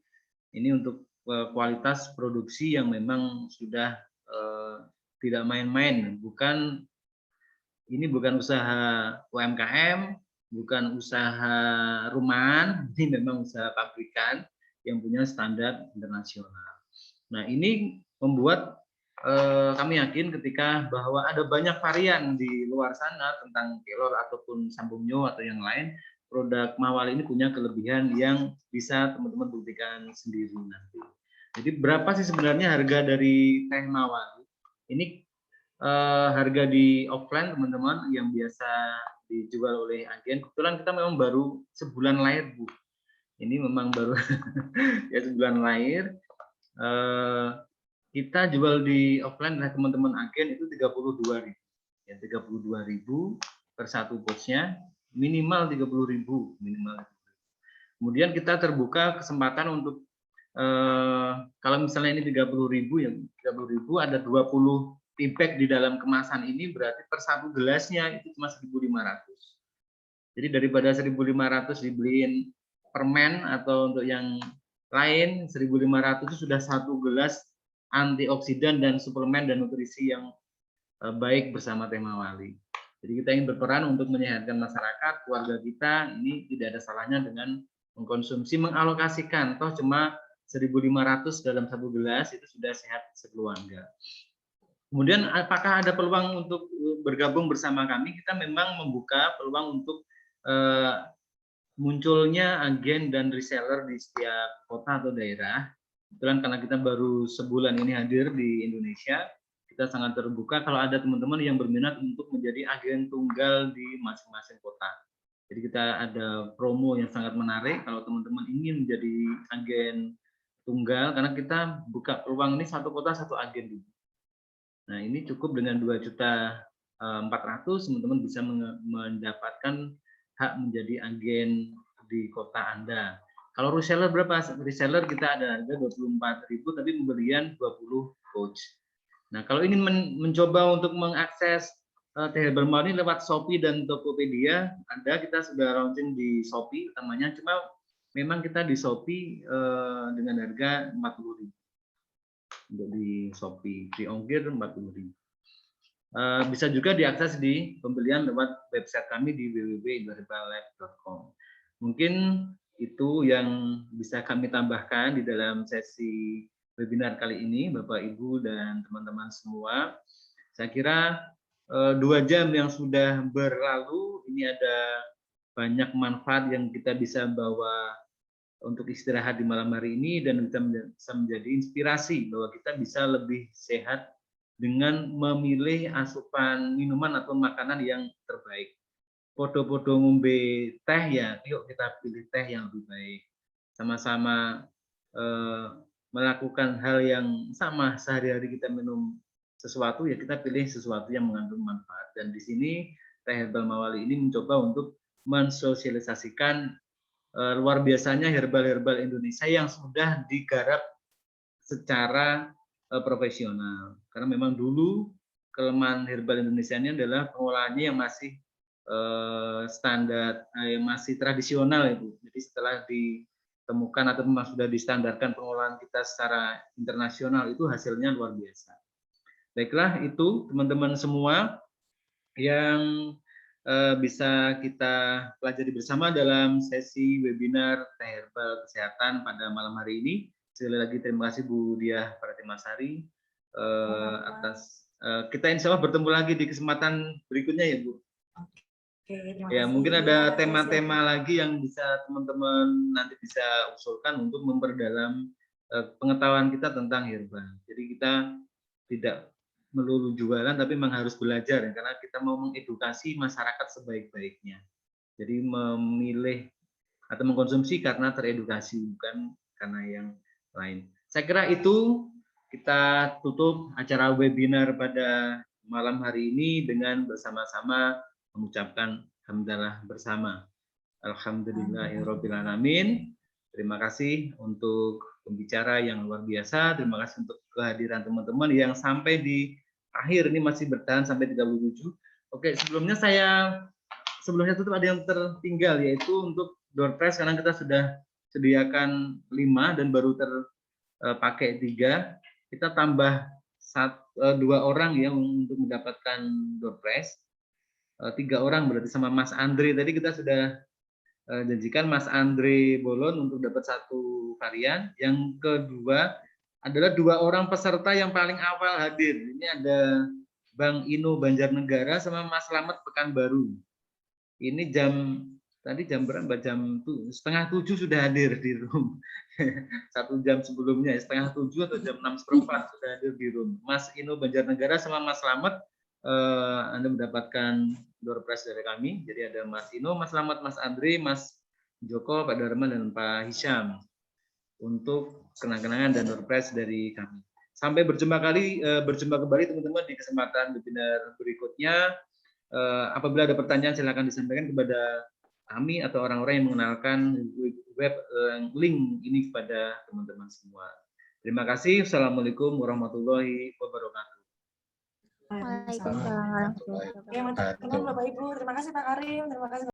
S1: Ini untuk kualitas produksi yang memang sudah tidak main-main. Ini bukan usaha UMKM, bukan usaha rumahan, ini memang usaha pabrikan yang punya standar internasional. Nah, ini membuat kami yakin ketika bahwa ada banyak varian di luar sana tentang kelor ataupun sambungnya atau yang lain, produk Mawali ini punya kelebihan yang bisa teman-teman buktikan sendiri nanti. Jadi berapa sih sebenarnya harga dari teh Mawali? Ini harga di offline teman-teman yang biasa dijual oleh agen. Kebetulan kita memang baru sebulan lahir Bu. Ini memang baru ya sebulan lahir. Kita jual di offline oleh teman-teman agen itu 32.000. Ya, 32.000 per satu boxnya, minimal 30.000 minimal. Kemudian kita terbuka kesempatan untuk kalau misalnya ini 30.000 ya 30.000 ada 20 tea bag di dalam kemasan ini, berarti per satu gelasnya itu cuma 1.500. Jadi daripada 1.500 dibeliin permen atau untuk yang lain, 1.500 itu sudah satu gelas antioksidan dan suplemen dan nutrisi yang baik bersama teh Mawali. Jadi kita ingin berperan untuk menyehatkan masyarakat, keluarga kita. Ini tidak ada salahnya dengan mengkonsumsi, mengalokasikan, toh cuma 1.500 dalam satu gelas itu sudah sehat sekeluarga. Kemudian apakah ada peluang untuk bergabung bersama kami? Kita memang membuka peluang untuk munculnya agen dan reseller di setiap kota atau daerah. Kebetulan karena kita baru sebulan ini hadir di Indonesia, kita sangat terbuka kalau ada teman-teman yang berminat untuk menjadi agen tunggal di masing-masing kota. Jadi kita ada promo yang sangat menarik kalau teman-teman ingin menjadi agen tunggal, karena kita buka peluang ini satu kota satu agen dulu. Nah, ini cukup dengan 2.400.000 teman-teman bisa mendapatkan hak menjadi agen di kota Anda. Kalau reseller berapa? Reseller kita ada harga 24.000 tapi pembelian 20 pouch. Nah, kalau ini mencoba untuk mengakses teh herbal Mawali lewat Shopee dan Tokopedia, kita sudah launching di Shopee utamanya, cuma memang kita di Shopee dengan harga 40.000. untuk di Shopee. Di ongkir 40.000. Bisa juga diakses di pembelian lewat website kami di www.indoherballab.com. Mungkin itu yang bisa kami tambahkan di dalam sesi webinar kali ini, Bapak, Ibu, dan teman-teman semua. Saya kira 2 jam yang sudah berlalu, ini ada banyak manfaat yang kita bisa bawa untuk istirahat di malam hari ini, dan kita bisa menjadi inspirasi bahwa kita bisa lebih sehat dengan memilih asupan minuman atau makanan yang terbaik. Podo-podo ngombe teh ya, yuk kita pilih teh yang lebih baik. Sama-sama melakukan hal yang sama sehari-hari kita minum sesuatu, ya kita pilih sesuatu yang mengandung manfaat. Dan di sini Teh Herbal Mawali ini mencoba untuk mensosialisasikan luar biasanya herbal-herbal Indonesia yang sudah digarap secara profesional. Karena memang dulu kelemahan herbal Indonesia ini adalah pengolahannya yang masih standar, yang masih tradisional itu. Jadi setelah ditemukan atau memang sudah distandarkan pengolahan kita secara internasional, itu hasilnya luar biasa. Baiklah, itu teman-teman semua yang bisa kita pelajari bersama dalam sesi webinar Teh Herbal Kesehatan pada malam hari ini. Sekali lagi terima kasih Bu Diah Pratimasari atas kita insya Allah bertemu lagi di kesempatan berikutnya ya Bu.
S3: Oke, terima
S1: ya
S3: kasih.
S1: mungkin ada tema-tema lagi yang bisa teman-teman nanti bisa usulkan untuk memperdalam pengetahuan kita tentang herbal. Jadi kita tidak melulu jualan, tapi memang harus belajar ya, karena kita mau mengedukasi masyarakat sebaik-baiknya. Jadi memilih atau mengkonsumsi karena teredukasi, bukan karena yang lain. Saya kira itu kita tutup acara webinar pada malam hari ini dengan bersama-sama mengucapkan hamdalah bersama. Alhamdulillahirrabbilalamin. Terima kasih untuk pembicara yang luar biasa. Terima kasih untuk kehadiran teman-teman yang sampai di akhir ini masih bertahan sampai 37. Oke, sebelumnya tutup ada yang tertinggal, yaitu untuk door prize, karena kita sudah sediakan 5 dan baru terpakai 3. Kita tambah 2 orang ya untuk mendapatkan door prize. 3 orang berarti sama Mas Andre. Tadi kita sudah janjikan Mas Andre Bolon untuk dapat 1 varian. Yang kedua adalah 2 orang peserta yang paling awal hadir. Ini ada Bang Ino Banjarnegara sama Mas Slamet Pekanbaru. Ini tadi jam berapa? Jam 6:30 sudah hadir di room. 1 jam sebelumnya, 6:30 atau jam 6:15 sudah hadir di room. Mas Ino Banjarnegara sama Mas Slamet, Anda mendapatkan door prize dari kami. Jadi ada Mas Ino, Mas Slamet, Mas Andre, Mas Joko, Pak Darman, dan Pak Hisham untuk kenang-kenangan dan door prize dari kami. Sampai berjumpa kembali teman-teman di kesempatan webinar berikutnya. Apabila ada pertanyaan silakan disampaikan kepada kami atau orang-orang yang mengenalkan web link ini kepada teman-teman semua. Terima kasih. Assalamualaikum warahmatullahi wabarakatuh.
S3: Waalaikumsalam. Oke, teman-teman, Bapak Ibu, terima kasih Pak Karim, terima kasih